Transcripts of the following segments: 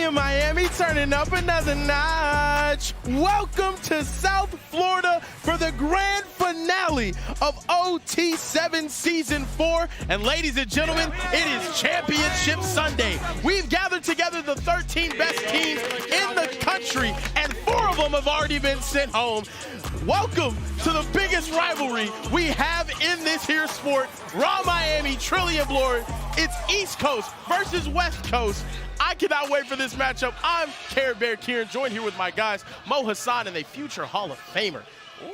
in Miami, turning up another notch. Welcome to South Florida for the grand finale of OT7 Season 4. And ladies and gentlemen, it is Championship Sunday. We've gathered together the 13 best teams in the country, and 4 of them have already been sent home. Welcome to the biggest rivalry we have in this here sport. Raw Miami, Trillium Lord. It's East Coast versus West Coast. I cannot wait for this matchup. I'm Care Bear Kieran, joined here with my guys, Mo Hassan and a future Hall of Famer,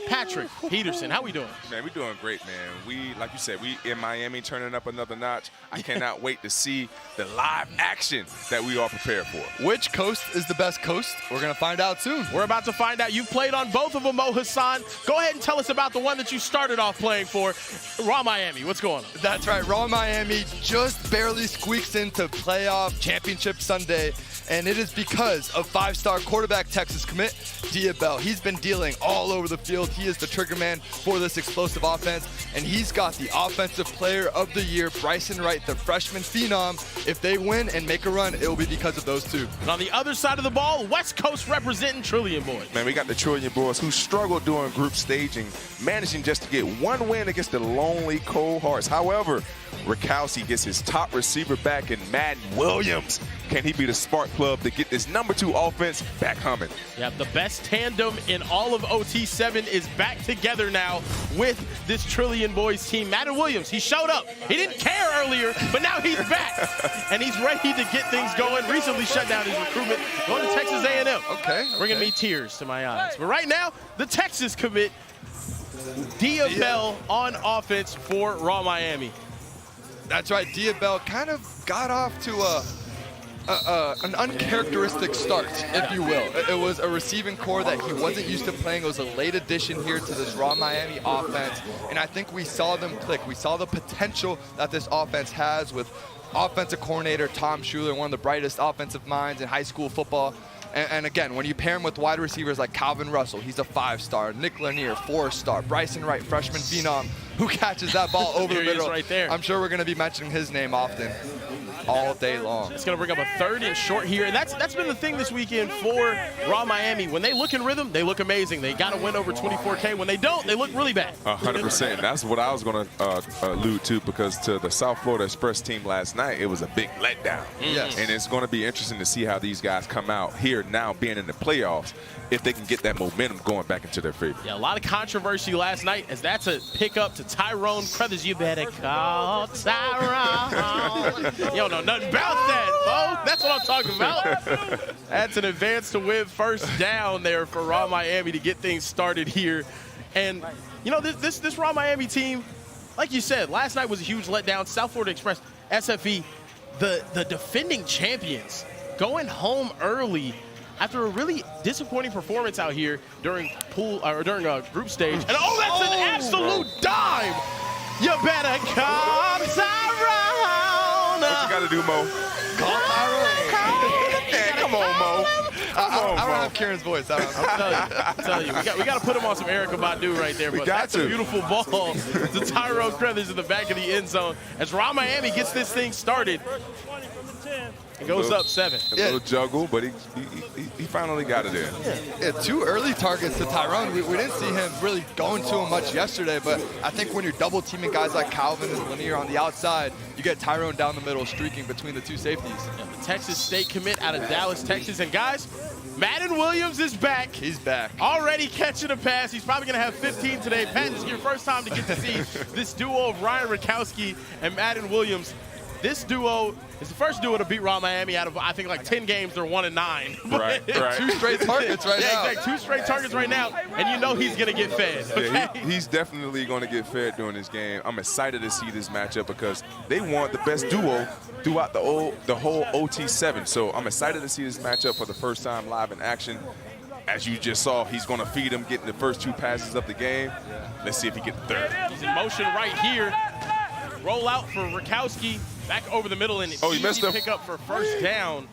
Patrick Peterson. How we doing? Man, we're doing great, man. We, like you said, we in Miami turning up another notch. I cannot wait to see the live action that we are prepared for. Which coast is the best coast? We're going to find out soon. We're about to find out. You've played on both of them, Mo Hassan. Go ahead and tell us about the one that you started off playing for, Raw Miami. What's going on? That's right. Raw Miami just barely squeaks into playoff championship Sunday, and it is because of 5-star quarterback Texas commit, Diabell. He's been dealing all over the field. He is the trigger man for this explosive offense, and he's got the Offensive Player of the Year, Bryson Wright, the freshman phenom. If they win and make a run, it will be because of those two. And on the other side of the ball, West Coast representing Trillium Boys. Man, we got the Trillium Boys who struggled during group staging, managing just to get one win against the lonely Cold Hearts. However, Rakowski gets his top receiver back in Madden Williams. Can he be the spark plug to get this #2 offense back humming? Yeah, the best tandem in all of OT7 is back together now with this Trillium Boys team. Madden Williams, he showed up. He didn't care earlier, but now he's back. And he's ready to get things going. Recently shut down his recruitment, going to Texas A&M. Okay. Bringing me tears to my eyes. But right now, the Texas commit, Diabell on offense for Raw Miami. That's right. Diabell kind of got off to an uncharacteristic start, if you will. It was a receiving core that he wasn't used to playing. It was a late addition here to this Raw Miami offense, and I think we saw them click. We saw the potential that this offense has with offensive coordinator Tom Schuler, one of the brightest offensive minds in high school football. And again, when you pair him with wide receivers like Calvin Russell, he's a 5-star. Nick Lanier, 4-star. Bryson Wright, freshman phenom, who catches that ball over the middle. Right there. I'm sure we're going to be mentioning his name often, all day long. It's going to bring up a 3rd and short here. And that's been the thing this weekend for Raw Miami. When they look in rhythm, they look amazing. They got to win over 24K. When they don't, they look really bad. 100%. That's what I was going to allude to, because to the South Florida Express team last night, it was a big letdown. Yes. And it's going to be interesting to see how these guys come out here now being in the playoffs, if they can get that momentum going back into their favor. Yeah, a lot of controversy last night, as that's a pickup to Tyrone Crothers. You better call Tyrone. You don't know nothing about that, Bo. That's what I'm talking about. That's an advance to win 1st down there for Raw Miami to get things started here. And, you know, this Raw Miami team, like you said, last night was a huge letdown. South Florida Express, SFE, the defending champions, going home early after a really disappointing performance out here during group stage. And that's an absolute dime. You better call Tyrone. What you got to do, Mo? Call Tyrone. Yeah, come on, Mo. I don't have Kieran's voice. I'm telling you, we got to put him on some Erykah Badu right there. But that's a beautiful ball to Tyrone Crothers in the back of the end zone as Raw Miami gets this thing started. It goes up 7. A little juggle, but he finally got it in. Yeah, 2 early targets to Tyrone. We didn't see him really going to him much yesterday, but I think when you're double teaming guys like Calvin and Lanier on the outside, you get Tyrone down the middle streaking between the 2 safeties. Yeah, the Texas State commit out of Dallas, Texas. And guys, Madden Williams is back. He's back. Already catching a pass. He's probably going to have 15 today. Pat, this is your first time to get to see this duo of Ryan Rakowski and Madden Williams. This duo is the first duo to beat Raw Miami out of, I think, like 10 games. They're 1-9. Right. 2 straight targets right now. Yeah, exactly. 2 straight targets right now, and you know he's going to get fed. Okay? Yeah, he's definitely going to get fed during this game. I'm excited to see this matchup because they want the best duo throughout the whole OT7. So I'm excited to see this matchup for the first time live in action. As you just saw, he's going to feed him, getting the first 2 passes of the game. Let's see if he gets the 3rd. He's in motion right here. Roll out for Rakowski. Back over the middle, and he messed up. Pick up for 1st down.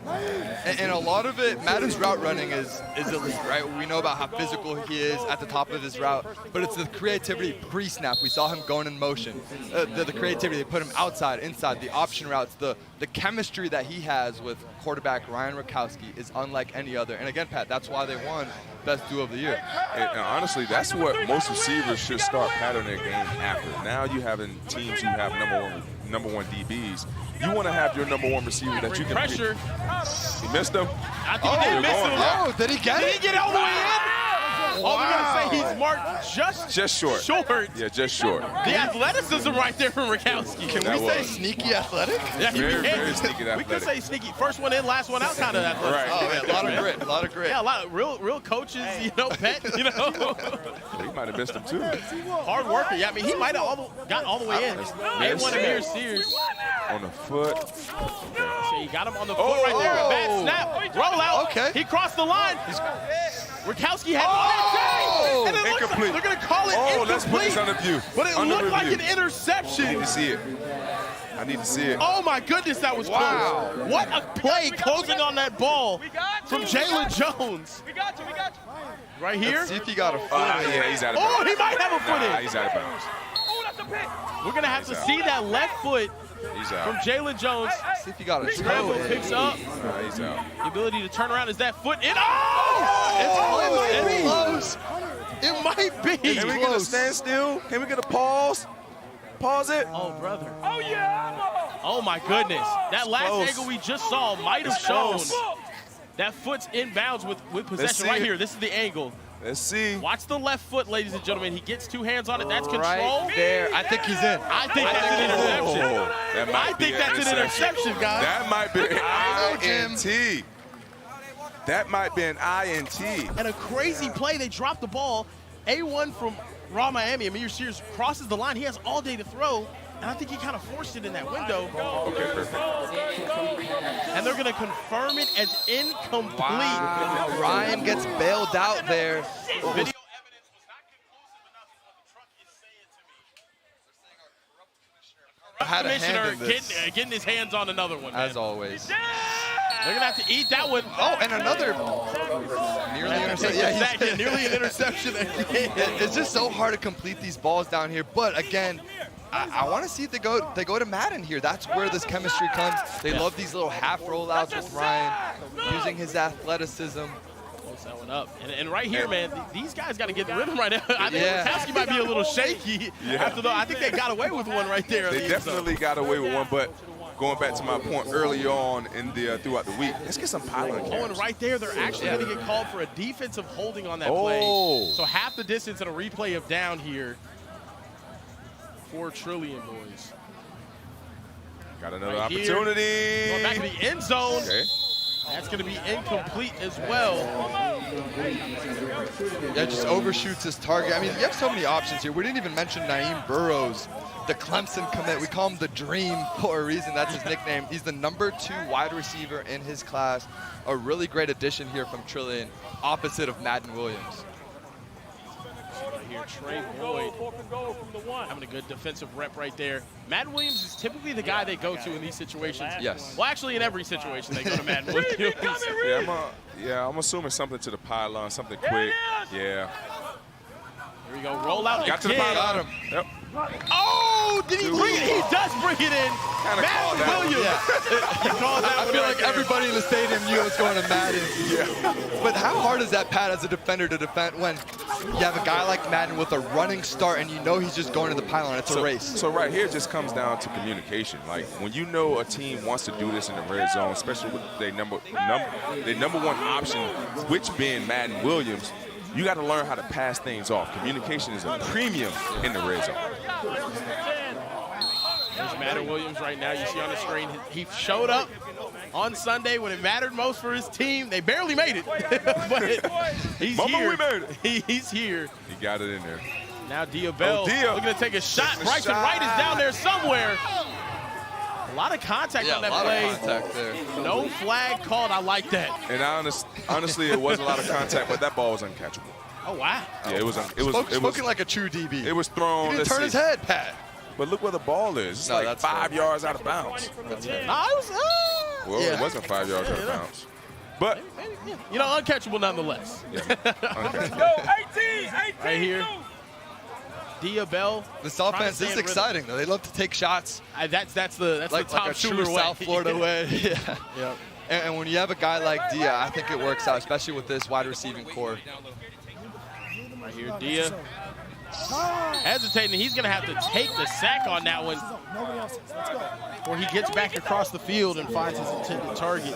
And a lot of it, Madden's route running is elite, right? We know about how physical he is at the top of his route, but it's the creativity pre-snap. We saw him going in motion. The creativity, they put him outside, inside, the option routes, the chemistry that he has with quarterback Ryan Rakowski is unlike any other. And again, Pat, that's why they won Best Duo of the Year. And honestly, that's what most receivers should start patterning their game after. Now you having teams who have number one DBs. You want to have your number one receiver that you can pressure. He missed him. I think he did miss him. Oh, did he get it? Did he get it all the way in? Wow. Oh, we're going to say he's marked just short. Short. Yeah, just short. The athleticism right there from Rakowski. Can we say sneaky athletic? Yeah, very sneaky athletic. We could say sneaky. First one in, last one out kind of athletic. Right. Oh, yeah, a lot of grit, a lot of grit. Yeah, a lot of real coaches, you know, pet, you know. He might have missed him too. Hard worker. Yeah, I mean, he might have gotten all the way in. A1 Amir Sears. On the foot. So he got him on the foot right there. Bad snap. Roll out. Okay. He crossed the line. Rakowski had one. And it looks like they're going to call it incomplete. Let's put this under view. But it looked like an interception. I need to see it. I need to see it. Oh, my goodness, that was close. What a play closing on that ball from Jalen Jones. We got you. Right here. Let's see if he got a foot. Yeah, he's out of bounds. Oh, he might have a foot in. He's out of bounds. Oh, that's a pick. We're going to have to see that left foot He's out. from Jalen Jones. See if he got a toe Scramble in. picks up. He's out. The ability to turn around is that foot in. Oh! It's close. It might be. Can we get a standstill? Can we get a pause? Pause it. Oh, brother. Oh, yeah. Oh, my goodness. That last close. angle we just saw might have shown that foot's inbounds with possession right here. This is the angle. Let's see. Watch the left foot, ladies and gentlemen. He gets two hands on it. That's control. Right there. I think he's in. I think that's an interception. That might I think that's an interception, guys. That might be an Jim. INT. That might be an INT. And a crazy play. They dropped the ball. A1 from Raw Miami. Amir Sears crosses the line. He has all day to throw. And I think he kind of forced it in that window. Okay, perfect. And they're going to confirm it as incomplete. Wow. Ryan gets bailed out there. Video evidence was not conclusive enough is what the truck is saying to me. Had a hand Commissioner in this. getting his hands on another one, man. As always. They're going to have to eat that one. Oh, and another nearly interception. Yeah, nearly an interception again. It's just so hard to complete these balls down here. But again, I want to see if they go to Madden here. That's where this chemistry comes. They love these little half rollouts with Ryan, using his athleticism. Close that one up. And right here, man, these guys got to get the rhythm right now. I think Rakowski might be a little shaky after the. I think they got away with one right there. They definitely got away with one, but going back to my point early on in the throughout the week, let's get some pylon Oh, carries. and right there, they're actually going to get called for a defensive holding on that play. So half the distance and a replay of down here. 4 trillion, boys. Got another Right here. opportunity. Going back to the end zone. Okay. That's going to be incomplete as well. Yeah, just overshoots his target. I mean, you have so many options here. We didn't even mention Naeem Burrows, the Clemson commit. We call him the Dream for a reason. That's his nickname. He's the #2 wide receiver in his class. A really great addition here from Trillion, opposite of Madden Williams. Right here, Trey Boyd having a good defensive rep right there. Madden Williams is typically the guy they go to in these situations. Yes. Well, actually, in every situation they go to Madden Williams. I'm assuming something to the pylon, something quick. Yeah. Here we go, roll out Got to the again. pylon. Yep. Oh, did he bring it? He does bring it in. Kinda called Madden that. Williams. You called that I one feel right like there. everybody in the stadium knew it was going to Madden. But how hard is that, Pat, as a defender to defend when you have a guy like Madden with a running start and you know he's just going to the pylon? It's a race. So right here it just comes down to communication. Like when you know a team wants to do this in the red zone, especially with their number one option, which being Madden Williams, you got to learn how to pass things off. Communication is a premium in the red zone. There's Madden Williams right now. You see on the screen, he showed up on Sunday when it mattered most for his team. They barely made it, but he's here. We made it. He's here. He got it in there. Now Diabel Dia. looking to take a shot. Taking a Bryson shot. Wright is down there somewhere. A lot of contact on that a lot play. of contact there. No flag called. I like that. And honestly, it was a lot of contact, but that ball was uncatchable. Oh, wow. Yeah, it was Spoken like a true DB. it was thrown. He didn't let's turn see. his head, Pat. But look where the ball is. It's No, like that's 5 yards out of bounds. No, it was, Well, it wasn't 5 yards out of bounds. But, you know, uncatchable nonetheless. yeah, Let's go. 18. Right here. Bell. This offense is exciting, though. They love to take shots. That's the Like Tom a true Schuler way. South Florida way. Yeah. Yep. And when you have a guy like Dia, I think it works out, especially with this wide receiving core. Right here, Dia. Hesitating. He's going to have to take the sack on that one. Or he gets back across the field and finds his intended target.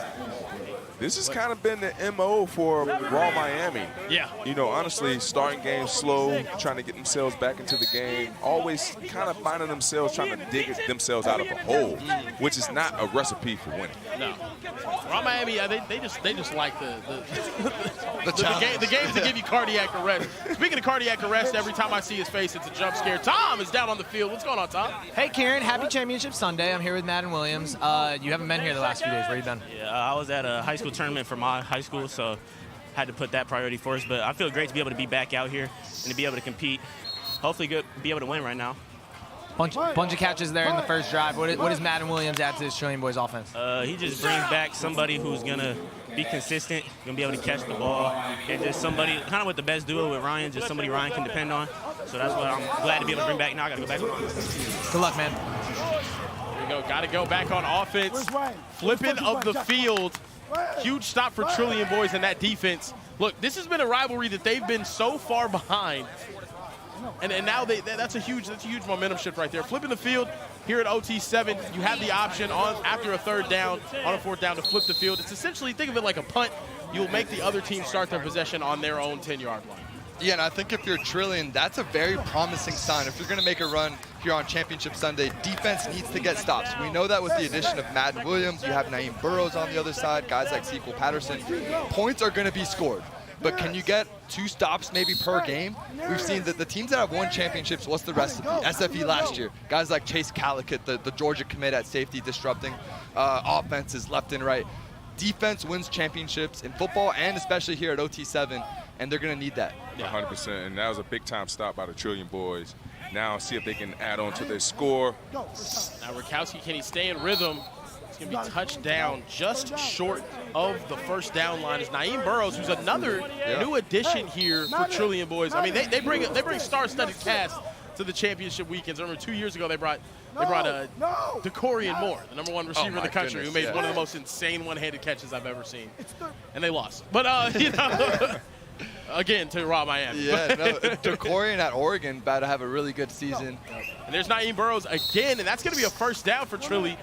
this has kind of been the MO for Raw Miami. Yeah. You know, honestly, starting games slow, trying to get themselves back into the game, always kind of finding themselves trying to dig themselves out of a hole, which is not a recipe for winning. No. Raw Miami, they just like the games that give you cardiac arrest. Speaking of cardiac arrest, every time I see his face, it's a jump scare. Tom is down on the field. What's going on, Tom? Hey, Kieran. Happy Championship Sunday. I'm here with Matt and Williams. You haven't been here the last few days. Where you been? Yeah, I was at a high school tournament for my high school, so had to put that priority first. But I feel great to be able to be back out here and to be able to compete. Hopefully, be able to win right now. Bunch of catches there in the first drive. What does Matt and Williams add to this Trillion Boys offense? He just brings back somebody who's going to be consistent, going to be able to catch the ball, and just somebody, kind of with the best duo with Ryan, just somebody Ryan can depend on. So that's what I'm glad to be able to bring back now. I got to go back. Good luck, man. There we go. Got to go back on offense. Flipping of the field. Huge stop for Trillion Boys and that defense. Look, this has been a rivalry that they've been so far behind. And now that's a huge momentum shift right there. Flipping the field here at OT7, you have the option after a third down, on a fourth down, to flip the field. It's essentially, think of it like a punt. You'll make the other team start their possession on their own 10-yard line. Yeah, and I think if you're Trillion, that's a very promising sign. If you're going to make a run here on Championship Sunday, defense needs to get stops. We know that with the addition of Madden Williams, you have Naeem Burrows on the other side, guys like Sequel Patterson. Points are going to be scored. But can you get 2 stops maybe per game? We've seen that the teams that have won championships, what's the recipe? SFE last year. Guys like Chase Calicut, the Georgia commit at safety, disrupting offenses left and right. Defense wins championships in football and especially here at OT7, and they're going to need that. 100%, and that was a big-time stop by the Trillion Boys. Now see if they can add on to their score. Now Rakowski, can he stay in rhythm? It's going to be touchdown just short of the first down line. Is Naeem Burrows, who's another new addition here for Trillion Boys. I mean, they bring star-studded cast to the championship weekends. I remember 2 years ago they brought DeCorian Moore, the #1 receiver in the country, who made one of the most insane one-handed catches I've ever seen. And they lost. But, you know, again, to Raw Miami. Yeah, no, DeCorian at Oregon about to have a really good season. And there's Naeem Burrows again, and that's going to be a first down for Trilly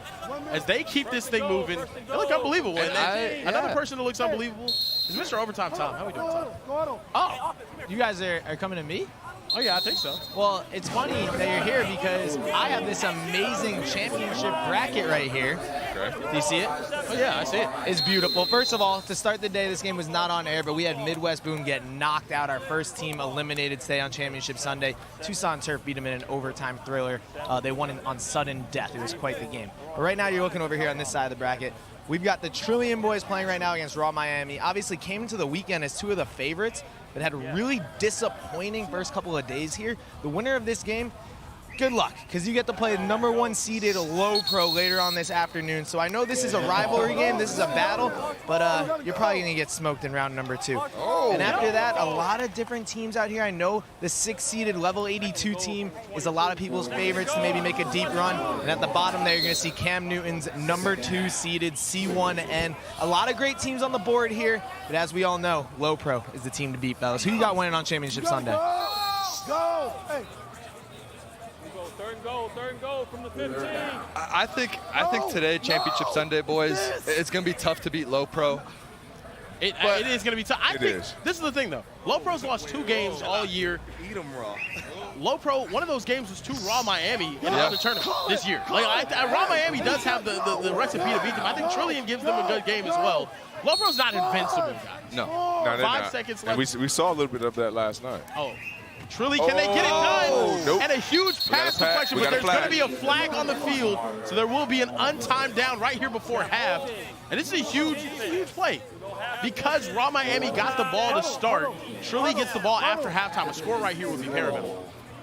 as they keep this thing moving. They look unbelievable. And another person that looks unbelievable is Mr. Overtime Tom. How we doing, Tom? Oh, you guys are coming to me? Oh, yeah, I think so. Well, it's funny that you're here because I have this amazing championship bracket right here. Okay. Do you see it? Oh, yeah, I see it. It's beautiful. First of all, to start the day, this game was not on air, but we had Midwest Boone get knocked out. Our first team eliminated today on Championship Sunday. Tucson Turf beat them in an overtime thriller. They won on sudden death. It was quite the game. But right now, you're looking over here on this side of the bracket. We've got the Trillion Boys playing right now against Raw Miami. Obviously came into the weekend as 2 of the favorites, but had a really disappointing first couple of days here. The winner of this game, good luck, because you get to play the #1 seeded Low Pro later on this afternoon. So I know this is a rivalry game, this is a battle, but you're probably going to get smoked in round number 2. And after that, a lot of different teams out here. I know the 6-seeded level 82 team is a lot of people's favorites to maybe make a deep run. And at the bottom there, you're going to see Cam Newton's #2 seeded C1N. A lot of great teams on the board here, but as we all know, Low Pro is the team to beat, fellas. Who you got winning on Championship Sunday? Go! Hey. Third and goal from the 15. I think today, Championship Sunday, boys, it's going to be tough to beat Low Pro. It is going to be tough. I think this is the thing, though. Low Pro's lost 2 games all year. Eat them raw. Low Pro, one of those games was to Raw Miami in another tournament this year. Like, Raw Miami does have the recipe to beat them. I think Trillion gives them a good game as well. Low Pro's not invincible, guys. No. 5 seconds left. And we saw a little bit of that last night. Oh. Trilly, can they get it done? Nope. And a huge pass deflection, but there's going to be a flag on the field, so there will be an untimed down right here before half. And this is a huge play. Because Raw Miami got the ball to start, Trilly gets the ball after halftime. A score right here would be paramount.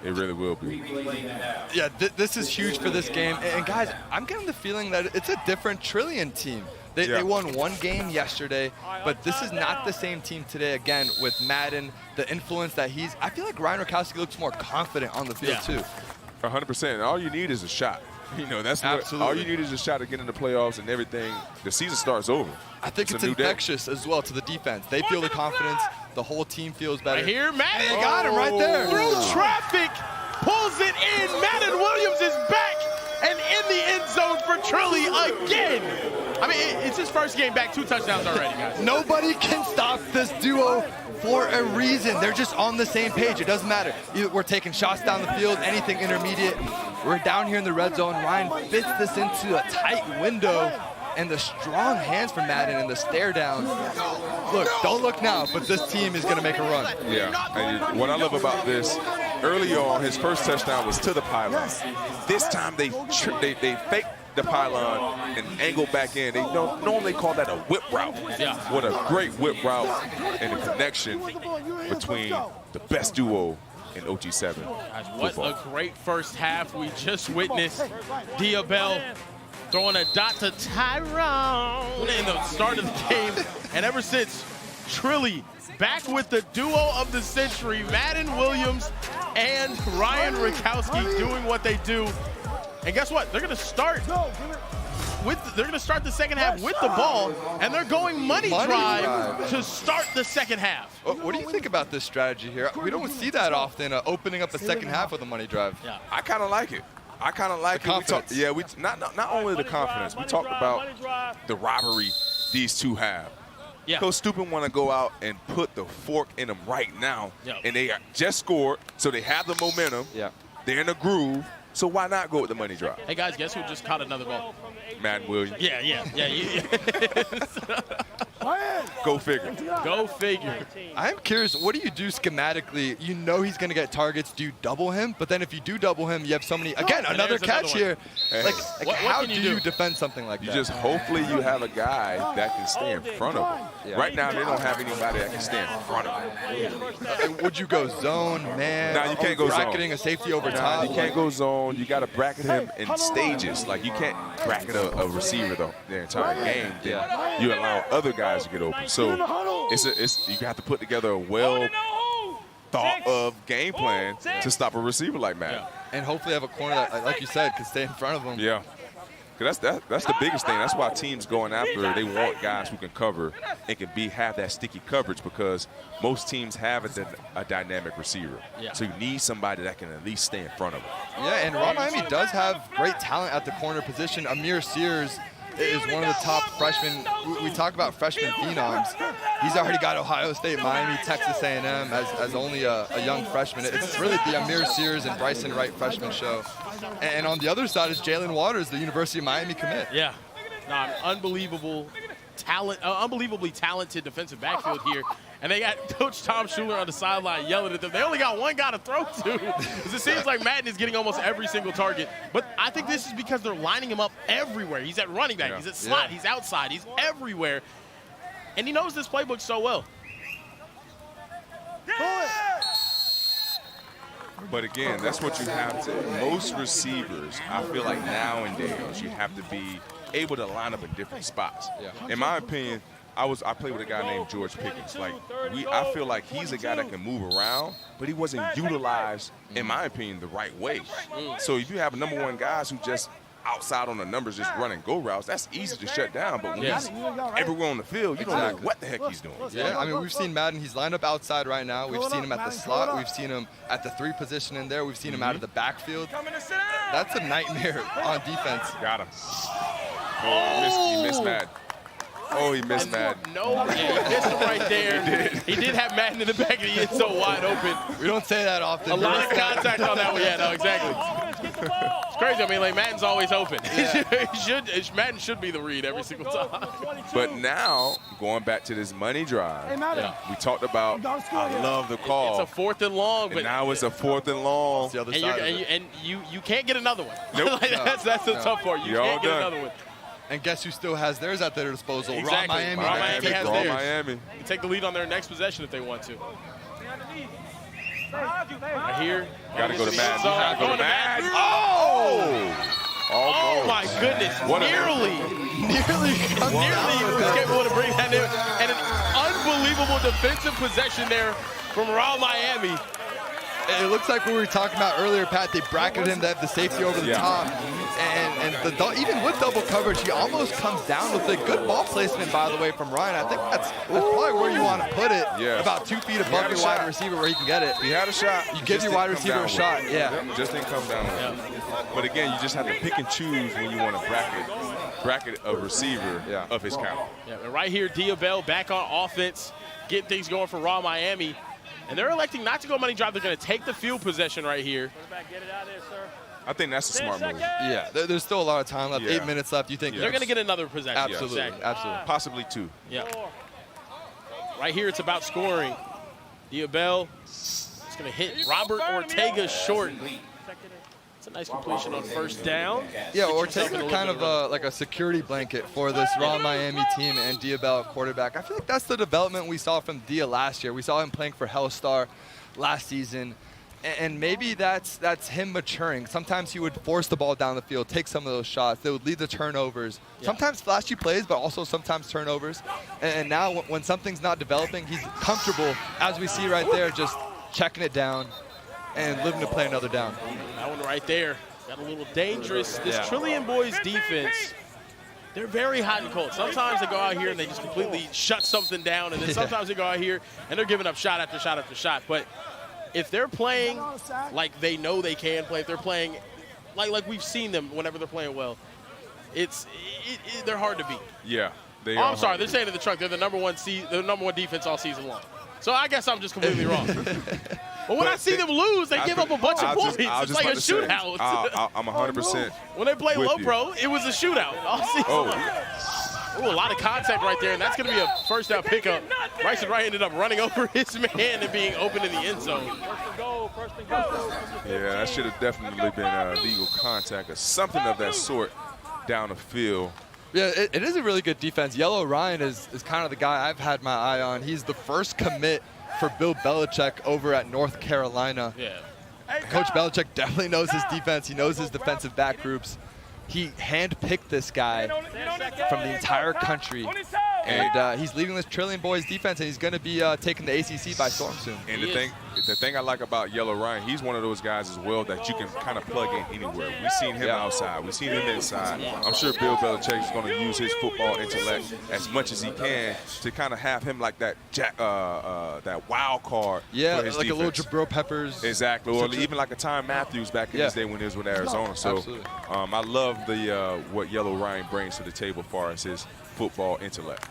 It really will be. Yeah, this is huge for this game. And guys, I'm getting the feeling that it's a different Trillion team. They won one game yesterday, but this is not the same team today. Again, with Madden, the influence that I feel like Ryan Rakowski looks more confident on the field too. 100%. All you need is a shot. That's all you need is a shot to get in the playoffs, and everything. The season starts over. I think it's infectious as well to the defense. They feel the confidence. The whole team feels better. Right here, Madden. They got him right there. Through traffic, pulls it in. Madden Williams is back and in the end zone for Trilly again. I mean, it's his first game back, 2 touchdowns already, guys. Nobody can stop this duo for a reason. They're just on the same page. It doesn't matter. Either we're taking shots down the field, anything intermediate. We're down here in the red zone. Ryan fits this into a tight window. And the strong hands from Madden and the stare down. Look, don't look now, but this team is going to make a run. Yeah, and what I love about this, early on, his first touchdown was to the pylon. This time they faked the pylon and angled back in. They don't normally call that a whip route. Yeah. What a great whip route and the connection between the best duo in OT7 What football. a great first half we just witnessed. Diabel throwing a dot to Tyrone in the start of the game. And ever since, Trilly back with the duo of the century, Madden Williams and Ryan Rakowski doing what they do. And guess what? They're going to start the second half with the ball, and they're going money drive to start the second half. What do you think about this strategy here? We don't see that often, opening up the second half with a money drive. Yeah. I kind of like it. I kind of like it. We not only the confidence. We talked about the rivalry these two have. Yeah. Coach Stupin want to go out and put the fork in them right now, and they just scored, so they have the momentum. Yeah. They're in a groove, so why not go with the money drive? Hey, guys, guess who just caught another ball? Madden Williams. Yeah. Go figure. Go figure. I'm curious, what do you do schematically? You know he's going to get targets. Do you double him? But then if you do double him, you have so many. Again, another catch here. Hey. Like What how can do you you do? defend something like You that? just hopefully you have a guy that can stay in front of him. Yeah. Right now, they don't have anybody that can stay in front of him. Would you go zone, man? Nah, you can't go zone. bracketing a safety over Nah, top. you can't go zone. You got to bracket him in stages. Like, you can't bracket a receiver the entire game. Then you allow other guys to get open. So you have to put together a well thought of game plan to stop a receiver like Madden. And hopefully have a corner that, like you said, can stay in front of him. Yeah. Because that's the biggest thing. That's why teams going after, they want guys who can cover and can have that sticky coverage, because most teams have a dynamic receiver. Yeah. So you need somebody that can at least stay in front of him. Yeah, and Raw Miami does have great talent at the corner position. Amir Sears is one of the top freshmen. We talk about freshman phenoms. He's already got Ohio State, Miami, Texas A&M as only a young freshman. It's really the Amir Sears and Bryson Wright freshman show. And on the other side is Jalen Waters, the University of Miami commit. Yeah. No, unbelievable talent, unbelievably talented defensive backfield here. And they got Coach Tom Schuler on the sideline yelling at them. They only got one guy to throw to, because it seems like Madden is getting almost every single target. But I think this is because they're lining him up everywhere. He's at running back, he's at slot, he's outside, he's everywhere. And he knows this playbook so well. But again, that's what you have to. Most receivers, I feel like nowadays, you have to be able to line up in different spots. Yeah. In my opinion, I played with a guy named George Pickens. I feel like he's a guy that can move around, but he wasn't utilized, in my opinion, the right way. So if you have number one guys who just outside on the numbers, just running go routes, that's easy to shut down. But when he's everywhere on the field, you don't know what the heck he's doing. Yeah, I mean, we've seen Madden. He's lined up outside right now. We've seen him at the slot. We've seen him at the 3 position in there. We've seen him out of the backfield. That's a nightmare on defense. Got him. Oh, he missed Madden. Oh, he missed Madden. No, he missed him right there. He did have Madden in the back of the end zone wide open. We don't say that often. A lot of contact on that one. Yeah, no, exactly. It's crazy. I mean, like, Madden's always open. Madden should be the read every single time. But now, going back to this money drive, we talked about, I love the call. It's a 4th and long, but and now it's a 4th and long. The other side and you can't get another one. Nope. Like, that's the tough part. You You're can't all get done. another one. And guess who still has theirs at their disposal? Exactly. Raw Miami. Raw Miami has Raw theirs. Miami. You take the lead on their next possession if they want to. Right here. Got to go to Madden. So, Gotta go going to to Madden. Madden. Oh! Oh my goodness, nearly was capable to bring that in. And an unbelievable defensive possession there from Raw Miami. It looks like what we were talking about earlier, Pat. They bracketed him to have the safety over the top. And even with double coverage, he almost comes down with a good ball placement, by the way, from Ryan. I think that's probably where you want to put it. Yes. About 2 feet above your wide receiver where he can get it. He had a shot. You give your wide receiver a shot. Yeah. Just didn't come down with it. But again, you just have to pick and choose when you want to bracket a receiver of his count. Yeah, and right here, Diabel back on offense, getting things going for Raw Miami. And they're electing not to go money drive. They're going to take the field possession right here. Get it out of there, sir. I think that's a smart move. Yeah, there's still a lot of time left. 8 minutes left. You think they're going to get another possession? Absolutely, absolutely. Possibly 2. Yeah. Right here, it's about scoring. Diabel is going to hit Robert Ortega short. It's a nice completion on first down. Yeah, Ortega kind of like a security blanket for this Raw Miami team and Diabel quarterback. I feel like that's the development we saw from Dia last year. We saw him playing for Hellstar last season. And maybe that's him maturing. Sometimes he would force the ball down the field, take some of those shots. They would lead to turnovers. Sometimes flashy plays, but also sometimes turnovers. And now when something's not developing, he's comfortable, as we see right there, just checking it down and living to play another down. That one right there got a little dangerous. This Trillion boys defense, they're very hot and cold. Sometimes they go out here and they just completely shut something down, and then sometimes they go out here and they're giving up shot after shot after shot. But if they're playing like they know they can play, if they're playing like we've seen them whenever they're playing well, they're hard to beat. Yeah. Oh, I'm sorry. They're saying in the truck they're the number one defense all season long. So I guess I'm just completely wrong. But when I see them lose, they give up a bunch of points. It's like a shootout. I'm 100%. When they play low pro, it was a shootout all season long. Ooh, a lot of contact right there, and that's going to be a first down pickup. Bryson Wright ended up running over his man and being open in the end zone. First and go. Yeah, that should have definitely been legal contact or something of that sort down the field. Yeah, it is a really good defense. Yellow Ryan is kind of the guy I've had my eye on. He's the first commit for Bill Belichick over at North Carolina. Yeah. Coach Belichick definitely knows his defense. He knows his defensive back groups. He handpicked this guy from the entire country, and he's leading this Trillion Boys defense, and he's going to be taking the ACC by storm soon. And the thing I like about Yellow Ryan, he's one of those guys as well that you can kind of plug in anywhere. We've seen him outside. We've seen him inside. I'm sure Bill Belichick is going to use his football intellect as much as he can to kind of have him like that that wild card for his like defense. a little Jabril Peppers. Exactly, or even like a Tyrann Matthews back in his day when he was with Arizona. So I love what Yellow Ryan brings to the table as far as his football intellect.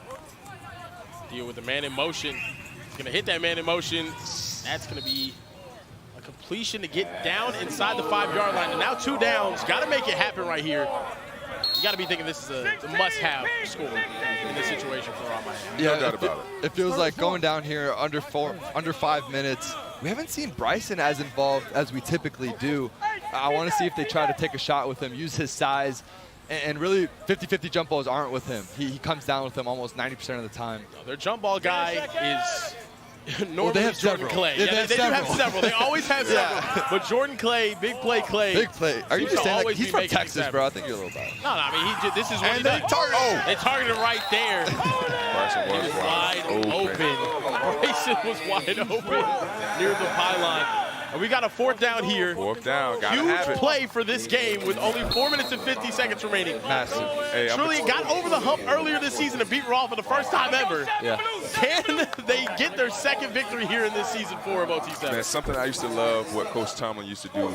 Deal with the man in motion. He's going to hit that man in motion. That's going to be a completion to get down inside the 5-yard line. And now 2 downs. Got to make it happen right here. You got to be thinking this is a must-have score in this situation for Raw Miami. No doubt about it. It feels like going down here under 5 minutes. We haven't seen Bryson as involved as we typically do. I want to see if they try to take a shot with him, use his size, and really 50-50 jump balls aren't with him. He comes down with them almost 90% of the time. Their jump ball guy is normally Jordan Clay. Yeah, they do have several. They always have several. But Jordan Clay, big play Clay. Big play. Are you just saying like he's from Texas, bro? I think you're a little bad. No, I mean, this is what he they does. targeted. They targeted him right there. Bryson He was wide open. Bryson was wide open near the pylon. And we got a 4th down here. 4th down, gotta have Huge it. play for this game with only 4 minutes and 50 seconds remaining. Massive. Hey, Trillion got over the hump earlier this season to beat Raw for the first time ever. Yeah. Can they get their second victory here in this season 4 of OT7? Man, something I used to love what Coach Tomlin used to do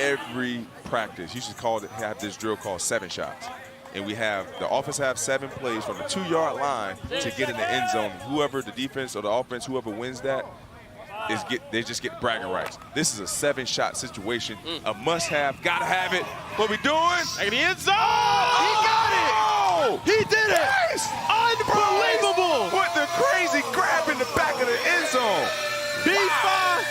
every practice. He used to have this drill called 7 shots. And we have the offense have 7 plays from the 2-yard line to get in the end zone. Whoever the defense or the offense, whoever wins that, they just get bragging rights. This is a 7-shot situation, a must-have, gotta have it. What we doing? Back in the end zone! He got it! He did it! Unbelievable! With the crazy grab in the back of the end zone. B5,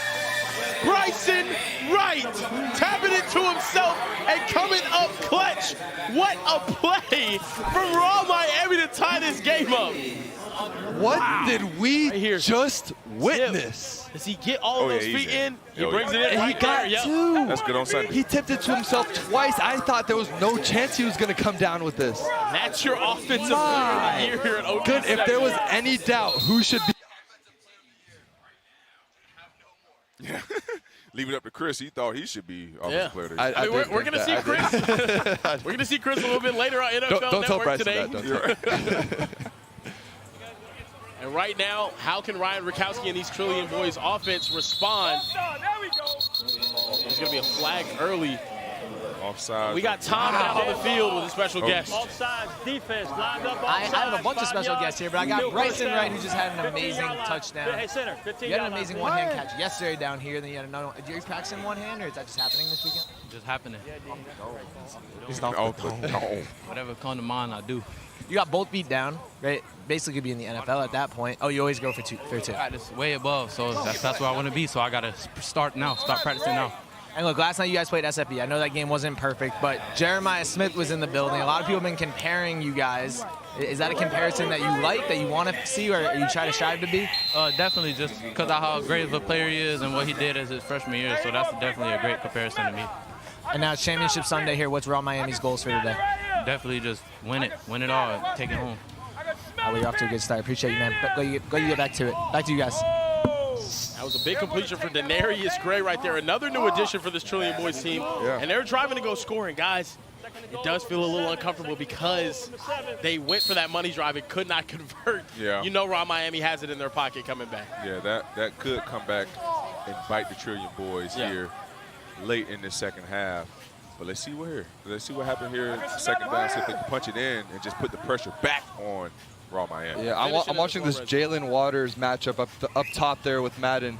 Bryson Wright, tapping it to himself and coming up clutch. What a play from Raw Miami to tie this game up. What did we Right here. just witness? Does he get all of those he's feet in? He Oh, brings yeah. it in. And he right got there. Yep. 2. That's good on Sunday. He tipped it to himself twice. I thought there was no chance he was going to come down with this. That's your offensive player My. of the year here at OT7. Good. If there was any doubt who should be. Yeah. Leave it up to Chris. He thought he should be offensive Yeah. player. I mean, did we're think going to see that. Chris. We're going to see Chris a little bit later on NFL Don't tell Network Bryson today. that. Don't tell. And right now, how can Ryan Rakowski and these Trillion Boys offense respond? There's going to be a flag early. Offside. We got Tom out on the field with a special guest. Offsides, defense, lined up I offsides. have a bunch of 5 special yards. guests here, but I got Middle Bryson touchdown. Wright, who just had an 15 amazing yard line. touchdown. Hey, center, 15 You had an yard amazing line. one-hand catch yesterday down here, then you had another one. Are you practicing one-hand, or is that just happening this weekend? Just happening. No. Whatever come to mind, I do. You got both beat down, right? Basically could be in the NFL at that point. Oh, you always go for two. Practice way above, so that's where I want to be. So I gotta start now. Start practicing now. And look, last night you guys played SFB. I know that game wasn't perfect, but Jeremiah Smith was in the building. A lot of people have been comparing you guys. Is that a comparison that you like, that you want to see, or you try to strive to be? Definitely, just because of how great of a player he is and what he did as his freshman year. So that's definitely a great comparison to me. And now it's Championship Sunday here. What's Raw Miami's goals for today? Definitely just win it all, and take it home. Well, you're off to a good start. Appreciate you, man. Go you get back to it. Back to you guys. That was a big completion for Denarius Gray right there. Another new addition for this Trillion Boys team. Yeah. And they're driving to go scoring. Guys, it does feel a little uncomfortable because they went for that money drive and could not convert. Yeah. You know Raw Miami has it in their pocket coming back. Yeah, that could come back and bite the Trillion Boys here late in the second half. But let's see what happened here in the second down, see if they can punch it in and just put the pressure back on Raw Miami. Yeah, I'm watching this Jalen Waters matchup up top there with Madden.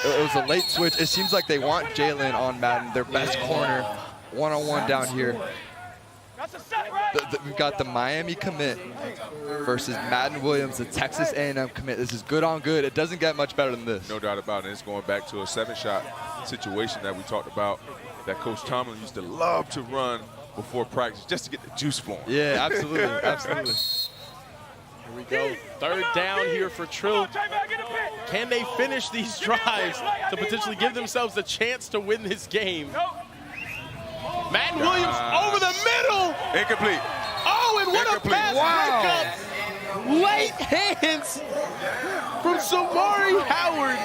It was a late switch. It seems like they want Jalen on Madden, their best corner, one-on-one down here. We've got the Miami commit versus Madden Williams, the Texas A&M commit. This is good on good. It doesn't get much better than this. No doubt about it. It's going back to a 7-shot situation that we talked about that Coach Tomlin used to love to run before practice just to get the juice flowing. Yeah, absolutely, absolutely. Here we go. Third down here for Trill. Can they finish these drives to potentially give themselves a chance to win this game? Madden Williams over the middle. Incomplete. Oh, and what a Incomplete. pass breakup. Late hands from Samari Howard.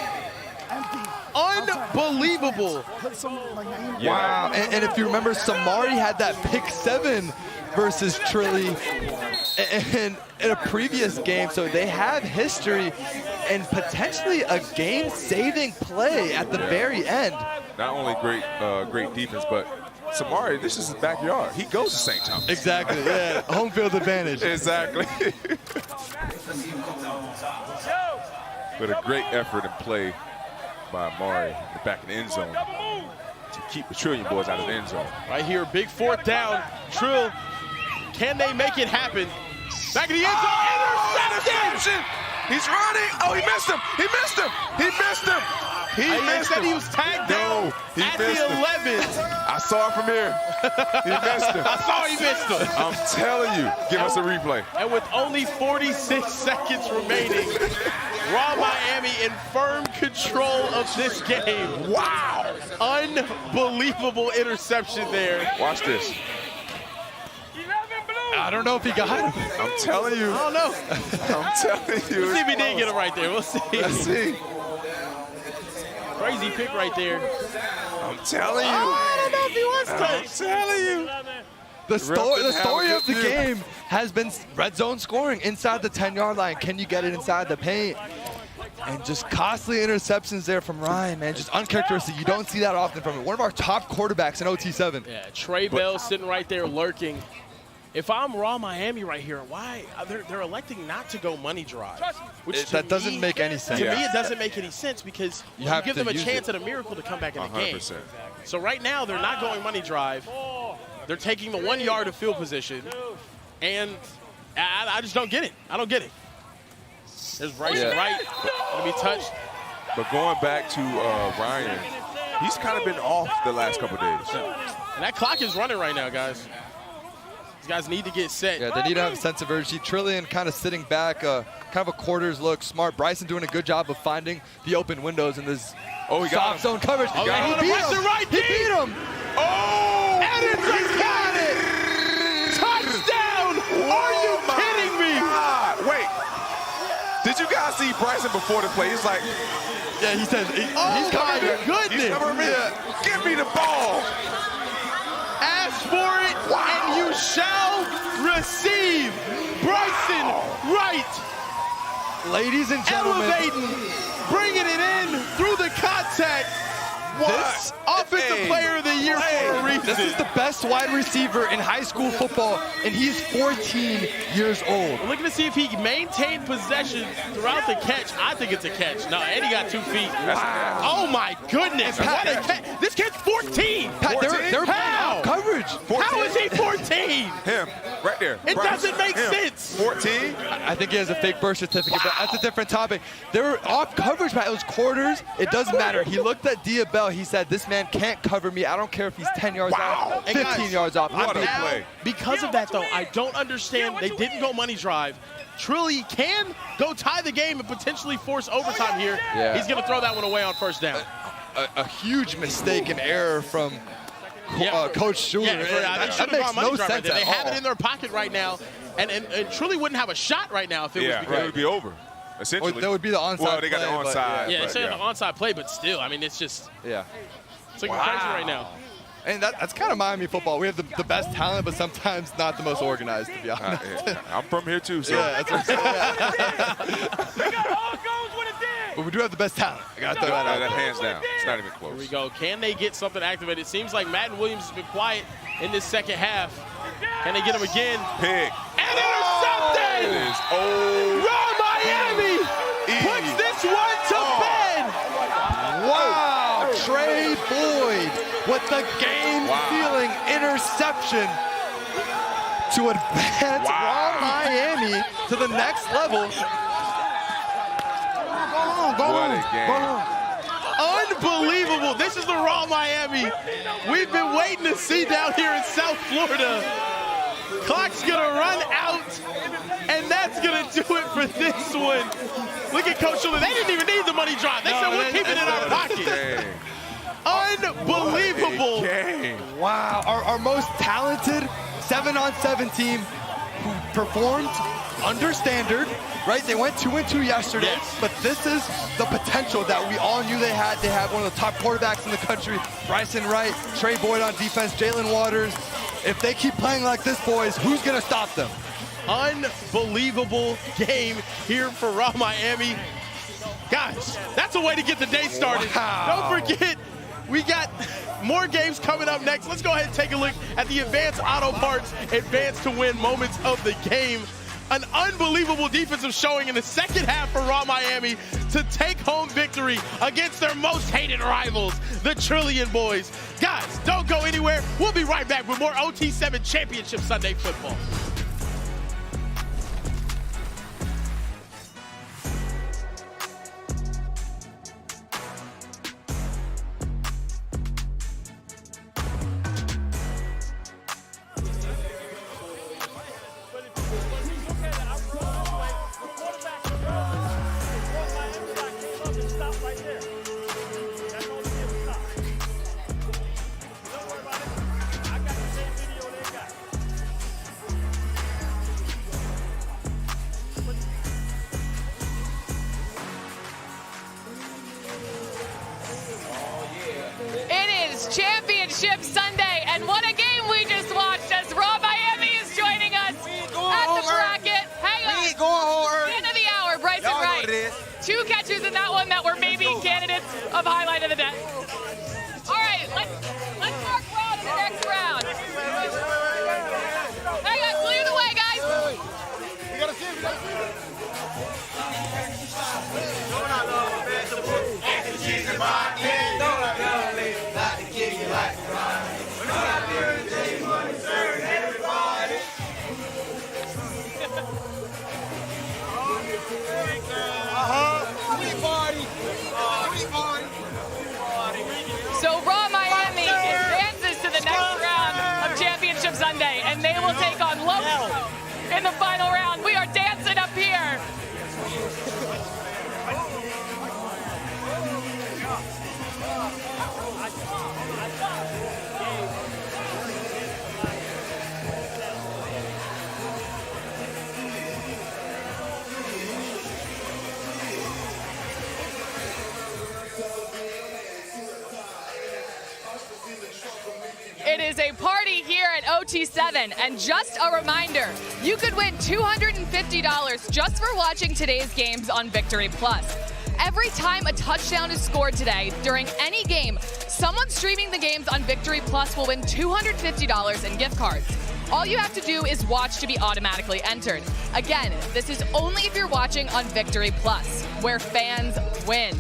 Unbelievable. Wow, and if you remember, Samari had that pick 7 versus Trilly in a previous game, so they have history and potentially a game-saving play at the very end. Not only great defense, but Samari, this is his backyard. He goes to St. Thomas. Exactly, yeah, home field advantage. Exactly. But a great effort and play by Amari in the back of the end zone to keep the Trillion Boys out of the end zone. Right here, big fourth down. Trill, can they make it happen? Back in the end zone, interception! He's running. Oh, he missed him. He missed him. He missed him. He missed said him. he was tagged down he at missed the him. 11. I saw it from here. He missed him. I saw he missed him. I'm telling you. Give us a replay. And with only 46 seconds remaining, Raw Miami in firm control of this game. Wow. Unbelievable interception there. Watch this. I don't know if he got him. I'm telling you. I don't know. I'm telling you. We'll see if he did get him right there. We'll see. Let's see. Crazy pick right there. I'm telling you. I don't know if he was I'm touched. telling you. The story have a of the good view. game has been red zone scoring inside the 10-yard line. Can you get it inside the paint? And just costly interceptions there from Ryan, man. Just uncharacteristic. You don't see that often from him. One of our top quarterbacks in OT7. Yeah, Trey Bell sitting right there lurking. If I'm Raw Miami right here, why they're electing not to go money drive? Which That doesn't make any sense. To me, it doesn't make any sense because you have give to them a use chance it. at a miracle to come back in the 100%. game. So right now, they're not going money drive. They're taking the 1 yard of field position, and I just don't get it. I don't get it. There's Bryson Wright going to be touched. But going back to Ryan, he's kind of been off the last couple days. And that clock is running right now, guys. These guys need to get set. Yeah, they need to have a sense of urgency. Trillion kind of sitting back, kind kind of a quarters look, smart. Bryson doing a good job of finding the open windows in this he got soft zone coverage. Oh, And he he beat puts him. it right He deep. beat him. Oh! And it's got it! Touchdown! Are you kidding me? God, wait. Did you guys see Bryson before the play? He's like, Yeah, he says Oh he's my coming. he's goodness! covering me. Give me the ball. Ask for it and you shall receive. Bryson Wright Ladies and gentlemen, elevating, bringing it in through the contact. This offensive player of the year for a reason. this is the best wide receiver in high school football, and he's 14 years old. We're looking to see if he maintained possession throughout the catch. I think it's a catch. No, and he got 2 feet. Wow. Oh my goodness! What a catch! This kid's 14. Pat, they're playing How? off coverage. How is he 14? Him, right there. It Bryson. doesn't make Him. sense. 14? I think he has a fake birth certificate, but that's a different topic. They were off coverage, Pat. It was quarters. It doesn't matter. He looked at Diabel. He said, this man can't cover me. I don't care if he's 10 yards off, And 15 guys, yards off. what I'm a beating play. him. Because of that, though, I don't understand. They didn't go money drive. Truly can go tie the game and potentially force overtime here. Yeah. He's going to throw that one away on first down. A huge mistake and error from Coach Schuler. Yeah, they should that have makes gone money no drive right sense there. They at have all. it in their pocket right now, and truly wouldn't have a shot right now if it Yeah, was because it would be over, essentially. Or that would be the onside Well, they got the play, but onside. yeah, but it's an onside play, but still, I mean, it's just Yeah. it's looking crazy right now. And that's kind of Miami football. We have the best talent, but sometimes not the most organized, to be honest. I'm from here too, so. Yeah, that's what I'm saying. But we do have the best talent. I got to throw that out. That hands down. It's not even close. Here we go. Can they get something activated? It seems like Madden Williams has been quiet in this second half. Can they get him again? Pick. And intercepted! It is old. Raw Miami puts this one to bed. Wow, Trey Boyd with the game-sealing interception to advance Raw Miami to the next level. What a game. Unbelievable. This is the Raw Miami we've been waiting to see down here in South Florida. Clock's going to run out, and that's going to do it for this one. Look at Coach Schuler. They didn't even need the money drop. They said, we'll keep it in our pocket. Unbelievable. Wow, our most talented 7-on-7 team who performed under standard, right? They went 2-2 yesterday, Yes. but this is the potential that we all knew they had. They have one of the top quarterbacks in the country, Bryson Wright, Trey Boyd on defense, Jalen Waters. If they keep playing like this, boys, who's going to stop them? Unbelievable game here for Raw Miami. Guys, that's a way to get the day started. Wow. Don't forget, we got more games coming up next. Let's go ahead and take a look at the Advanced Auto Parts Advanced to Win moments of the game. An unbelievable defensive showing in the second half for Raw Miami to take home victory against their most hated rivals, the Trillion Boys. Guys, don't go anywhere. We'll be right back with more OT7 Championship Sunday football. It is Championship Sunday, and what a game we just watched as Raw Miami is joining us at the bracket. Hang on. We ain't going home early. End of the hour, Bryson Y'all know Wright. what it is. 2 catches in that one that were maybe candidates of highlight of the day. All right, let's mark Raw to the next round. Hang on, clear the way, guys. So Raw Miami advances to the next round of Championship Sunday, and they will take on Lopes in the final round. We are dancing up here is a party here at OT7, and just a reminder, you could win $250 just for watching today's games on Victory Plus. Every time a touchdown is scored today during any game, someone streaming the games on Victory Plus will win $250 in gift cards. All you have to do is watch to be automatically entered. Again, this is only if you're watching on Victory Plus, where fans win.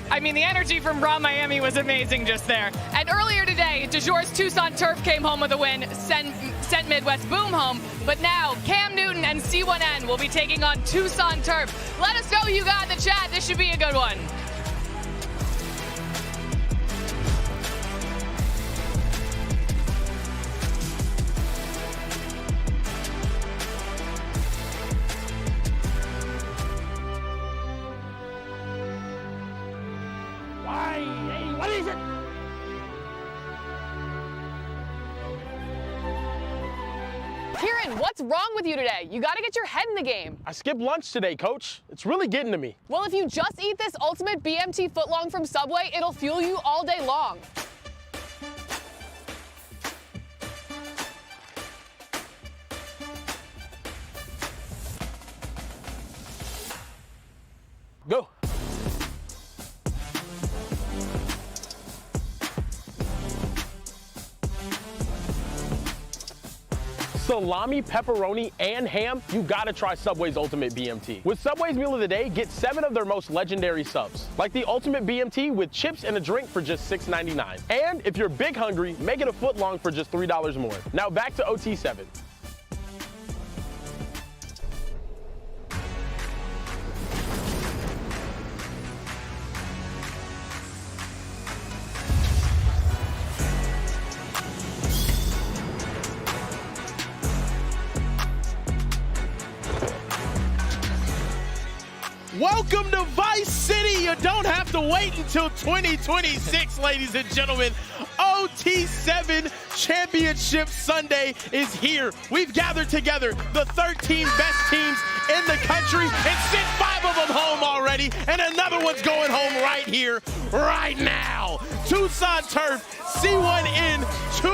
I mean, the energy from Raw Miami was amazing just there. And earlier today, DeJour's Tucson Turf came home with a win, sent Midwest Boom home. But now, Cam Newton and C1N will be taking on Tucson Turf. Let us know who you got in the chat. This should be a good one. What is it? Kieran, what's wrong with you today? You gotta get your head in the game. I skipped lunch today, Coach. It's really getting to me. Well, if you just eat this ultimate BMT footlong from Subway, it'll fuel you all day long. Go. Salami, pepperoni, and ham, you gotta try Subway's Ultimate BMT. With Subway's Meal of the Day, get 7 of their most legendary subs, like the Ultimate BMT with chips and a drink for just $6.99. And if you're big hungry, make it a foot long for just $3 more. Now back to OT7. Welcome to Vice City. You don't have to wait until 2026, ladies and gentlemen. OT7 Championship Sunday is here. We've gathered together the 13 best teams in the country and sent 5 of them home already, and another one's going home right here, right now. Tucson Turf, C1N, 2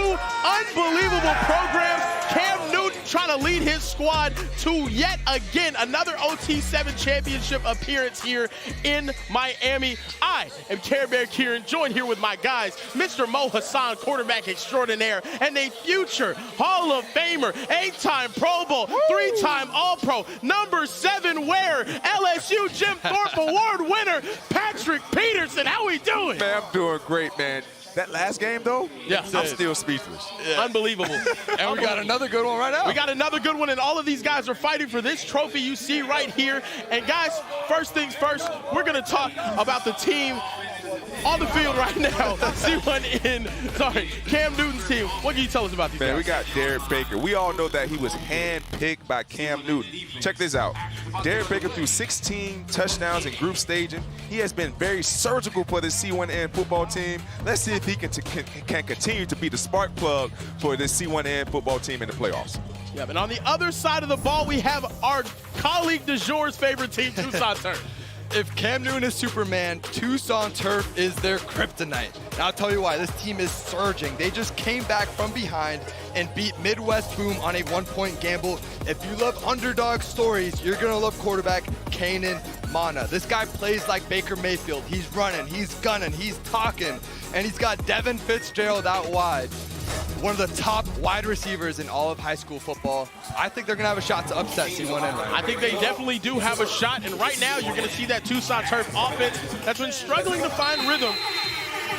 unbelievable programs. Cam Newton trying to lead his squad to yet again another OT7 championship appearance here in Miami. I am Care Bear Kieran, joined here with my guys, Mr. Mo Hassan, quarterback extraordinaire, and a future Hall of Famer, 8-time Pro Bowl, 3-time All-Pro, number 7 wearer, LSU Jim Thorpe Award winner, Patrick Peterson. How we doing? Man, I'm doing great, man. That last game, though, yeah, I'm still speechless. Yeah. Unbelievable. And we got another good one right now. We got another good one, and all of these guys are fighting for this trophy you see right here. And guys, first things first, we're going to talk about the team on the field right now. Cam Newton's team. What can you tell us about these guys? Man, we got Derek Baker. We all know that he was handpicked by Cam Newton. Check this out. Derek Baker threw 16 touchdowns in group staging. He has been very surgical for the C1N football team. Let's see if he can continue to be the spark plug for this C1N football team in the playoffs. Yeah, and on the other side of the ball, we have our colleague de jour's favorite team, Tucson Turf. If Cam Newton is Superman, Tucson Turf is their kryptonite. And I'll tell you why. This team is surging. They just came back from behind and beat Midwest Boom on a 1-point gamble. If you love underdog stories, you're going to love quarterback Kanan Mana. This guy plays like Baker Mayfield. He's running, he's gunning, he's talking, and he's got Devin Fitzgerald out wide. One of the top wide receivers in all of high school football. I think they're going to have a shot to upset C1N. I think they definitely do have a shot, and right now you're going to see that Tucson Turf offense that's been struggling to find rhythm.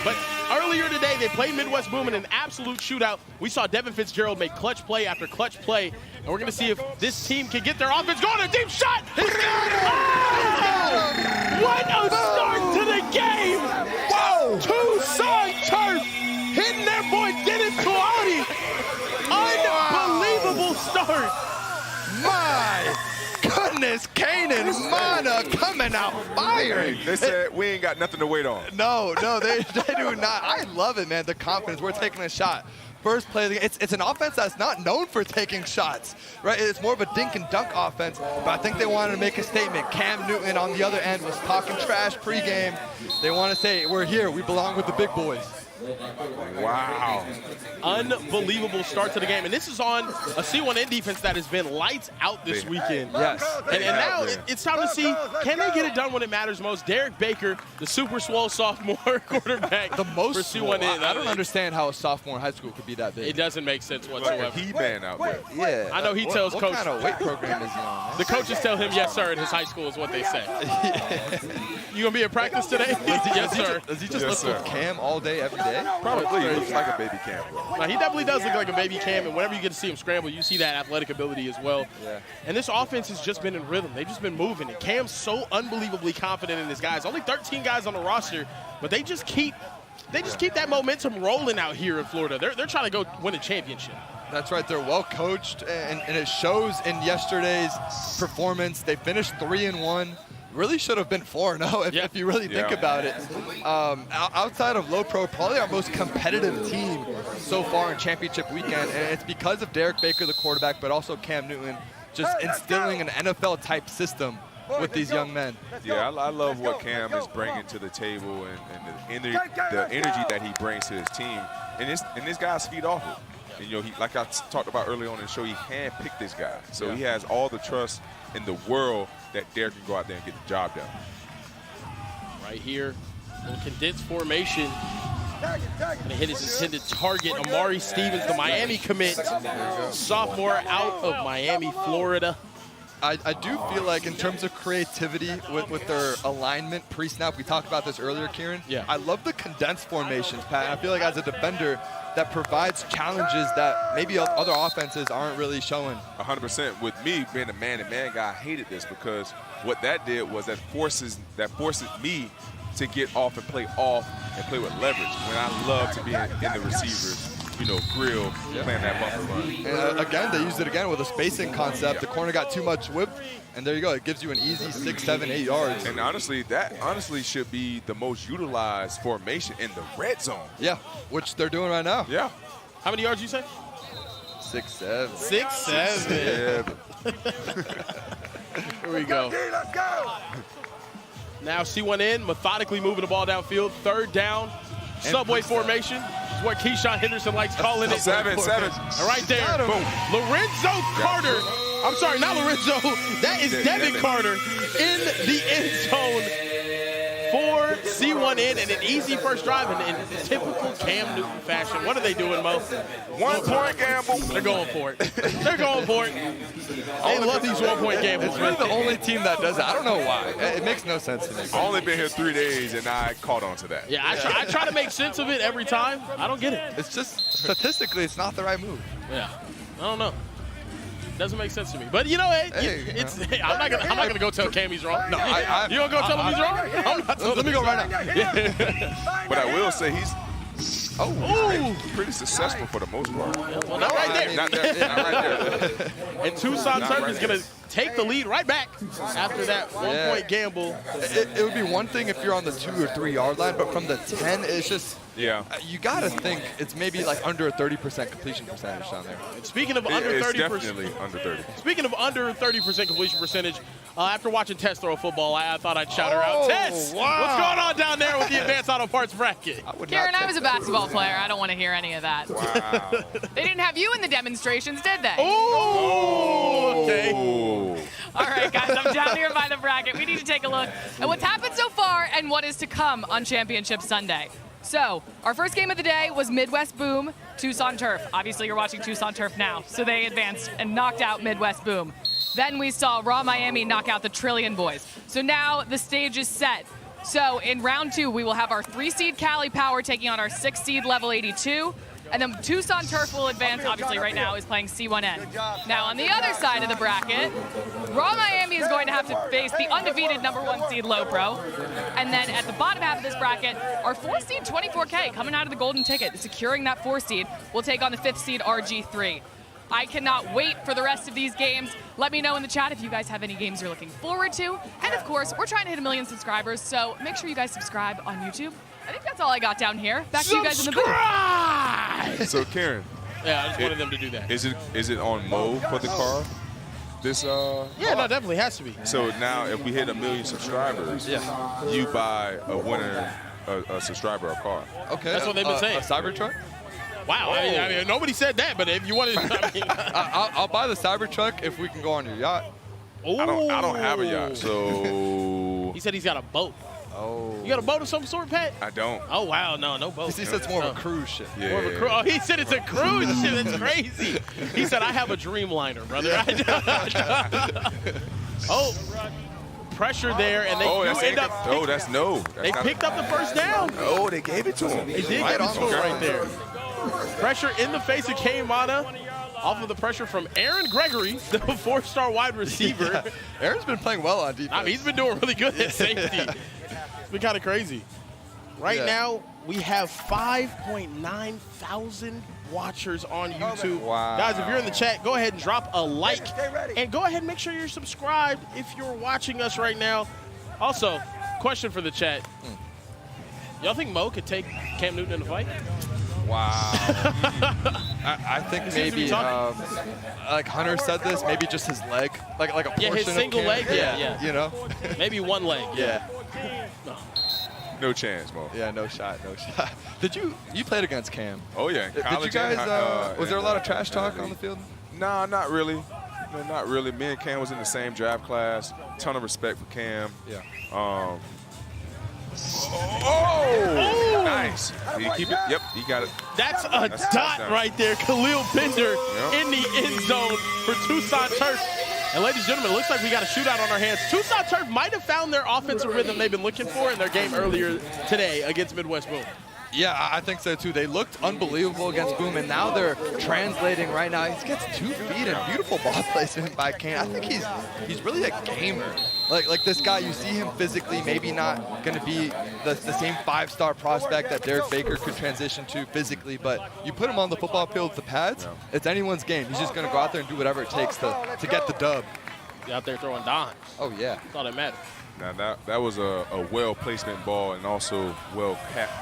But earlier today, they played Midwest Boom in an absolute shootout. We saw Devin Fitzgerald make clutch play after clutch play, and we're going to see if this team can get their offense going. A deep shot! Oh! What a start to the game! Whoa! Tucson Turf hitting their boy Dennis Tuati. Unbelievable start. My goodness, Kanan Mana coming out firing. They said we ain't got nothing to wait on. No, they do not. I love it, man, the confidence. We're taking a shot. first play of the game. It's an offense that's not known for taking shots, right? It's more of a dink and dunk offense, but I think they wanted to make a statement. Cam Newton on the other end was talking trash pregame. They want to say, we're here, we belong with the big boys. Wow. Unbelievable start to the game. And this is on a C1N defense that has been lights out this weekend. Yes. And now it's time to see, can they get it done when it matters most? Derek Baker, the super swole sophomore quarterback The most for C1N. I don't understand how a sophomore in high school could be that big. It doesn't make sense Like whatsoever. a he-man out there. Yeah. I know he tells what coach. What kind of weight program is he on? The coaches tell him, yes, sir, in his high school is what they say. You going to be at practice today? Yes, sir. Does he just Yes, lift with sir. Cam all day, every day? Probably. He looks like a baby Cam. Now, he definitely does look like a baby Cam, and whenever you get to see him scramble, you see that athletic ability as well. Yeah. And this offense has just been in rhythm. They've just been moving, and Cam's so unbelievably confident in his guys. Only 13 guys on the roster, but they just keep that momentum rolling out here in Florida. They're trying to go win a championship. That's right. They're well coached, and it shows in yesterday's performance. They finished 3-1. Really should have been 4-0 if you really think about it. Outside of Low Pro, probably our most competitive team so far in championship weekend, and it's because of Derek Baker, the quarterback, but also Cam Newton, just instilling an NFL-type system with these young men. Yeah, I love what Cam is bringing to the table and the energy that he brings to his team. And this guy's feed off it. And, you know, like I talked about earlier on in the show, he handpicked this guy. So he has all the trust in the world that Derek can go out there and get the job done. Right here, little condensed formation. Gonna hit his intended target, Amari Stevens, the Miami commit, sophomore out of Miami, Florida. I do feel like in terms of creativity with their alignment pre-snap, we talked about this earlier, Kieran. Yeah. I love the condensed formations, Pat. I feel like as a defender, that provides challenges that maybe other offenses aren't really showing. 100%. With me being a man-to-man guy, I hated this because what that did was that forces me to get off and play with leverage when I love to be in the receivers, you know, grill, playing that bumper run. And again, they used it again with a spacing concept. The corner got too much whip, and there you go. It gives you an easy 6, 7, 8 yards. And honestly, that should be the most utilized formation in the red zone. Yeah, which they're doing right now. Yeah. How many yards you say? 6, 7. 6, 7. Here we go. Now C1N methodically moving the ball downfield. Third down, subway formation. Is what Keyshawn Henderson likes calling it. 7. And right there, Boom. Lorenzo Carter. I'm sorry, not Lorenzo. That is Devin Carter in the end zone for C1N, and an easy first drive in typical Cam Newton fashion. What are they doing, Mo? 1 point gamble. They're going for it. They're going for it. They love these 1 point gambles. It's really the only team that does it. I don't know why. It makes no sense to me. I've only been here 3 days, and I caught on to that. Yeah, I try to make sense of it every time. I don't get it. It's just, statistically, it's not the right move. Yeah, I don't know. Doesn't make sense to me. But you know, I'm not gonna go tell Cam he's wrong. No, you gonna go tell him he's wrong? I'm not. Let me go right now. But I will say he's pretty successful for the most part. Well, not right there. Not right there. And Tucson Not Turf right is going to take the lead right back after that 1 point gamble. It would be one thing if you're on the 2 or 3 yard line, but from the 10, it's just, you got to think it's maybe like under a 30% completion percentage down there. Speaking of under It's 30%. definitely under 30. Speaking of under 30% completion percentage, after watching Tess throw football, I thought I'd shout her out. Tess, what's going on down there with the Advanced Auto Parts bracket? Kieran, I was a basketball player. I don't want to hear any of that. Wow. They didn't have you in the demonstrations, did they? Oh, okay. All right, guys, I'm down here by the bracket. We need to take a look at what's happened so far and what is to come on Championship Sunday. So, our first game of the day was Midwest Boom, Tucson Turf. Obviously, you're watching Tucson Turf now, so they advanced and knocked out Midwest Boom. Then we saw Raw Miami knock out the Trillion Boys. So now the stage is set. So in round 2, we will have our 3-seed Cali Power taking on our 6-seed Level 82. And then Tucson Turf will advance, obviously right now is playing C1N. Now on the other side of the bracket, Raw Miami is going to have to face the undefeated #1 seed Low Pro. And then at the bottom half of this bracket, our 4-seed 24K coming out of the golden ticket, securing that 4-seed, will take on the 5th seed RG3. I cannot wait for the rest of these games. Let me know in the chat if you guys have any games you're looking forward to. And of course, we're trying to hit 1 million subscribers, so make sure you guys subscribe on YouTube. I think that's all I got down here. Back to you guys in the booth. God. So Karen, Yeah, I just wanted them to do that. is it on Mo for the car? This Yeah, no, definitely has to be. So now if we hit 1 million subscribers, you buy a winner, a subscriber, a car. Okay. That's what they've been saying. A Cybertruck? Wow, I mean, nobody said that, but if you wanted, I mean, I'll buy the Cybertruck if we can go on your yacht. I don't have a yacht, so He said he's got a boat. Oh. You got a boat of some sort, Pat? I don't. Oh wow, no boat. He said it's more of a cruise ship. Yeah. More of a oh, he said it's a cruise ship. That's crazy. He said I have a Dreamliner, brother. Oh, pressure there, and they end up. That's no. They picked up the first down. Oh, they gave it to him. They did give it to him right there. Pressure in the face of Kaimana. Off of the pressure from Aaron Gregory, the 4-star wide receiver. Yeah. Aaron's been playing well on defense. I mean, he's been doing really good at safety. It's been kind of crazy. Right now, we have 5.9 thousand watchers on YouTube. Wow. Guys, if you're in the chat, go ahead and drop a like. And go ahead and make sure you're subscribed if you're watching us right now. Also, question for the chat. Y'all think Mo could take Cam Newton in a fight? Wow. I think maybe, like Hunter said this, maybe just his leg, like a portion his single of leg, yeah. You know? Maybe one leg. Yeah. No chance, Mo. Yeah, no shot. Did you played against Cam? Oh yeah. Did you guys? Was there a lot of trash talk on the field? Nah, not really. No, not really. Me and Cam was in the same draft class. Ton of respect for Cam. Yeah. Oh! Nice. Did he keep it? Yep, he got it. That's a dot right there. Khalil Bender in the end zone for Tucson Turf. And ladies and gentlemen, it looks like we got a shootout on our hands. Tucson Turf might have found their offensive rhythm they've been looking for in their game earlier today against Midwest Boom. Yeah, I think so too. They looked unbelievable against Boom, and now they're translating right now. He gets 2 feet and beautiful ball placement by Kane. I think he's really a gamer. Like this guy, you see him physically, maybe not going to be the same 5-star prospect that Derek Baker could transition to physically, but you put him on the football field with the pads, it's anyone's game. He's just going to go out there and do whatever it takes to get the dub. He's out there throwing dimes. Oh, yeah. That's all that matters. Now that was a well placement ball and also well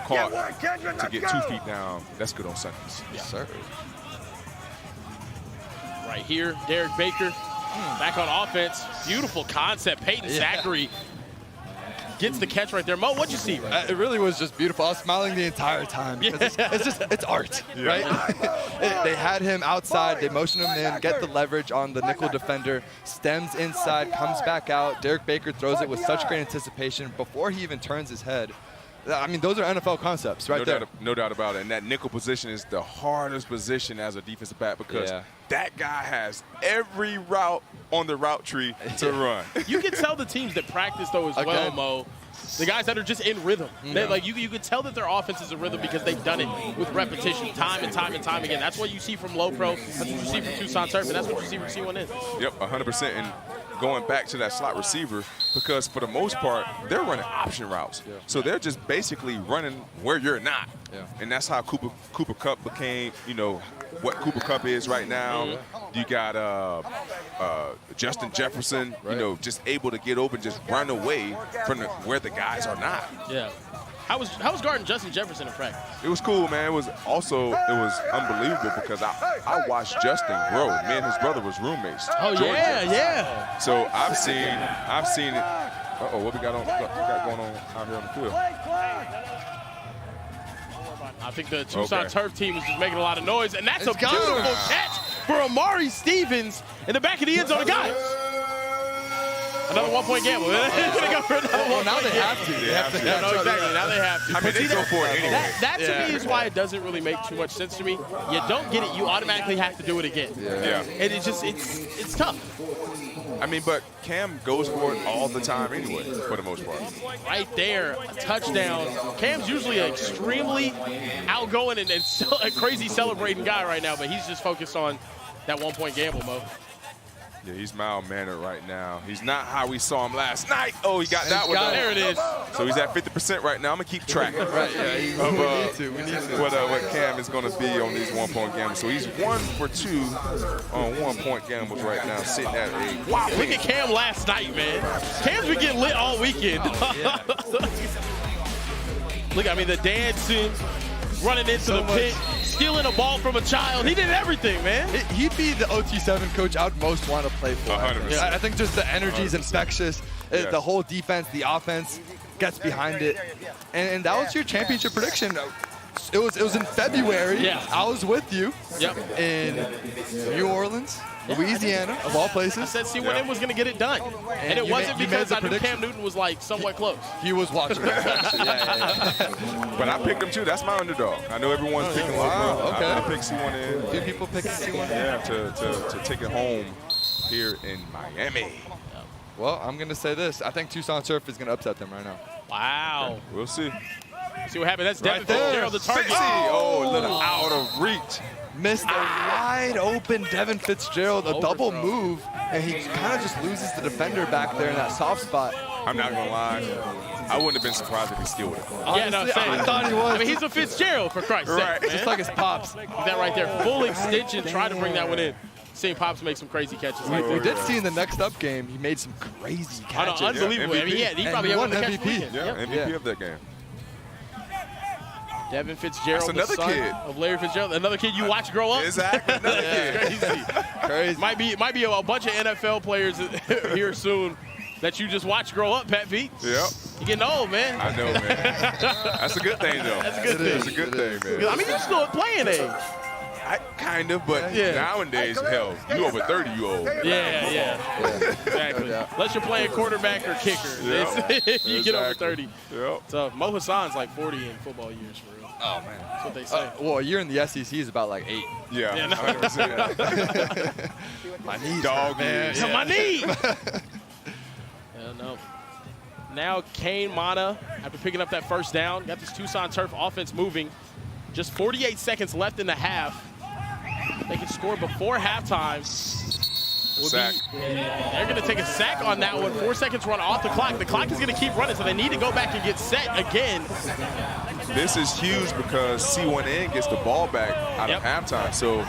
caught to get 2 feet down. That's good on Sundays. Yes, sir. Right here, Derek Baker back on offense. Beautiful concept. Peyton Zachary gets the catch right there. Mo, what'd you see? It really was just beautiful. I was smiling the entire time. It's art, right? They had him outside. They motioned him in, get the leverage on the nickel defender, stems inside, comes back out. Derek Baker throws it with such great anticipation before he even turns his head. I mean, those are NFL concepts right there. No doubt about it. And that nickel position is the hardest position as a defensive back because that guy has every route on the route tree to run. You can tell the teams that practice, though, as well, Mo. The guys that are just in rhythm. Like you could tell that their offense is in rhythm because they've done it with repetition time and time and time again. That's what you see from Low Pro. That's what you see from Tucson Turf, and that's what you see from C1N. Yep, 100%. And going back to that slot receiver, because for the most part, they're running option routes. So they're just basically running where you're not. And that's how Cooper Kupp became, what Cooper Kupp is right now. You got Justin Jefferson, just able to get open, just run away from where the guys are not. Yeah. How was guarding Justin Jefferson in practice? It was cool, man. It was unbelievable because I watched Justin grow. Me and his brother was roommates. Oh, George yeah. Jefferson. So I've seen it. Uh-oh, what we got going on out here on the field? I think the Tucson Turf team is just making a lot of noise, and that's a beautiful catch for Amari Stevens in the back of the end zone. Guys, another 1-point gamble. They're going to go for another 1-point now they have to. They have to. No, exactly. Now they have to. I mean, they go for it anyway. That to me is why it doesn't really make too much sense to me. You don't get it, you automatically have to do it again. Yeah. And it's tough. I mean, but Cam goes for it all the time anyway, for the most part. Right there, a touchdown. Cam's usually an extremely outgoing and a crazy celebrating guy right now, but he's just focused on that 1-point gamble, Mo. Yeah, he's mild-mannered right now. He's not how we saw him last night. Oh, he got that one. There it is. So he's at 50% right now. I'm going to keep track of We need to. what Cam is going to be on these 1-point gambles. So he's 1 for 2 on 1-point gambles right now, sitting at a wow. Look at Cam last night, man. Cam's been getting lit all weekend. Look, I mean, the dancing, running into So the pit, much. stealing a ball from a child. He did everything, man. He'd be the OT7 coach I'd most want to play for. 100%. I think just the energy is infectious. Yes. The whole defense, the offense gets behind it. And that was your championship prediction. It was in February. Yeah. I was with you Yep. in New Orleans, Louisiana, of all I places. said C1N was going to get it done. And it you wasn't made because the I knew prediction. Cam Newton was like somewhat close. He was watching. Yeah. But I picked him too. That's my underdog. I know everyone's picking Wow, Local. okay. I picked C1N. Few people picking C1. Yeah, to take it home here in Miami. Well, I'm going to say this. I think Tucson Turf is going to upset them right now. Wow. We'll see. See what happened. That's Devin Right there. Fitzgerald, the target. Oh, a little out of reach. Missed a wide open Devin Fitzgerald, a double Overthrow. move, and he kind of just loses the defender back there in that soft spot. I'm not going to lie. I wouldn't have been surprised if he still would have. Yeah, no, Honestly, same. I thought he was. I mean, he's a Fitzgerald, for Christ's Right. sake, man. Just like his pops. That right there, full extension, try to bring that one in. Seeing Pops make some crazy catches like We that. did see in the next up game, he made some crazy I know, catches. unbelievable. I mean, MVP. he And probably he had won one of the catches MVP. weekend. Yeah, Yep. MVP Yeah. of that game. Devin Fitzgerald, That's the another son kid. of Larry Fitzgerald, another kid you watch grow up. Exactly, another kid. Crazy. Crazy. Might be a bunch of NFL players here soon that you just watch grow up, Pat Pete. Yep. You're getting old, man. I know, man. That's a good thing, though. That's a good thing. That's a good thing, man. I mean, you're still at playing age. Kind of, but Yeah. nowadays, hell, you over 30, you old. Yeah. Exactly. Yeah. Unless you're playing quarterback or kicker. Yep. You get over Exactly. 30. Yep. So Mo Hassan's like 40 in football years, for real. Oh, man. That's what they say. Well, a year in the SEC is about like 8. Yeah, Yeah, no. 100%. My knees Dog man. years. My knee! No. Now Kane Mana, after picking up that first down, got this Tucson Turf offense moving. Just 48 seconds left in the half. They can score before halftime. Sack. They're going to take a sack on that one. 4 seconds run off the clock. The clock is going to keep running, so they need to go back and get set again. This is huge because C1N gets the ball back out Yep. of halftime. So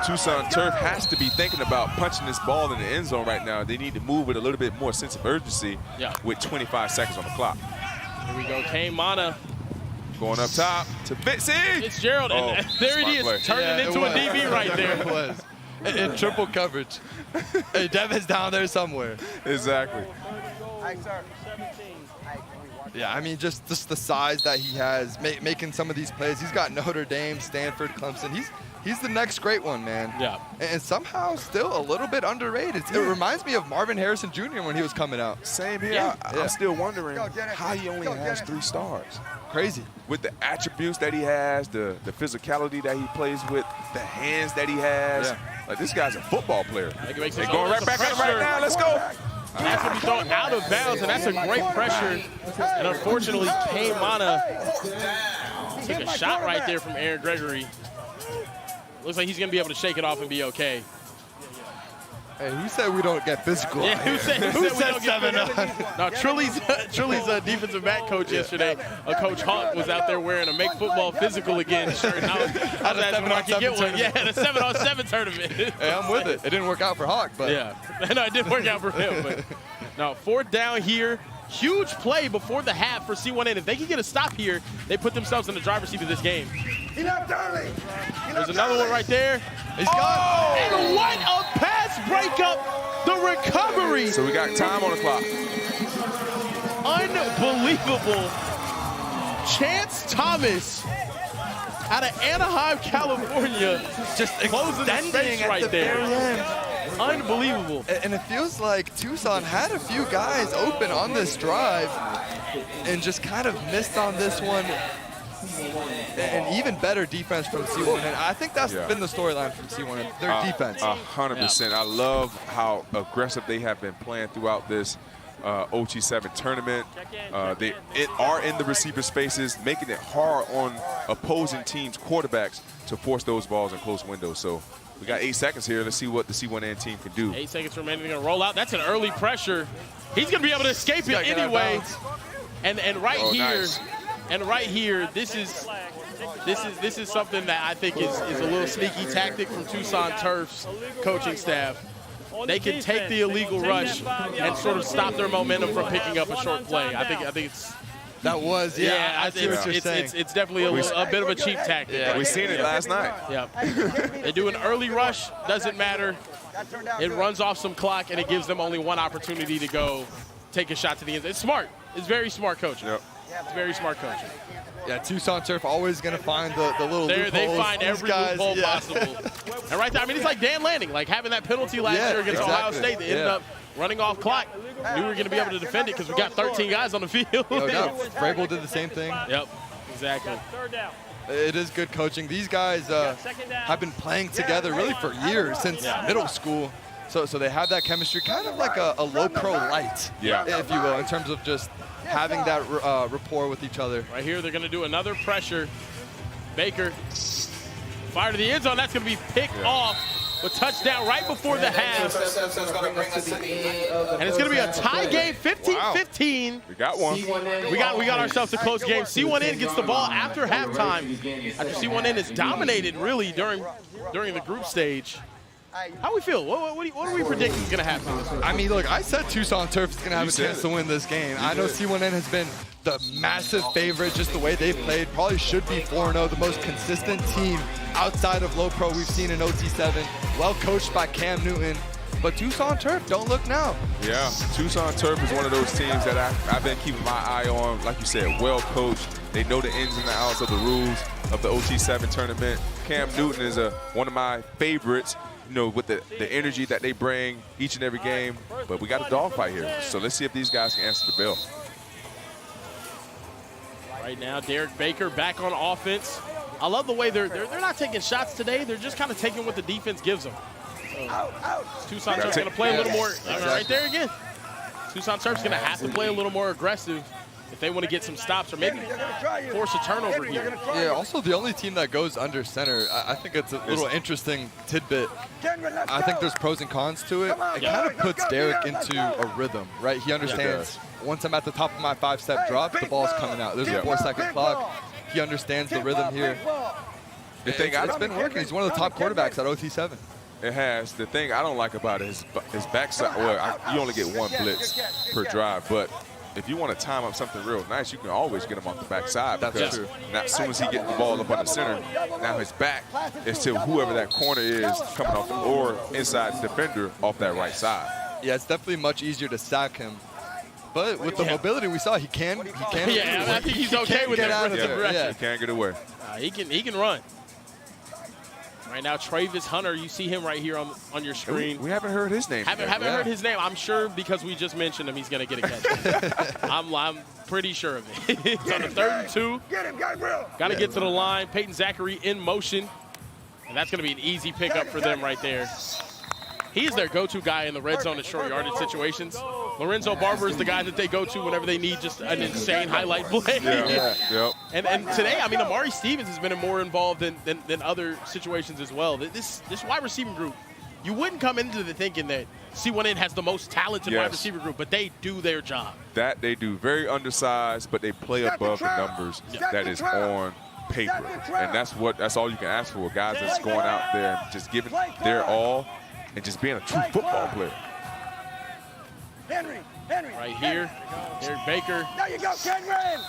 Tucson Turf has to be thinking about punching this ball in the end zone right now. They need to move with a little bit more sense of urgency with 25 seconds on the clock. Here we go. Kane Mana, Going up top to Fitzy. Fitzgerald, and there smart he is, play. turning into a DB right there. It was. In triple coverage. Hey, Devin's down there somewhere. Exactly. Yeah, I mean, just the size that he has, making some of these plays. He's got Notre Dame, Stanford, Clemson. He's the next great one, man. Yeah. And somehow still a little bit underrated. It reminds me of Marvin Harrison Jr. when he was coming out. Same here. Yeah. I'm still wondering how he only has 3 stars. Crazy. With the attributes that he has, the physicality that he plays with, the hands that he has. Yeah. Like, this guy's a football player. They They're going right back at him right now. Let's go. And that's going to be thrown out of bounds, and that's a great pressure. And unfortunately, Kane Mana took a shot right there from Aaron Gregory. Looks like he's going to be able to shake it off and be okay. Hey, who said we don't get physical? Yeah, out who here? said Who we said don't get 7 on? No, Trilly's defensive back coach yesterday, Coach Hawk, was out there wearing a Make Football Physical Again shirt. And I was asking if I could get one. Yeah, the 7-on-7 tournament. Hey, I'm with it. It didn't work out for Hawk, but Yeah, no, it didn't work out for him. But no, 4th down here. Huge play before the half for C1N. If they can get a stop here, they put themselves in the driver's seat of this game. There's another one right there. he's gone. And what a pass breakup. The recovery. So we got time on the clock. Unbelievable. Chance Thomas out of Anaheim, California. Just Closing the extending space at right the there. very end. Unbelievable. And it feels like Tucson had a few guys open on this drive and just kind of missed on this one. And even better defense from C1. And I think that's been the storyline from C1, their defense. 100%. I love how aggressive they have been playing throughout this OT7 tournament. They are in the receiver spaces, making it hard on opposing teams' quarterbacks to force those balls in close windows. So we got 8 seconds here. Let's see what the C1N team can do. 8 seconds remaining. They're going to roll out. That's an early pressure. He's going to be able to escape it anyway. And right here, nice. and right here, this is something that I think is a little sneaky tactic from Tucson Turf's coaching staff. They can take the illegal rush and sort of stop their momentum from picking up a short play. I think That was, I see what you're saying. It's definitely a bit of a cheap tactic. Yeah, we seen it last night. Yeah. They do an early rush, doesn't matter. It runs off some clock, and it gives them only one opportunity to go take a shot to the end. It's smart. It's very smart coaching. Yep. It's very smart coaching. Yeah, Tucson Turf always going to find the little loopholes. They find every loophole possible. And right there, I mean, it's like Dan Lanning, like having that penalty last year against Ohio State. They ended up running off clock. Knew we were going to be able to defend it because we got 13 guys on the field. No doubt. Vrabel did the same thing. Yep, exactly. It is good coaching. These guys have been playing together really for years, since middle school. So they have that chemistry, kind of like a low pro light, if you will, in terms of just having that rapport with each other. Right here, they're going to do another pressure. Baker, fire to the end zone. That's going to be picked off. A touchdown right before the half. And it's going to be a tie game, 15-15. We got one. We got ourselves a close game. C1N gets the ball after halftime. After C1N is dominated really during the group stage. How we feel? What are we predicting is going to happen? I mean, look, I said Tucson Turf is going to have a chance to win this game. I know C1N has been the massive favorite, just the way they've played. Probably should be 4-0, the most consistent team outside of low pro we've seen in OT7. Well coached by Cam Newton. But Tucson Turf, don't look now. Yeah, Tucson Turf is one of those teams that I've been keeping my eye on. Like you said, well coached. They know the ins and the outs of the rules of the OT7 tournament. Cam Newton is one of my favorites, you know, with the energy that they bring each and every game. But we got a dogfight here. So let's see if these guys can answer the bell. Right now, Derek Baker back on offense. I love the way they're not taking shots today. They're just kind of taking what the defense gives them. Tucson Turf's going to play a little more. Right there again. Tucson Turf's going to have to play a little more aggressive if they want to get some stops or maybe force a turnover here. Yeah, also the only team that goes under center, I think it's a little interesting tidbit. I think there's pros and cons to it. It kind of puts Derek into a rhythm, right? He understands once I'm at the top of my 5-step drop, the ball's coming out. There's a 4-second clock. He understands the rhythm here. It's been working. He's one of the top quarterbacks at OT7. It has. The thing I don't like about it is his backside. Well, you only get one blitz per drive, but if you want to time up something real nice, you can always get him off the backside. That's true. Now, as soon as he gets the ball up on the center, now his back is to whoever that corner is coming off, or inside defender off that right side. Yeah, it's definitely much easier to sack him. But with the mobility we saw, he can. Yeah, I think he's okay with that. He can't get away. He can run. Right now, Travis Hunter, you see him right here on your screen. We haven't heard his name. Haven't heard his name. I'm sure because we just mentioned him, he's going to get a catch. I'm pretty sure of it. It's on the 3rd and 2. Got to get to the line. Peyton Zachary in motion. And that's going to be an easy pickup for them right there. He's their go-to guy in the red zone and short yardage situations. Lorenzo Barber is the guy that they go to whenever they need just an insane highlight play. And today, I mean, Amari Stevens has been more involved than other situations as well. This wide receiving group, you wouldn't come into the thinking that C1N has the most talented wide receiver group, but they do their job. That they do. Very undersized, but they play above the numbers that is on paper. And that's all you can ask for. Guys that's going out there and just giving their all and just being a true football player. Right here, Derek Baker.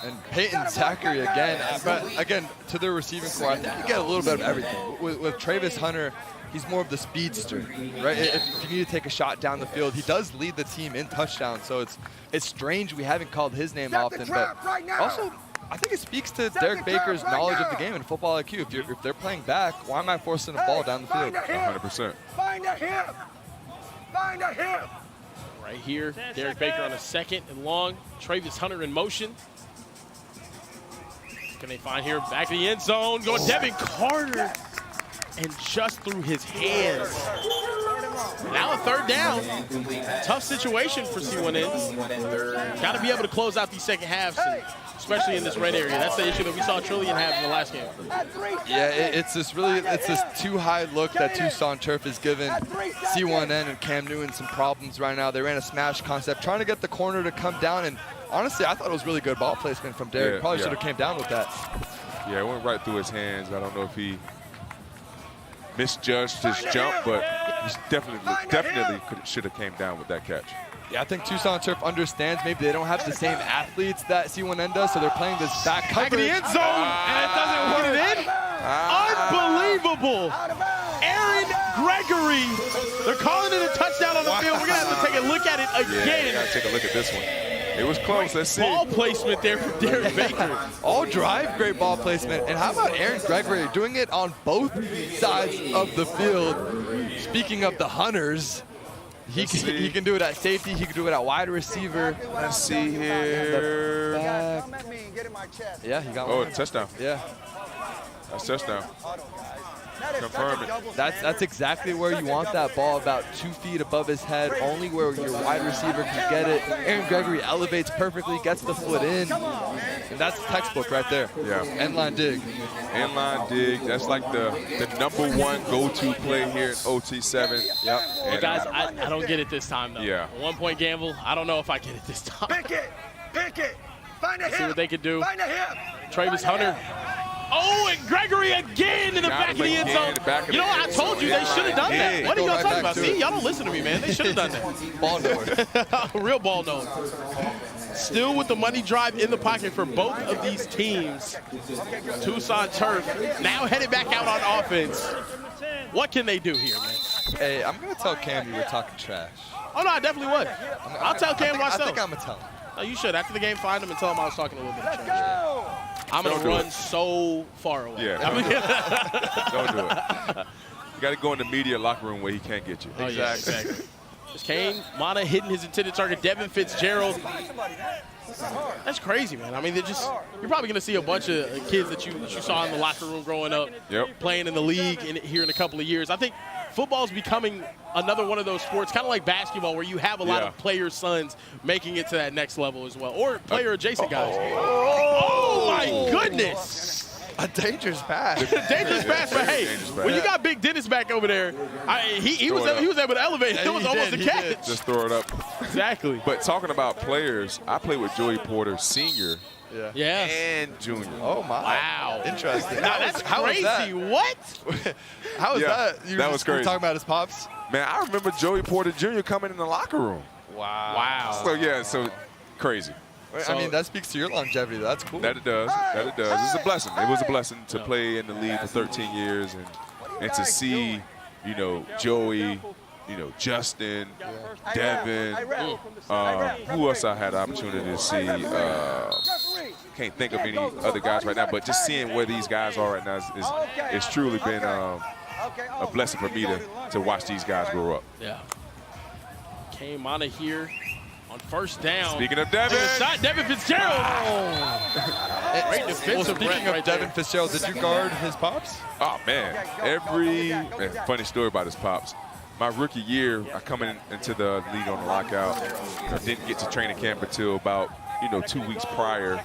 And Peyton Zachary again. But again, to their receiving core, I think you get a little bit of everything. With Travis Hunter, he's more of the speedster, right? If you need to take a shot down the field, he does lead the team in touchdowns. So it's strange we haven't called his name often, but also I think it speaks to Derek Baker's knowledge of the game and football IQ. If they're playing back, why am I forcing the ball down the field? 100%. Find a hip. Find a hip. Right here, Derek Baker on a 2nd and long. Travis Hunter in motion. Can they find here back in the end zone? Going Devin Carter. And just through his hands. Now a 3rd down. Tough situation for C1N. Got to be able to close out these second halves, especially in this red area. That's the issue that we saw Trillion have in the last game. Yeah, it's this too high look that Tucson Turf is giving C1N and Cam Newton some problems right now. They ran a smash concept, trying to get the corner to come down, and honestly, I thought it was really good ball placement from Derek. Probably should have came down with that. Yeah, it went right through his hands. I don't know if he misjudged his jump, but he definitely should have came down with that catch. Yeah, I think Tucson Turf understands maybe they don't have the same athletes that C1N does, so they're playing this back coverage. Back in the end zone, and it doesn't put it in. Unbelievable. Aaron Gregory. They're calling it a touchdown on the field. We're going to have to take a look at it again. Yeah, you got to take a look at this one. It was close. Let's see. Ball placement there from Derek Baker. All drive, great ball placement. And how about Aaron Gregory doing it on both sides of the field? Speaking of the hunters, he can do it at safety. He can do it at wide receiver. Let's see here. Yeah, he got Oh, one. touchdown. Yeah. That's touchdown. Confirm it. That's exactly where you want that ball, about 2 feet above his head, only where your wide receiver can get it. Aaron Gregory elevates perfectly, gets the foot in, and that's textbook right there. Yeah. End line dig. End line dig. That's like the #1 go-to play here at OT7. Yep. Well, guys, I don't get it this time, though. Yeah. A 1-point gamble, I don't know if I get it this time. Pick it. Pick it. Find a hip. See what they can do. Find a hip. Travis Hunter. Oh, and Gregory again in the back of the end zone. You know what? I told you they should have done that. What are y'all talking about? See, y'all don't listen to me, man. They should have done that. Ball knower. Real ball knower. Still with the money drive in the pocket for both of these teams. Tucson Turf now headed back out on offense. What can they do here, man? Hey, I'm going to tell Cam you were talking trash. Oh, no, I definitely would. I'll tell Cam myself. I think I'm going to tell him. No, you should. After the game, find him and tell him I was talking a little bit of trash. I'm going to run so far away. Yeah. Don't do it. You got to go in the media locker room where he can't get you. Oh, exactly. Yeah, exactly. Kane Mana hitting his intended target. Devin Fitzgerald. That's crazy, man. I mean, you're probably going to see a bunch of kids that you saw in the locker room growing up, playing in the league here in a couple of years. I think football's becoming another one of those sports, kind of like basketball, where you have a lot of players' sons making it to that next level as well, or player-adjacent guys. Oh, my goodness. A dangerous pass. Dangerous pass, but hey, when you got Big Dennis back over there, he was able to elevate. It was almost a catch. Just throw it up. Exactly. But talking about players, I played with Joey Porter Sr. Yeah. And Junior. Oh, my. Wow. Interesting. Now, that's crazy. What? How was that? That was crazy. Talking about his pops? Man, I remember Joey Porter Jr. coming in the locker room. Wow. So crazy. I mean, that speaks to your longevity. That's cool. That it does. That it does. It's a blessing. It was a blessing to play in the league for 13 years and to see, Joey, Justin, Devin. Who else I had the opportunity to see? Can't think of any other guys right now, but just seeing where these guys are right now is truly been a blessing for me to watch these guys grow up. Yeah. Came on here on first down. Speaking of Devin. Devin Fitzgerald. Great defensive Speaking of Devin Fitzgerald, did you guard his pops? Oh, man. Funny story about his pops. My rookie year, I come into the league on the lockout. I didn't get to training camp until about, 2 weeks prior.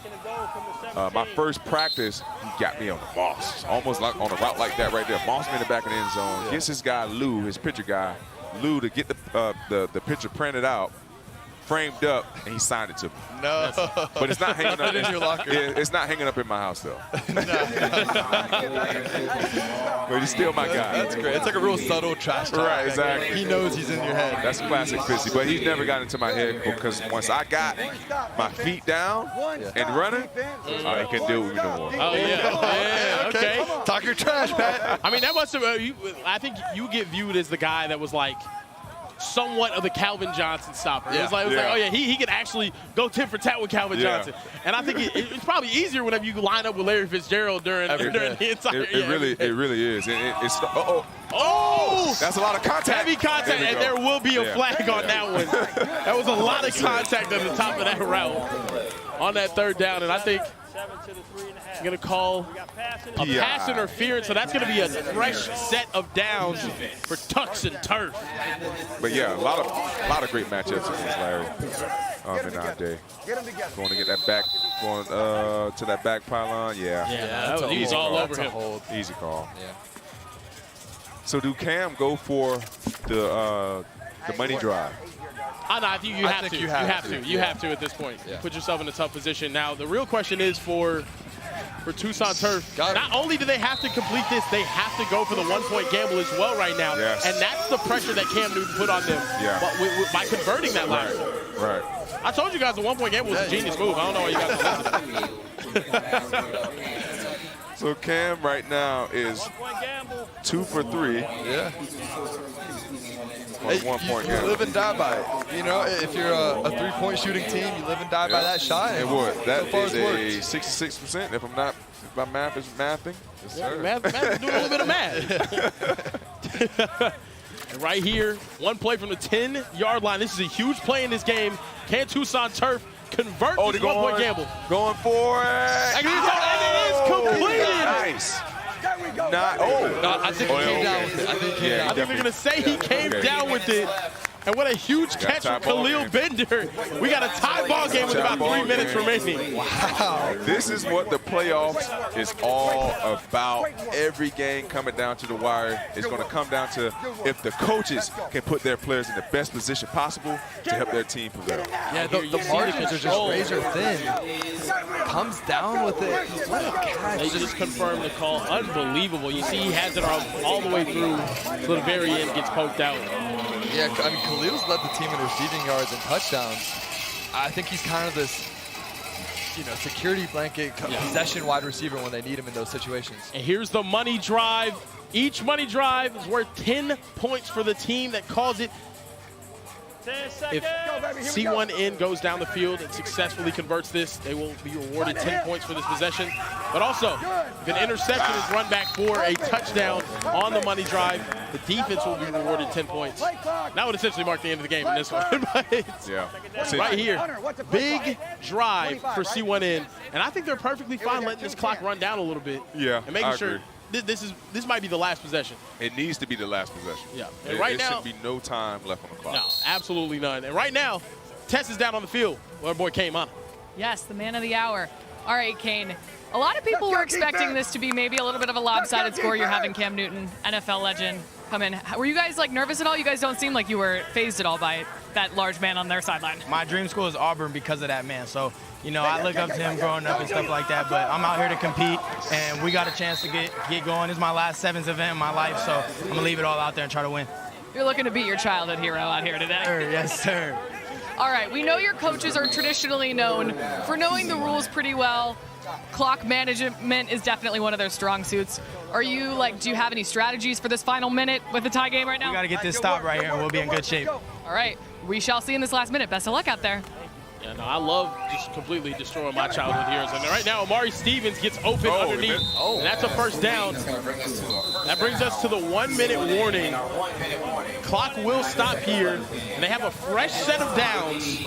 My first practice, he got me on the boss. Almost like on a route like that right there. Boss me in the back of the end zone. Gets his guy, Lou, his pitcher guy, Lou, to get the picture printed out, framed up, and he signed it to me. No. But it's not hanging up in your locker. It's not hanging up in my house, though. But he's still my guy. That's great. It's like a real subtle trash talk. Right, exactly. He knows he's in your head. That's classic Fitzy. But he's never got into my head because once I got my feet down and running, he couldn't deal with me no more. Oh, yeah. Okay. Talk your trash, Pat. I mean, that must have, I think you get viewed as the guy that was like, somewhat of the Calvin Johnson stopper. It was like, oh yeah, he could actually go tit for tat with Calvin Johnson. And I think it's probably easier whenever you line up with Larry Fitzgerald during the entire It really is. That's a lot of contact. Heavy contact, and there will be a flag on that one. That was a lot of contact at the top of that route on that third down, and I think he's going to call a pass interference, so that's going to be a fresh set of downs for Tucson Turf. But yeah, a lot of great matchups against Larry in our day. Going to get that back, going to that back pylon, he was all over him. Easy call. Yeah. So do Cam go for the money drive? I think you have to. You have to at this point. Put yourself in a tough position. Now, the real question is for for Tucson Turf. Got it. Not only do they have to complete this, they have to go for the one-point gamble as well right now. Yes. And that's the pressure that Cam Newton put on them by converting that last one. Right. I told you guys the one-point gamble was a genius move. I don't know why you guys don't listen. So Cam right now is 2 for 3. Yeah. On the one-point You gamble. live and die by it. You know, if you're a three-point shooting team, you live and die by that shot. It would. That so far is it's worked. a 66%. If my math is mathing. Yes, sir. Math do a little bit of math. And right here, one play from the 10-yard line. This is a huge play in this game. Can Tucson Turf convert this one-point gamble? Going for it. And it is completed. Nice. I think he came down with it. I think he came down. I think they're going to say he came down with it. And what a huge catch from Khalil Bender. We got a tie ball game with about 3 minutes remaining. Wow. This is what the playoffs is all about. Every game coming down to the wire is going to come down to if the coaches can put their players in the best position possible to help their team prevail. Yeah, the margins are just razor thin. Comes down with it. What a catch. They just confirmed the call. Unbelievable. You see he has it all the way through to the very end, gets poked out. Yeah, I mean, Khalil's led the team in receiving yards and touchdowns. I think he's kind of this, security blanket possession wide receiver when they need him in those situations. And here's the money drive. Each money drive is worth 10 points for the team that calls it. If C1N goes down the field and successfully converts this, they will be rewarded 10 points for this possession. But also, if an interception is run back for a touchdown on the money drive, the defense will be rewarded 10 points. That would essentially mark the end of the game in this one. Right here, big drive for C1N. And I think they're perfectly fine letting this clock run down a little bit. Yeah, and making sure this might be the last possession. It needs to be the last possession. Yeah. And right there now, should be no time left on the clock. No, absolutely none. And right now, Tess is down on the field. Well, our boy came on. Yes, the man of the hour. All right, Kane. A lot of people were expecting this to be maybe a little bit of a lopsided score. You're having Cam Newton, NFL legend, come in. Were you guys nervous at all? You guys don't seem like you were fazed at all by that large man on their sideline. My dream school is Auburn because of that man. So, I look up to him growing up and stuff like that. But I'm out here to compete, and we got a chance to get going. This is my last sevens event in my life, so I'm going to leave it all out there and try to win. You're looking to beat your childhood hero out here today. Yes, sir. All right, we know your coaches are traditionally known for knowing the rules pretty well. Clock management is definitely one of their strong suits. Are you do you have any strategies for this final minute with the tie game right now? We got to get this stop right here, and we'll be in good shape. All right, we shall see in this last minute. Best of luck out there. Yeah, no, I love just completely destroying my childhood heroes. And right now, Amari Stevens gets open underneath, and that's a first down. That brings us to the 1-minute warning. Clock will stop here, and they have a fresh set of downs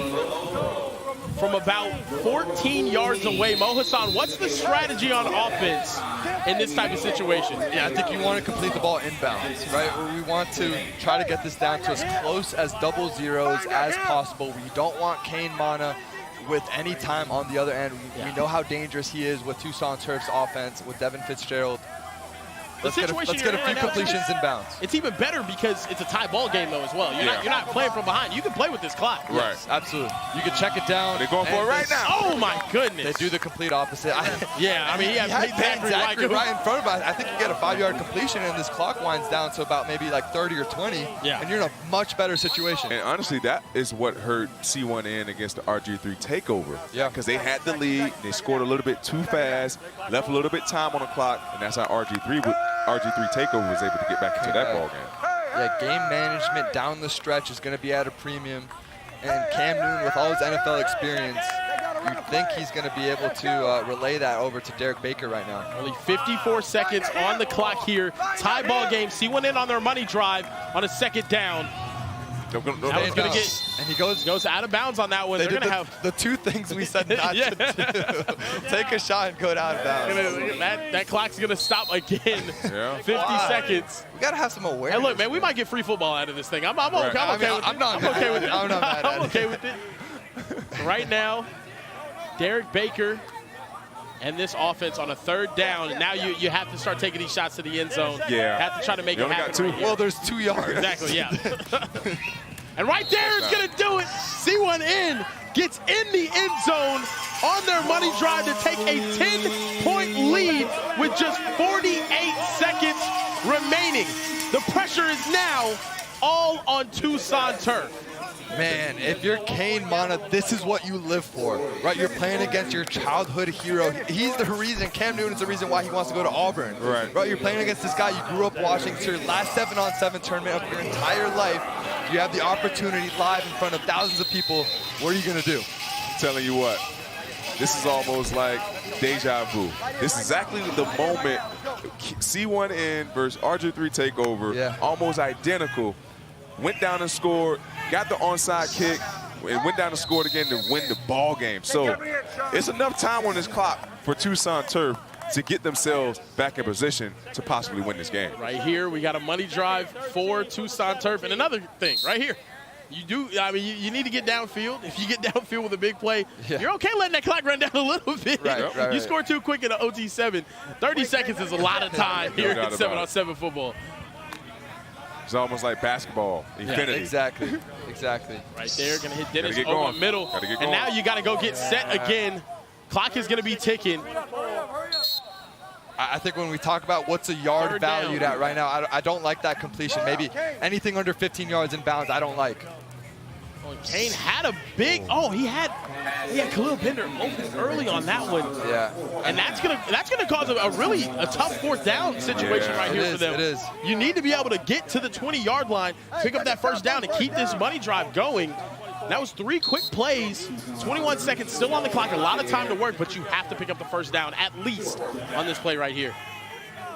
from about 14 yards away. Mo Hassan, what's the strategy on offense in this type of situation? Yeah, I think you want to complete the ball inbounds, right? We want to try to get this down to as close as double zeros as possible. We don't want Kane Mana with any time on the other end. We know how dangerous he is with Tucson Turf's offense, with Devin Fitzgerald. Let's get a few completions inbounds. It's even better because it's a tie ball game though as well. You're not playing from behind. You can play with this clock. Right. Yes, absolutely. You can check it down. They're going for it right now. Oh my goodness. They do the complete opposite. Yeah, I mean he had Zachary right in front of him. I think you get a 5-yard completion and this clock winds down to about maybe 30 or 20. Yeah. And you're in a much better situation. And honestly, that is what hurt C1N against the RG3 takeover. Yeah. Because they had the lead, they scored a little bit too fast, left a little bit time on the clock, and that's how RG3 takeover was able to get back into that ball game. Yeah, game management down the stretch is going to be at a premium. And Cam Newton, with all his NFL experience, you'd think he's going to be able to relay that over to Derek Baker right now. Only 54 seconds on the clock here. Tie ball game. C1N on their money drive on a second down. That was going to get, and he goes out of bounds on that one. They're going to have the two things we said not to do. Take a shot and go out of bounds. That clock's going to stop again. Yeah. 50 seconds. We got to have some awareness. And look, man, we might get free football out of this thing. I'm okay with it. I'm okay with it. Right now, Derek Baker and this offense on a third down. And now you have to start taking these shots to the end zone. Yeah. Have to try to make it happen. Got 2. Well, there's 2 yards. Exactly, yeah. And right there is going to do it. C1N gets in the end zone on their money drive to take a 10-point lead with just 48 seconds remaining. The pressure is now all on Tucson Turf. Man, if you're Kane Mana, this is what you live for, right? You're playing against your childhood hero. He's the reason, Cam Newton's the reason why he wants to go to Auburn. Right? You're playing against this guy you grew up watching. It's your last 7-on-7 tournament of your entire life. You have the opportunity live in front of thousands of people. What are you gonna do? I'm telling you what, this is almost like deja vu. This is exactly the moment C1N versus RG3 takeover, almost identical. Went down and scored, got the onside kick, and went down and scored again to win the ball game. So it's enough time on this clock for Tucson Turf to get themselves back in position to possibly win this game. Right here, we got a money drive for Tucson Turf. And another thing, right here, you need to get downfield. If you get downfield with a big play, you're okay letting that clock run down a little bit. You score too quick in an OT7. 30 seconds is a lot of time here in 7-on-7 football. It's almost like basketball, infinity. Exactly. Right there, gonna hit Dennis over the middle. And now you gotta go get set again. Clock is gonna be ticking. I think when we talk about what's a yard valued at right now, I don't like that completion. Maybe anything under 15 yards in bounds, I don't like. Kane had a big, he had Khalil Bender open early on that one. And that's gonna cause a tough fourth down situation right here for them. It is. You need to be able to get to the 20-yard line, pick up that first down, and keep this money drive going. That was 3 quick plays, 21 seconds still on the clock, a lot of time to work, but you have to pick up the first down at least on this play right here.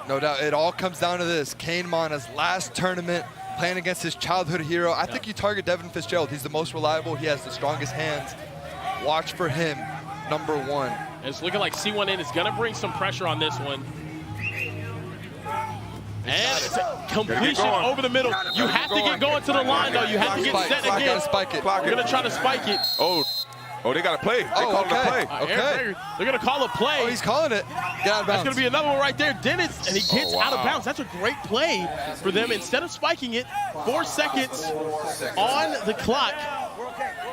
No doubt, it all comes down to this. Kane Mana's last tournament, playing against his childhood hero. I think you target Devin Fitzgerald. He's the most reliable. He has the strongest hands. Watch for him, number 1. It's looking like C1N is going to bring some pressure on this one. And it's a completion over the middle. You have to get going to the line, though. You have to get set again. You're going to try to spike it. Oh, they got a play. They called it a play. They're going to call a play. Oh, he's calling it. Get out of bounds. That's going to be another one right there. Dennis, and he gets out of bounds. That's a great play for them. Instead of spiking it, 4 seconds on the clock.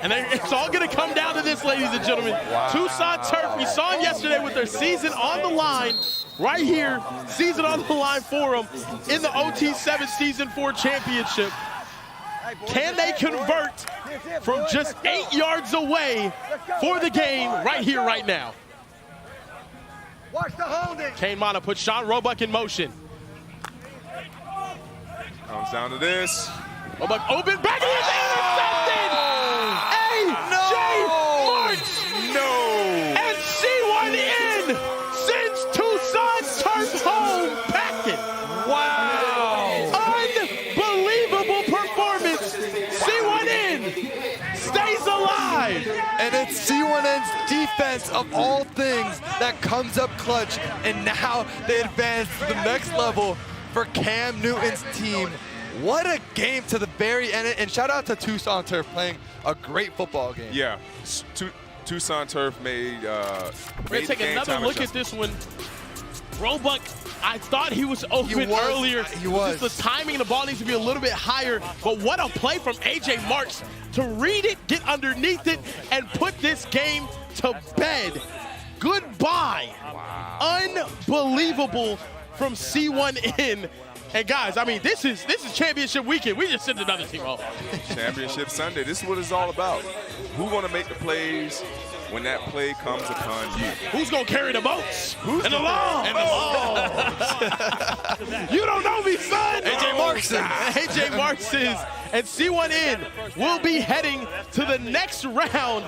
And it's all going to come down to this, ladies and gentlemen. Tucson Turf, we saw them yesterday with their season on the line. Right here, season on the line for them in the OT7 Season 4 Championship. Can they convert from just 8 yards away for the game right here, right now? Watch the holding. Kane Mana puts Sean Roebuck in motion. Comes down to this. Roebuck open, back in the intercepted! A.J. Marks! And C1N sends Tucson Turf home packing. Unbelievable performance. C1N stays alive. And it's C1N's defense of all things that comes up clutch. And now they advance to the next level for Cam Newton's team. What a game to the very end. And shout out to Tucson Turf playing a great football game. Yeah, Tucson Turf made We're going to take another look at this one. Roebuck, I thought he was open earlier. He was. Just the timing of the ball needs to be a little bit higher. But what a play from A.J. Marks to read it, get underneath it, and put this game to bed. Goodbye. Unbelievable from C1N. And guys, I mean, this is championship weekend. We just sent another team home. Championship Sunday. This is what it's all about. Who's going to make the plays when that play comes upon you? Who's going to carry the boats? And the law. You don't know me, son. A.J. Markson. A.J. Markson. And C1N will be heading to the next round.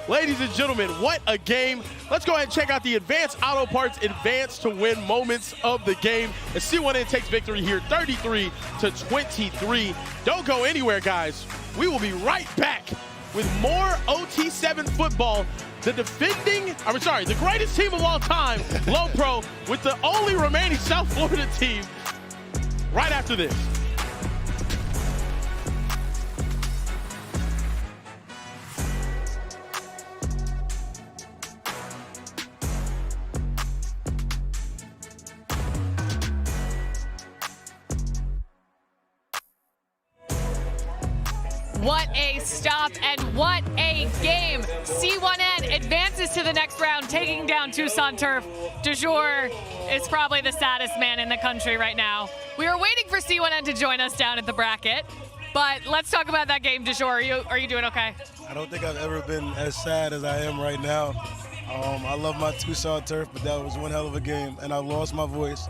Ladies and gentlemen, what a game. Let's go ahead and check out the Advanced Auto Parts Advance to Win moments of the game. As C1N takes victory here, 33-23. Don't go anywhere, guys. We will be right back with more OT7 football. The greatest team of all time, Low Pro, with the only remaining South Florida team right after this. What a stop and what a game. C1N advances to the next round, taking down Tucson Turf. DeJour is probably the saddest man in the country right now. We were waiting for C1N to join us down at the bracket, but let's talk about that game. DeJour, are you doing okay? I don't think I've ever been as sad as I am right now. I love my Tucson Turf, but that was one hell of a game, and I lost my voice.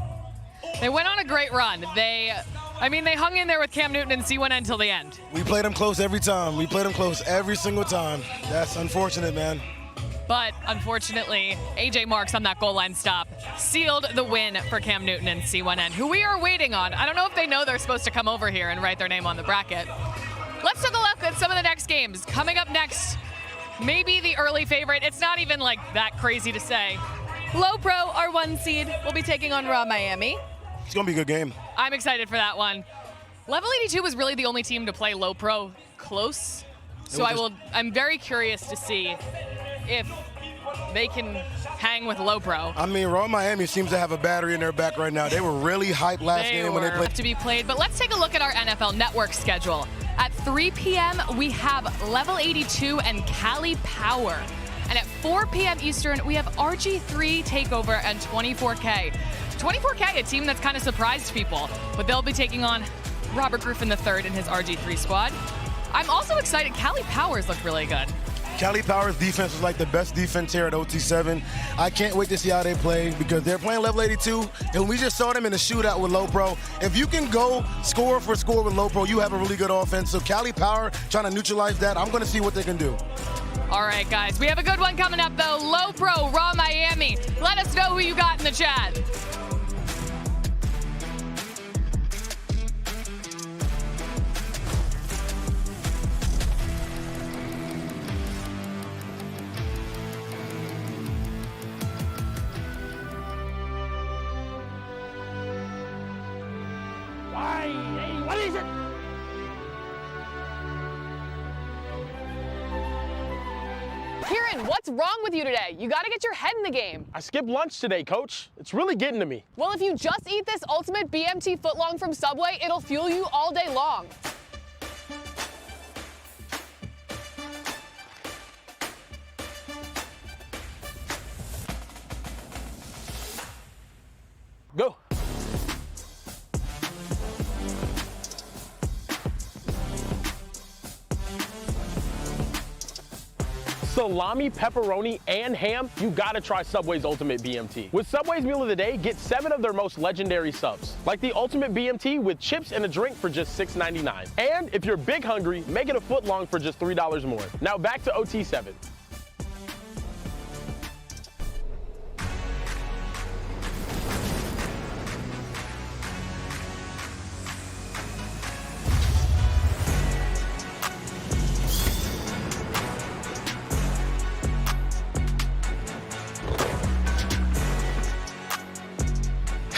They went on a great run. They hung in there with Cam Newton and C1N until the end. We played them close every time. We played them close every single time. That's unfortunate, man. But unfortunately, AJ Marks on that goal line stop sealed the win for Cam Newton and C1N, who we are waiting on. I don't know if they know they're supposed to come over here and write their name on the bracket. Let's take a look at some of the next games. Coming up next, maybe the early favorite. It's not even like that crazy to say. Low Pro, our 1 seed, will be taking on Raw Miami. It's going to be a good game. I'm excited for that one. Level 82 was really the only team to play Low Pro close. So I'm very curious to see if they can hang with Low Pro. I mean, Raw Miami seems to have a battery in their back right now. They were really hyped last game when they played. To be played, but let's take a look at our NFL Network schedule. At 3 p.m., we have Level 82 and Cali Power. And at 4 p.m. Eastern, we have RG3 Takeover and 24K. 24K, a team that's kind of surprised people, but they'll be taking on Robert Griffin III and his RG3 squad. I'm also excited. Cali Powers look really good. Cali Powers' defense was like the best defense here at OT7. I can't wait to see how they play because they're playing level 82, and we just saw them in a shootout with Low Pro. If you can go score for score with Low Pro, you have a really good offense. So Cali Power trying to neutralize that. I'm going to see what they can do. All right, guys. We have a good one coming up, though. Low Pro, Raw Miami. Let us know who you got in the chat. What is it? Kieran, what's wrong with you today? You got to get your head in the game. I skipped lunch today, Coach. It's really getting to me. Well, if you just eat this ultimate BMT footlong from Subway, it'll fuel you all day long. Go. Salami, pepperoni, and ham, you gotta try Subway's Ultimate BMT. With Subway's Meal of the Day, get 7 of their most legendary subs, like the Ultimate BMT with chips and a drink for just $6.99. And if you're big hungry, make it a foot long for just $3 more. Now back to OT7.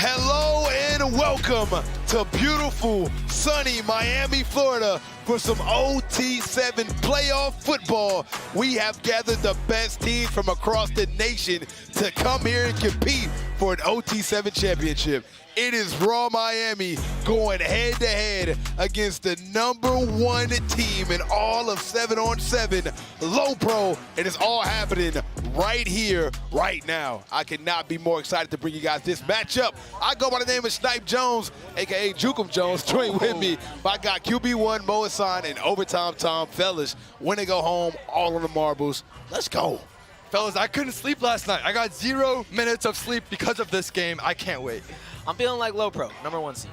Hello and welcome to beautiful, sunny Miami, Florida for some OT7 playoff football. We have gathered the best teams from across the nation to come here and compete for an OT7 championship. It is Raw Miami going head-to-head against the #1 team in all of 7-on-7, Low Pro. It is all happening right here, right now. I cannot be more excited to bring you guys this matchup. I go by the name of Snipe Jones, a.k.a. Jukum Jones. Join with me. I got QB1, Mo Hassan, and Overtime Tom. Fellas, when they go home, all on the marbles. Let's go. Fellas, I couldn't sleep last night. I got 0 minutes of sleep because of this game. I can't wait. I'm feeling like Low Pro, #1 seed.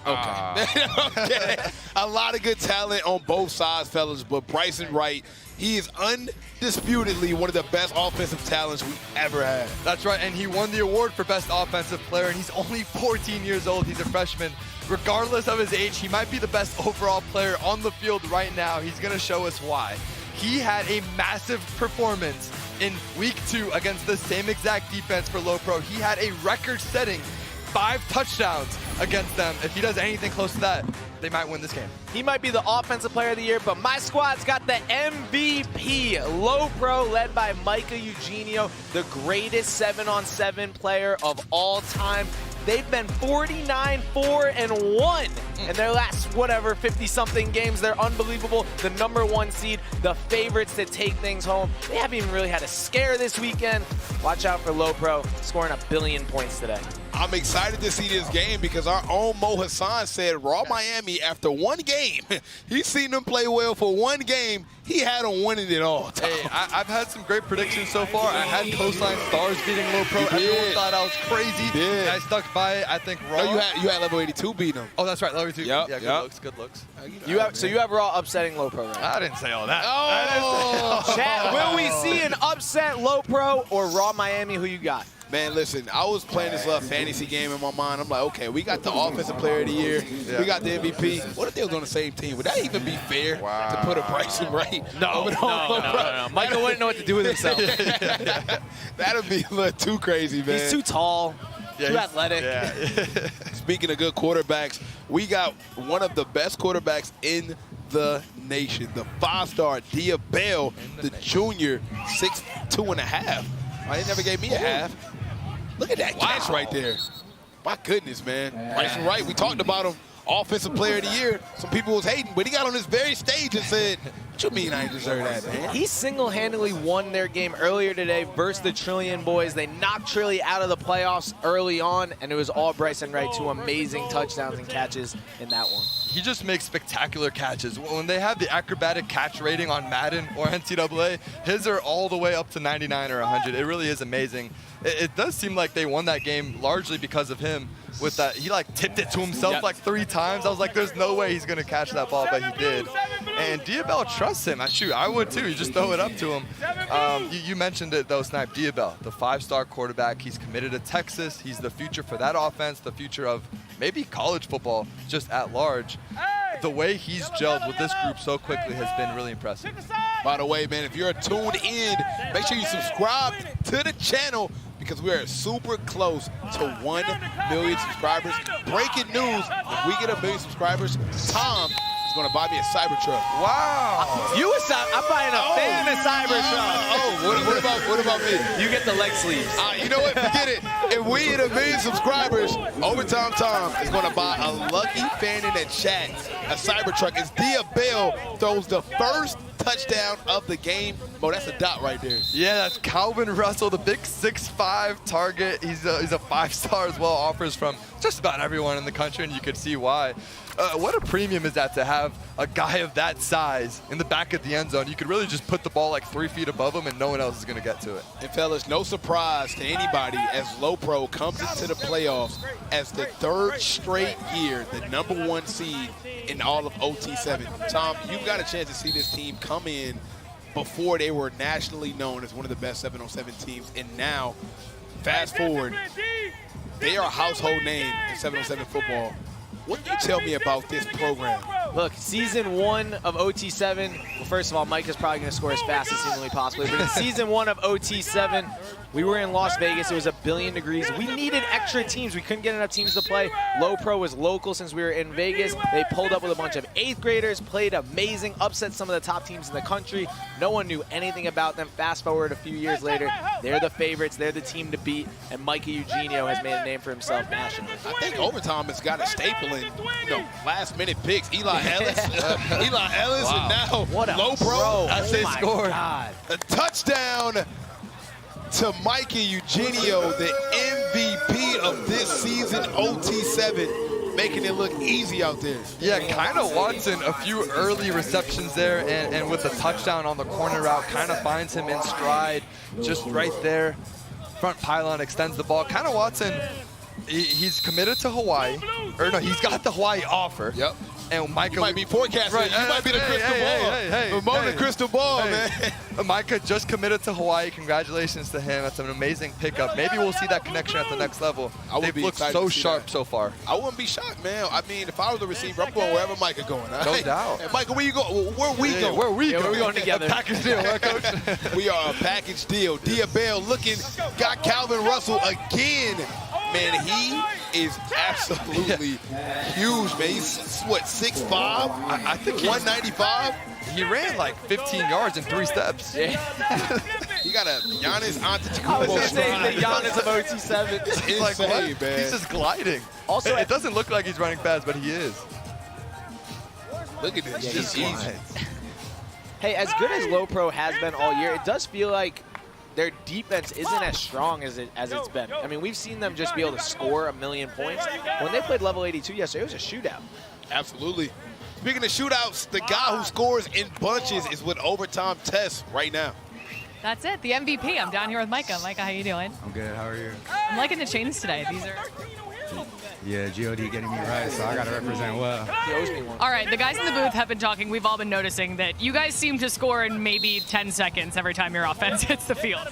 Okay. Okay. A lot of good talent on both sides, fellas, but Bryson Wright, he is undisputedly one of the best offensive talents we ever had. That's right, and he won the award for Best Offensive Player, and he's only 14 years old. He's a freshman. Regardless of his age, he might be the best overall player on the field right now. He's going to show us why. He had a massive performance in Week 2 against the same exact defense for Low Pro. He had a record-setting 5 touchdowns against them. If he does anything close to that, they might win this game. He might be the Offensive Player of the Year, but my squad's got the MVP. Low Pro, led by Micah Eugenio, the greatest 7-on-7 player of all time. They've been 49-4-1 in their last, 50-something games. They're unbelievable. The #1 seed, the favorites to take things home. They haven't even really had a scare this weekend. Watch out for Low Pro scoring 1 billion points today. I'm excited to see this game because our own Mo Hassan said Raw Miami, after one game, he's seen them play well for one game. He had them winning it all. Hey, I've had some great predictions so far. I had Coastline Stars beating Low Pro. Everyone thought I was crazy. Yeah. I stuck by it. I think Raw. No, you had level 82 beating them. Oh, that's right, level 82. Yep, Yeah, good looks, good looks. So you have Raw upsetting Low Pro, right? I didn't say all that. Oh! Chat, will we see an upset Low Pro or Raw Miami? Who you got? Man, listen, I was playing this little fantasy game in my mind. I'm like, okay, we got the Offensive Player of the Year. Yeah. We got the MVP. What if they was on the same team? Would that even be fair to put a Bryson Wright? No. Michael wouldn't know what to do with himself. That would be a little too crazy, man. He's too tall, too athletic. Yeah. Speaking of good quarterbacks, we got one of the best quarterbacks in the nation, the 5-star Dia Bell, the junior, 6'2½". They never gave me a half. Look at that catch right there. My goodness, man. Bryson Wright, we talked about him, Offensive Player of the Year. Some people was hating, but he got on this very stage and said, what you mean I ain't deserve that, man? He single-handedly won their game earlier today versus the Trillion boys. They knocked Trilly out of the playoffs early on, and it was all Bryson Wright. 2 amazing touchdowns and catches in that one. He just makes spectacular catches. When they have the acrobatic catch rating on Madden or NCAA, his are all the way up to 99 or 100. It really is amazing. It does seem like they won that game largely because of him. With that, he tipped it to himself 3 times. I was like, there's no way he's gonna catch that ball, but he did. And Diabell trusts him. Shoot, I would too. You just throw it up to him. You mentioned it though, Snipe. Diabell, the 5-star quarterback. He's committed to Texas. He's the future for that offense, the future of maybe college football just at large. The way he's gelled with this group so quickly has been really impressive. By the way, man, if you're tuned in, make sure you subscribe to the channel because we are super close to 1 million subscribers. Breaking news, if we get 1 million subscribers, Tom is going to buy me a Cybertruck. Wow. I'm buying a fan of Cybertruck. What about me? You get the leg sleeves. You know what? Forget it. If we hit 1 million subscribers, Overtime Tom is going to buy a lucky fan in the chat a Cybertruck. As Diabell throws the first touchdown of the game. Mo, that's a dot right there. Yeah, that's Calvin Russell, the big 6'5" target. He's a 5-star as well, offers from just about everyone in the country, and you could see why. What a premium is that to have a guy of that size in the back of the end zone? You could really just put the ball 3 feet above him and no one else is going to get to it. And fellas, no surprise to anybody as Low Pro comes into the playoffs as the 3rd straight year, the #1 seed in all of OT7. Tom, you got a chance to see this team come in before they were nationally known as one of the best 7-on-7 teams. And now, fast forward, they are a household name in 7-on-7 football. What can you tell me about this program? Look, season 1 of OT7, well, first of all, Mike is probably going to score as fast as humanly possible. But in season 1 of OT7, we were in Las Vegas. It was 1 billion degrees. We needed extra teams. We couldn't get enough teams to play. Low Pro was local since we were in Vegas. They pulled up with a bunch of 8th graders, played amazing, upset some of the top teams in the country. No one knew anything about them. Fast forward a few years later, they're the favorites. They're the team to beat. And Micah Eugenio has made a name for himself nationally. I think Overtime has got a staple in, last-minute picks. Eli Ellis, and now Low Pro. As they scored. A touchdown to Micah Eugenio, the MVP of this season, OT7, making it look easy out there. Yeah, kind of Watson, a few early receptions there, and with a touchdown on the corner route, kind of finds him in stride, just right there. Front pylon extends the ball. Kind of Watson, he's committed to Hawaii. Or no, he's got the Hawaii offer. Yep. And Micah, you might be forecasting. Right, you might be the crystal ball. The crystal ball, man. Micah just committed to Hawaii. Congratulations to him. That's an amazing pickup. Maybe we'll see that connection at the next level. They've looked so sharp so far. I wouldn't be shocked, man. I mean, if I was the receiver, I'm going wherever Micah going. No doubt. And Micah, where you going? Where we going? Where we going? We're going together. A package deal, right, Coach? We are a package deal. Diabell got Calvin Russell again. Man, he is absolutely huge, man. He's, what, 6'5"? I think 195? He ran like 15 yards in 3 steps. Yeah. He got a Giannis Antetokounmpo. I was going to say the Giannis of OT7. It's insane, like, what? man. He's just gliding. Also, it doesn't look like he's running fast, but he is. Look at this. Yeah, Just he's easy. Hey, as good as Low Pro has been all year, it does feel like their defense isn't as strong as it's been. I mean, we've seen them just be able to score 1,000,000 points. When they played level 82 yesterday, it was a shootout. Absolutely. Speaking of shootouts, the guy who scores in bunches is with overtime tests right now. That's it, the MVP. I'm down here with Micah. Micah, how you doing? I'm good, how are you? I'm liking the chains today. These are... Yeah, GOD getting me right, so I got to represent well. He owes me one. All right, the guys in the booth have been talking. We've all been noticing that you guys seem to score in maybe 10 seconds every time your offense hits the field.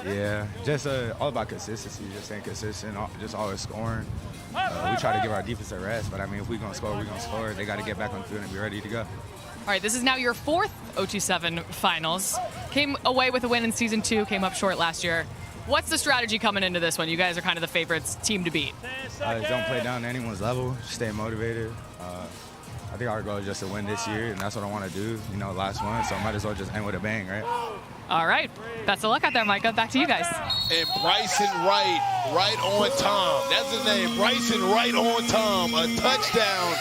Yeah, just all about consistency, just staying consistent, just always scoring. We try to give our defense a rest, but I mean, if we're going to score, we're going to score. They got to get back on the field and be ready to go. All right, this is now your 4th OT7 finals. Came away with a win in season 2, came up short last year. What's the strategy coming into this one? You guys are kind of the favorites team to beat. Don't play down to anyone's level, stay motivated. I think our goal is just to win this year, and that's what I want to do. You know, last one, so I might as well just end with a bang, right? All right, best of luck out there, Micah. Back to you guys. And Bryson Wright, right on time. That's his name, Bryson Wright on time. A touchdown.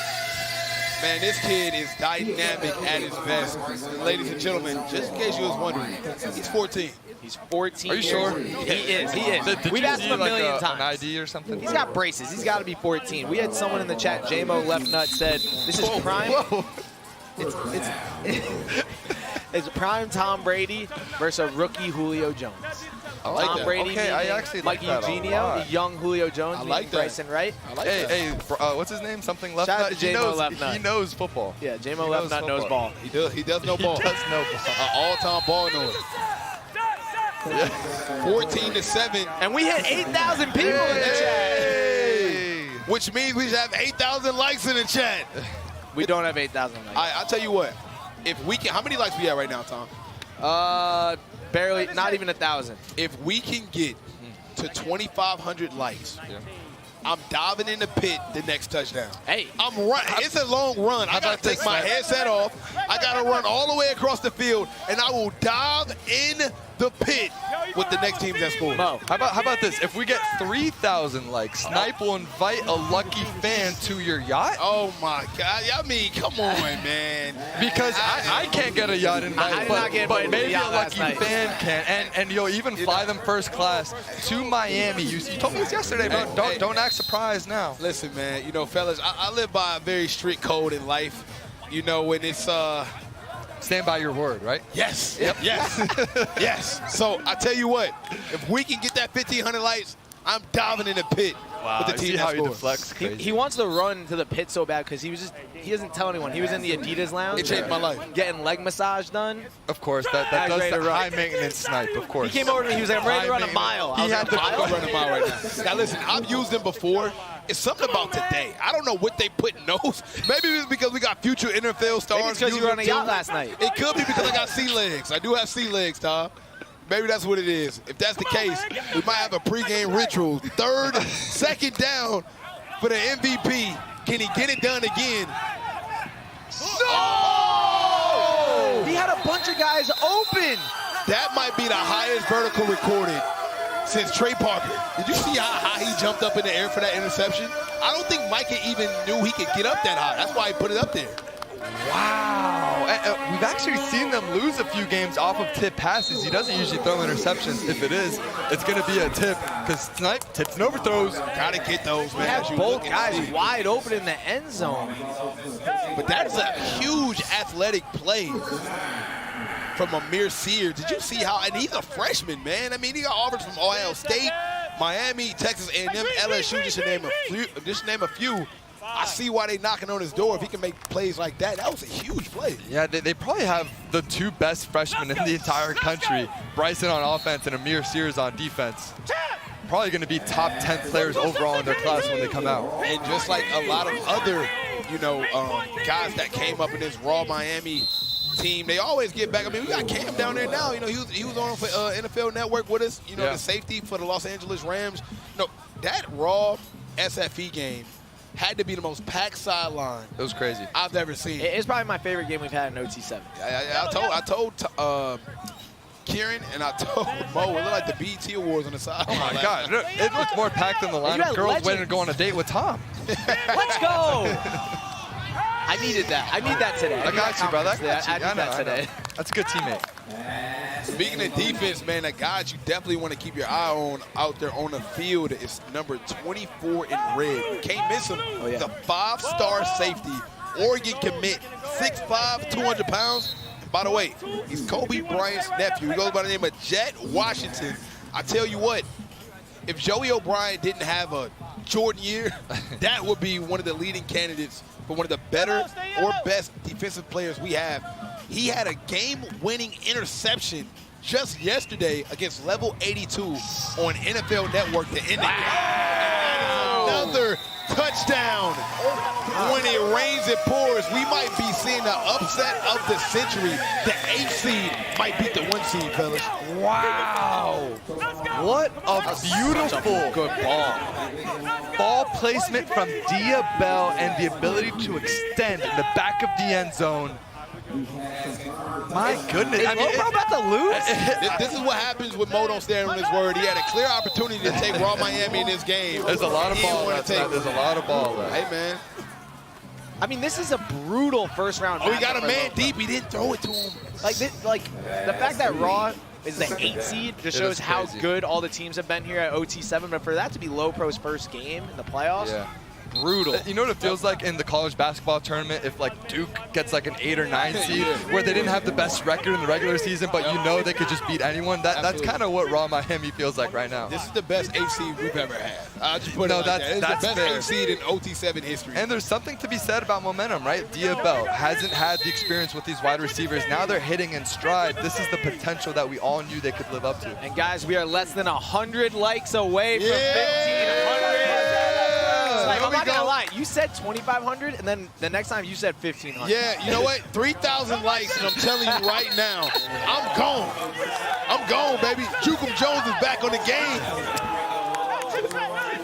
Man, this kid is dynamic at his best. Ladies and gentlemen, just in case you was wondering, he's 14. He's 14. Are you sure? He is. He is. Did We've you asked see, him a million like times. an ID or something? He's got braces. He's got to be 14. We had someone in the chat, JMO Left Nut, said this is prime. Whoa. It's prime Tom Brady versus a rookie Julio Jones. I like Tom that. Brady, Okay, I actually Mike like that a Eugenio, lot. the young Julio Jones, I like that. Bryson Wright. I like that. Hey, what's his name? Something Left Shout out Nut? to J-Mo Left Nut. He knows football. Yeah, JMO He Left knows Nut knows football. ball. He does know ball. He does know ball. All-time ball knower. 14-7. And we hit 8,000 people in the chat. Hey. Which means we should have 8,000 likes in the chat. We don't have 8,000 likes. I'll tell you what. If we can, how many likes we at right now, Tom? Barely, not even 1,000. If we can get to 2,500 likes, I'm diving in the pit the next touchdown. Hey. I'm running. It's a long run. I got to take my headset off. I got to run all the way across the field, and I will dive in the pit with the next team that scores. Mo. How about this? If we get 3,000 likes, Snipe will invite a lucky fan to your yacht. Oh, my God. I mean, come on, man. Because I can't get a yacht invite, I did not get but invited to the maybe a yacht last lucky night. fan can. And you'll even fly them first class to Miami. You told me this yesterday, but don't act surprised now. Listen, man, you know, fellas, I live by a very strict code in life. You know, when it's Stand by your word, right? yes, yes, yes. So I tell you what, if we can get that 1,500 likes, I'm diving in the pit with the I team see that how he scores. deflects. Crazy. He wants to run to the pit so bad because he doesn't tell anyone. He was in the Adidas lounge. It changed my life. Getting leg massage done. Of course, that I was does ready the to run. high maintenance Snipe, of course. He came over to me. He was like, I'm ready to run a mile. I was like, a I'm mile? running a mile right now. Now listen, I've used them before. It's something about today. I don't know what they put in those. Maybe it's because we got future NFL stars. Maybe it's because you were on a yacht last night. It could be because I got sea legs. I do have sea legs, Tom. Maybe that's what it is. If that's the case, we might have a pregame ritual. Second down for the MVP. Can he get it done again? Oh! He had a bunch of guys open. That might be the highest vertical recorded since Trey Parker. Did you see how high he jumped up in the air for that interception? I don't think Micah even knew he could get up that high. That's why he put it up there. Wow. We've actually seen them lose a few games off of tip passes. He doesn't usually throw interceptions. If it is, it's going to be a tip because Snipe tips and overthrows. Gotta get those, He man. had as you both look and guys see. wide open in the end zone. But that is a huge athletic play from Amir Sear. Did you see how? And he's a freshman, man. I mean, he got offers from Ohio State, Miami, Texas A&M, LSU, just to name a few. I see why they knocking on his door. If he can make plays like that, that was a huge play. Yeah, they probably have the 2 best freshmen in the entire country. Bryson on offense and Amir Sears on defense. Probably going to be top 10 players overall in their class when they come out. And just like a lot of other, you know, guys that came up in this raw Miami team, they always get back. I mean, we got Cam down there now. You know, he was on for NFL Network with us. You know, the safety for the Los Angeles Rams. No, that raw SFE game had to be the most packed sideline. It was crazy. I've ever seen. It's probably my favorite game we've had in OT7. I told Kieran and I told Mo, it looked like the BET Awards on the side. Oh my God, it looked more packed than the line of girls waiting to go on a date with Tom. Let's go! I needed that. I need that today. I got you, brother. I need that today. That's a good teammate. Speaking of defense, man, the guys you definitely want to keep your eye on out there on the field is number 24 in red. Can't miss him. The 5-star safety, Oregon commit, 6'5", 200 pounds. By the way, he's Kobe Bryant's nephew. He goes by the name of Jet Washington. I tell you what, if Joey O'Brien didn't have a Jordan year, that would be one of the leading candidates for one of the better or best defensive players we have. He had a game-winning interception just yesterday against Level 82 on NFL Network to end the game. Another touchdown. When it rains, it pours. We might be seeing the upset of the century. The 8th seed might beat the 1 seed, fellas. Wow. What a beautiful good ball. Ball placement from Diabell and the ability to extend in the back of the end zone. My goodness. Is Lopro about to lose? This is what happens when Mo don't stand on his word. He had a clear opportunity to take Raw Miami in this game. There's a lot of ball left. There's a lot of ball left. Hey, man. I mean, this is a brutal first-round match. Oh, he got a man deep. He didn't throw it to him. Like the fact that Raw is the 8th seed just shows how good all the teams have been here at OT7. But for that to be Lopro's first game in the playoffs, brutal. You know what it feels like in the college basketball tournament if like Duke gets like an 8 or 9 seed where they didn't have the best record in the regular season, but you know they could just beat anyone. That's kind of what Raw Miami feels like right now. This is the best 8th seed we've ever had. I'll just put it like that. It's the best 8th seed in OT7 history. And there's something to be said about momentum, right? Diabell hasn't had the experience with these wide receivers. Now they're hitting in stride. This is the potential that we all knew they could live up to. And guys, we are less than 100 likes away from 1,500. Like, I'm not gonna lie, you said 2,500, and then the next time you said 1,500. Yeah, you know what? 3,000 likes, and I'm telling you right now, I'm gone. I'm gone, baby. Jukum Jones is back on the game.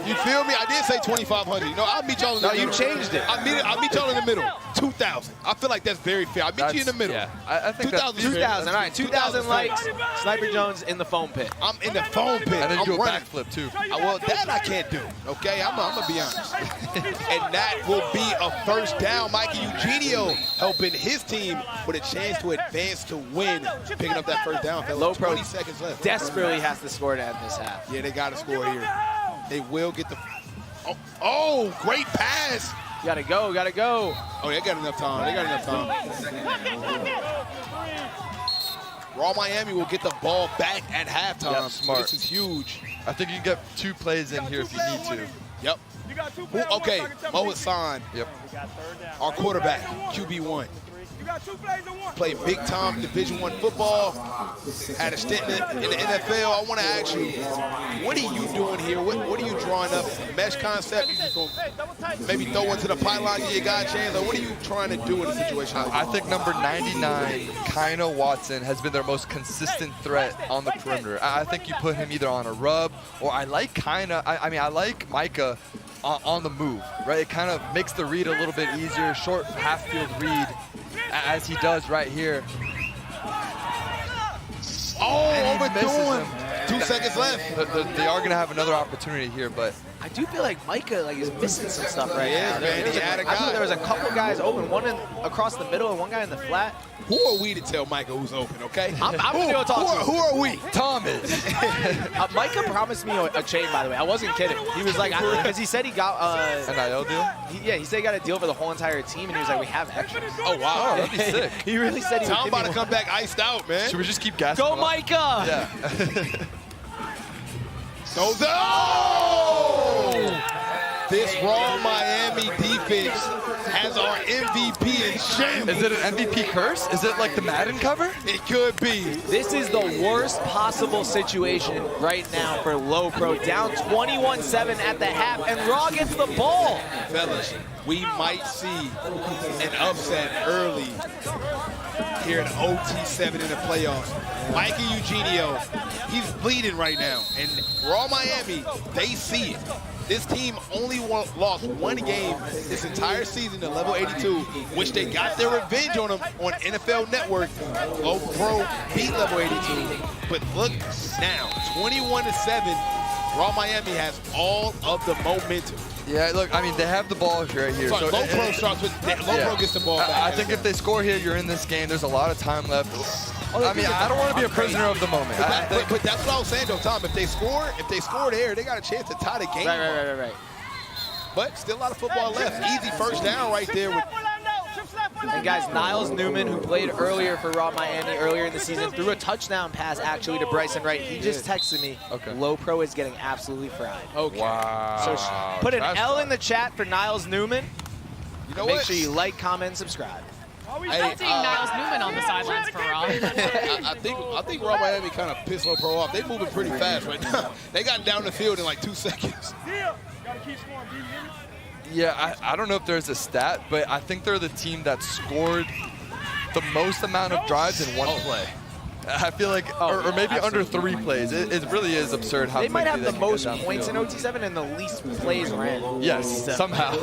You feel me? I did say 2,500. You know, I'll meet y'all in the middle. No, you changed it. I'll meet y'all in the middle. 2,000. I feel like that's very fair. I'll meet you in the middle. Yeah, I think 2,000. All right, 2,000 likes. Sniper Jones in the foam pit. I'm in the foam pit. And then you I'm do a running. backflip too. Well, that I can't do. Okay, I'm gonna be honest. And that will be a first down. Mikey Eugenio helping his team with a chance to advance to win, picking up that first down. Low 20 seconds left. Desperately has to score to end this half. Yeah, they got to score here. They will get the. Oh, great pass. Gotta go, gotta go. Oh, they got enough time. They got enough time. Raw Miami will get the ball back at halftime. Yep, smart. This is huge. I think you can get 2 plays in here if you need to. Yep. Okay, Mo Hassan, our quarterback, QB1. Played big-time Division I football, had a stint in the NFL. I want to ask you, what are you doing here? What are you drawing up? Mesh concept? You just going to maybe throw one to the pylon, give your guy a chance? Or what are you trying to do in a situation like I think number 99, Kina Watson, has been their most consistent threat on the perimeter. I think you put him either on a rub, or I like Kina. I mean, I like Micah on the move, right? It kind of makes the read a little bit easier, short half-field read, as he does right here. Oh, overdoing. 2 seconds left. They are going to have another opportunity here, but I do feel like Micah is missing some stuff right now. Man, he had a guy. I thought there was a couple guys open, one across the middle and one guy in the flat. Who are we to tell Micah who's open, okay? I'm going to go talk to him. Who are we? Tom is. Micah promised me a chain, by the way. I wasn't kidding. He was like, because he said he got an NIL deal? He said he got a deal for the whole entire team, and he was like, we have extras. Oh, wow. That'd be sick. He really said he Tom would about to come back iced out, man. Should we just keep gassing Go, him Micah! Yeah. Goes up! This Raw Miami defense has our MVP in shambles. Is it an MVP curse? Is it like the Madden cover? It could be. This is the worst possible situation right now for Lopro. Down 21-7 at the half, and Raw gets the ball. Fellas, we might see an upset early here in OT7 in the playoffs. Mikey Eugenio, he's bleeding right now. And Raw Miami, they see it. This team only lost one game this entire season at level 82, which they got their revenge on them on NFL Network. Low Pro beat level 82. But look now, 21-7. Raw Miami has all of the momentum. Yeah, look, I mean, they have the ball right here. Sorry, so Low Pro starts with Low Pro gets the ball back. I think if they score here, you're in this game. There's a lot of time left. I mean, I don't want to be a prisoner of the moment. But that's what I was saying, though, Tom. If they score there, they got a chance to tie the game. Right. But still a lot of football left. Easy first down right there. And guys, Niles Newman, who played earlier for Raw Miami earlier in the season, threw a touchdown pass actually to Bryson Wright. He just texted me, Low Pro is getting absolutely fried. Okay. Wow. So put an L in the chat for Niles Newman. You know Make what? sure you like, comment, and subscribe. Not seeing Niles Newman on the sidelines for Raw. I think Raw Miami kind of pissed Low Pro off. They moving pretty fast right now. They got down the field in like 2 seconds. Yeah, I don't know if there's a stat, but I think they're the team that scored the most amount of drives in one play. I feel like, or maybe under 3 plays. It really is absurd how they might have the can most get points in downfield. OT7 and the least plays ran. Yes, somehow.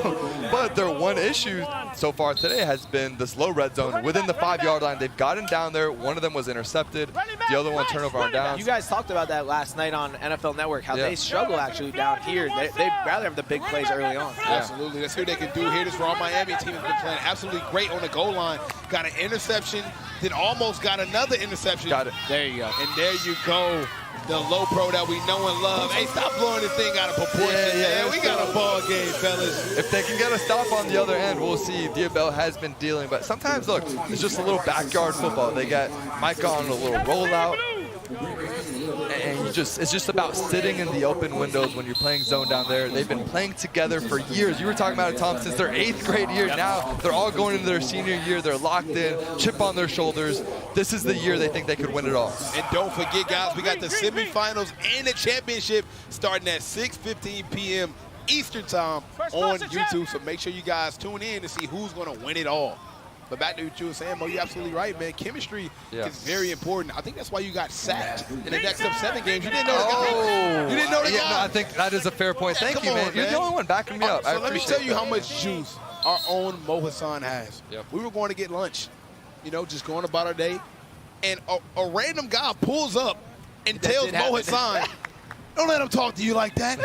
But their one issue so far today has been this low red zone within the 5-yard line. They've gotten down there. One of them was intercepted. The other one turnover on downs. You guys talked about that last night on NFL Network, how they struggle actually down here. They'd rather have the big plays early on. Yeah. Absolutely. Let's see what they can do here. This Raw Miami team has been playing absolutely great on the goal line. Got an interception, then almost got another interception. Got it. There you go. And there you go. The Low Pro that we know and love. Hey, stop blowing this thing out of proportion. Yeah, we got a ball game, fellas. If they can get a stop on the other end, we'll see. Diabel has been dealing, but sometimes, look, it's just a little backyard football. They get Micah on a little rollout, and it's just about sitting in the open windows when you're playing zone down there. They've been playing together for years. You were talking about it, Tom, since their 8th grade year. Now they're all going into their senior year. They're locked in, chip on their shoulders. This is the year they think they could win it all. And don't forget, guys, we got the semifinals and the championship starting at 6:15 p.m. Eastern time on YouTube. So make sure you guys tune in to see who's going to win it all. But back to what you were saying, Mo, you're absolutely right, man. Chemistry is very important. I think that's why you got sacked in the next 7 games. You didn't know the guy. You didn't know the guy. No, I think that is a fair point. Thank you, man. You're the only one backing me up. So let me tell you how much juice our own Mo Hassan has. We were going to get lunch, just going about our day, and a random guy pulls up and tells Mo Hassan, don't let him talk to you like that.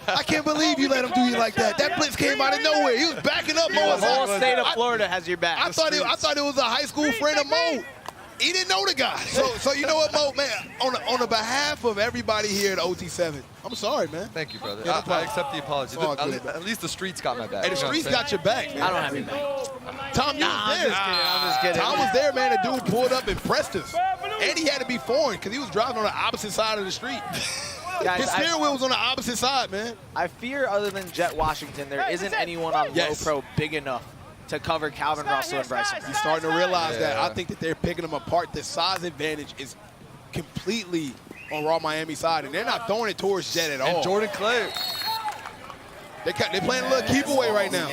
I can't believe you let him do you like that. That blitz came out of nowhere. He was backing up Mo Hassan. The whole state of Florida has your back. I thought it was a high school friend of Mo. He didn't know the guy. So you know what, Mo, man, on the behalf of everybody here at OT7, I'm sorry, man. Thank you, brother. Yeah, I accept the apology. Oh, good. At least the streets got my back. Hey, the streets got your back, man. I don't have your back. Tom, you was there. I'm just kidding. Tom was there, man. The dude pulled up and pressed us. And he had to be foreign because he was driving on the opposite side of the street. Guys, his steering wheel was on the opposite side, man. I fear other than Jet Washington, there isn't anyone on Low Pro big enough to cover Calvin Russell and Bryson. You're starting to realize that. I think that they're picking them apart. The size advantage is completely on Raw Miami side, and they're not throwing it towards Jet at all. And Jordan Clay. They're playing a little keep away right now.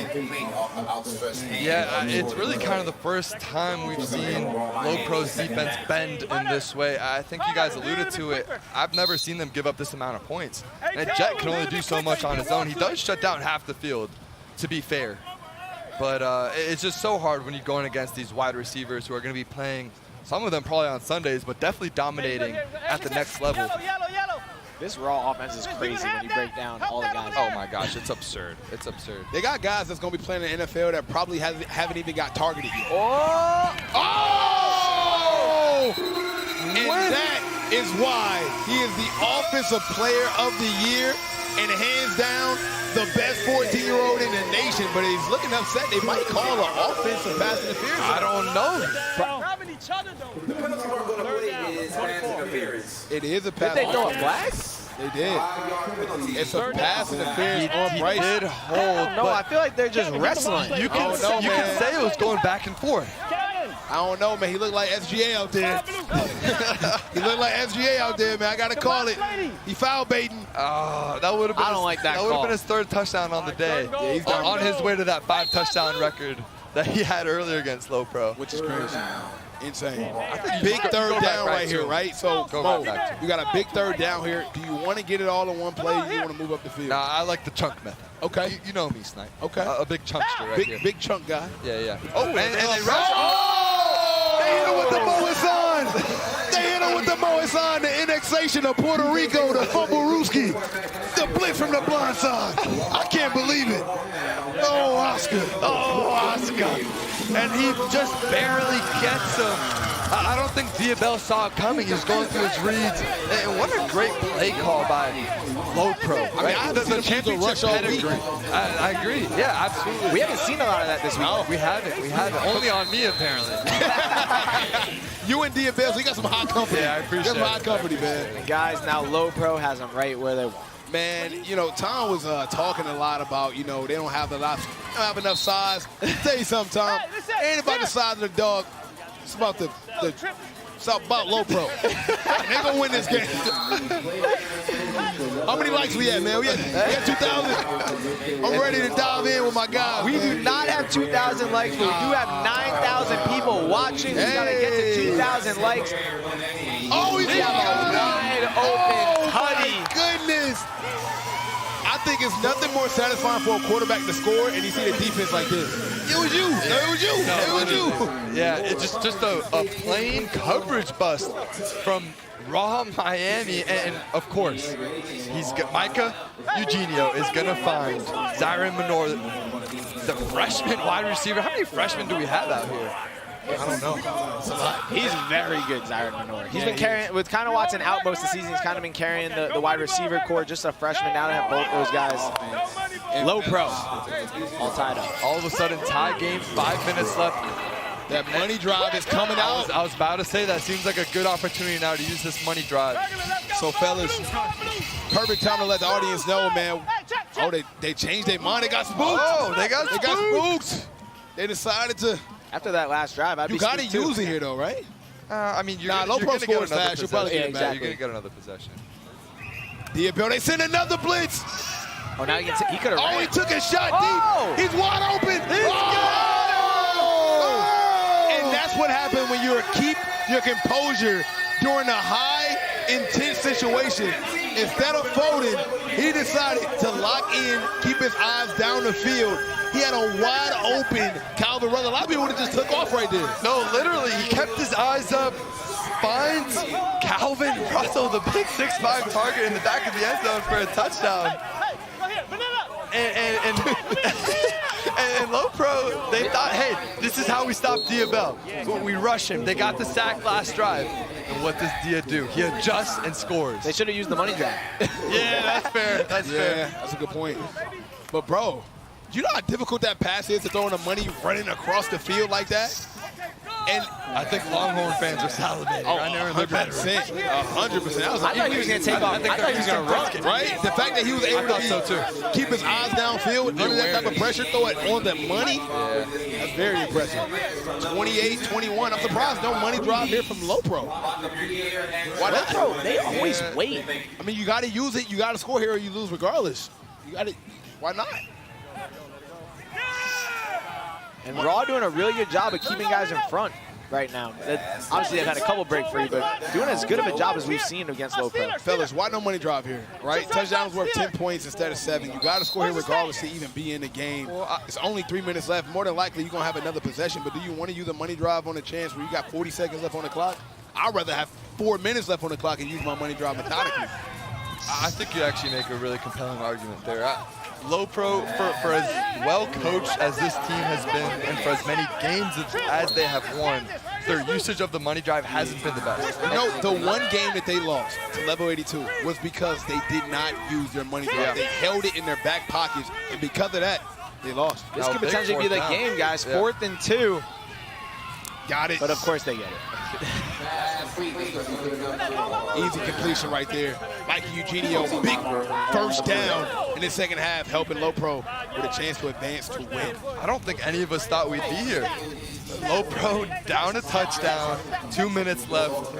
Yeah, it's really kind of the first time we've seen Low Pro's defense bend in this way. I think you guys alluded to it. I've never seen them give up this amount of points. And Jet can only do so much on his own. He does shut down half the field, to be fair. But it's just so hard when you're going against these wide receivers who are going to be playing, some of them probably on Sundays, but definitely dominating at the next level. This Raw offense is crazy when you break down all the guys. Oh my gosh, it's absurd. It's absurd. They got guys that's going to be playing in the NFL that probably haven't even got targeted yet. Oh! And that is why he is the Offensive Player of the Year and hands down the best 14-year-old in the nation. But he's looking upset. They might call an offensive pass interference. I don't know. It is a pass. Did they throw a flag? They did. It's a pass interference on Bryce. He did hold. No, I feel like they're just wrestling. You can say it was going back and forth. I don't know, man. He looked like SGA out there. He looked like SGA out there, man. I got to call it. He foul baiting. That would have been. I don't like that That would have call. been his 3rd touchdown on the day. Yeah, he's on his way to that 5-touchdown record that he had earlier against Low Pro. Which is crazy. Insane. Big third down right here, right? So, Mo, you got a big third down here. Do you want to get it all in one play? Or do you want to move up the field? Nah, I like the chunk method. Okay. You know me, Snipe. Okay. A big chunkster right here. Big chunk guy. Yeah, yeah. Oh, and they rush. Oh! They hit him with the Moisan. They hit him with the Moisan, the annexation of Puerto Rico, the Fumblerooski, the blitz from the blind side. I can't believe it. Oh, Oscar. Oh, Oscar. And he just barely gets him. I don't think Diabel saw it coming. He's going through his reads. And what a great play call by Low Pro. Right? I mean, the championship pedigree. I agree. Yeah, absolutely. We haven't seen a lot of that this week. No, we haven't. We haven't. Only on me, apparently. You and Diabel, so you got some hot company. Yeah, I appreciate it. Some hot company, man. And guys, now Low Pro has them right where they want. Man, you know, Tom was talking a lot about, you know, they don't have enough size. Tell you something, Tom. It ain't about the size of the dog. It's about it's about Low Pro. They gonna win this game. How many likes we had, man? We had 2,000. I'm ready to dive in with my guys. We do not have 2,000 likes, but we do have 9,000 people watching. We gotta get to 2,000 likes. Oh, he's got a wide open Huddy. My goodness. I think it's nothing more satisfying for a quarterback to score and you see the defense like this. It was you. No, it was you. No, it was you. Yeah, it's just a plain coverage bust from raw Miami. And of course, Micah Eugenio is going to find Zyron Minor, the freshman wide receiver. How many freshmen do we have out here? I don't know. It's a lot. He's very good, Zyron Minor. He's been carrying, with kind of Watson out most of the season, he's kind of been carrying the wide receiver core, just a freshman. Now to have both those guys. And Low Pro, all tied up. All of a sudden, tie game, 5 minutes left. That money drive is coming out. I was about to say that seems like a good opportunity now to use this money drive. So, fellas, perfect time to let the audience know, man. Oh, they changed their mind. They got spooked. Oh, they got spooked. They decided to. After that last drive, you got to use it here, though, right? I mean, Low Pro scores fast. You'll probably get it back. You're going to get another possession. Diabel, they send another blitz. Oh, now he could have. Oh, he took a shot deep. He's wide open. And that's what happened when you keep your composure during a high, intense situation. Instead of folding, he decided to lock in, keep his eyes down the field. He had a wide open Calvin Russell. A lot of people would have just took off right there. No, literally, he kept his eyes up, finds Calvin Russell, the big 6'5" target in the back of the end zone for a touchdown. And Low Pro, they thought, hey, this is how we stop Diabel. We rush him. They got the sack last drive. And what does Dia do? He adjusts and scores. They should have used the money drive. Yeah, that's fair. That's fair. That's a good point. But, bro, you know how difficult that pass is to throw in the money running across the field like that? And I think Longhorn fans are salivating. Oh, I never heard 100%. 100%. I thought he was going to take off. I thought he was going to run it. Right? The fact that he was able to keep his eyes downfield under that type of pressure, throw it on the money, that's very impressive. 28-21. I'm surprised no money drive here from Low Pro. Why not? Low Pro, they always wait. I mean, you got to use it. You got to score here or you lose regardless. You got to. Why not? And Raw doing a really good job of keeping guys in front right now. Obviously, they've had a couple break free, but doing as good of a job as we've seen against Low Pro. Fellas, why no money drive here, right? Touchdown's worth 10 points instead of 7. You got to score here regardless to even be in the game. It's only 3 minutes left. More than likely, you're going to have another possession, but do you want to use a money drive on a chance where you got 40 seconds left on the clock? I'd rather have 4 minutes left on the clock and use my money drive methodically. I think you actually make a really compelling argument there. Low Pro, for as well coached as this team has been and for as many games as they have won, their usage of the money drive hasn't been the best. You know, the one game that they lost to level 82 was because they did not use their money drive. Yeah. They held it in their back pockets, and because of that, they lost. This could potentially be the game, guys. 4th and 2. Got it. But of course they get it. Easy completion right there. Mike Eugenio, big first down in the second half, helping Low Pro with a chance to advance to win. I don't think any of us thought we'd be here. Low Pro down a touchdown, 2 minutes left.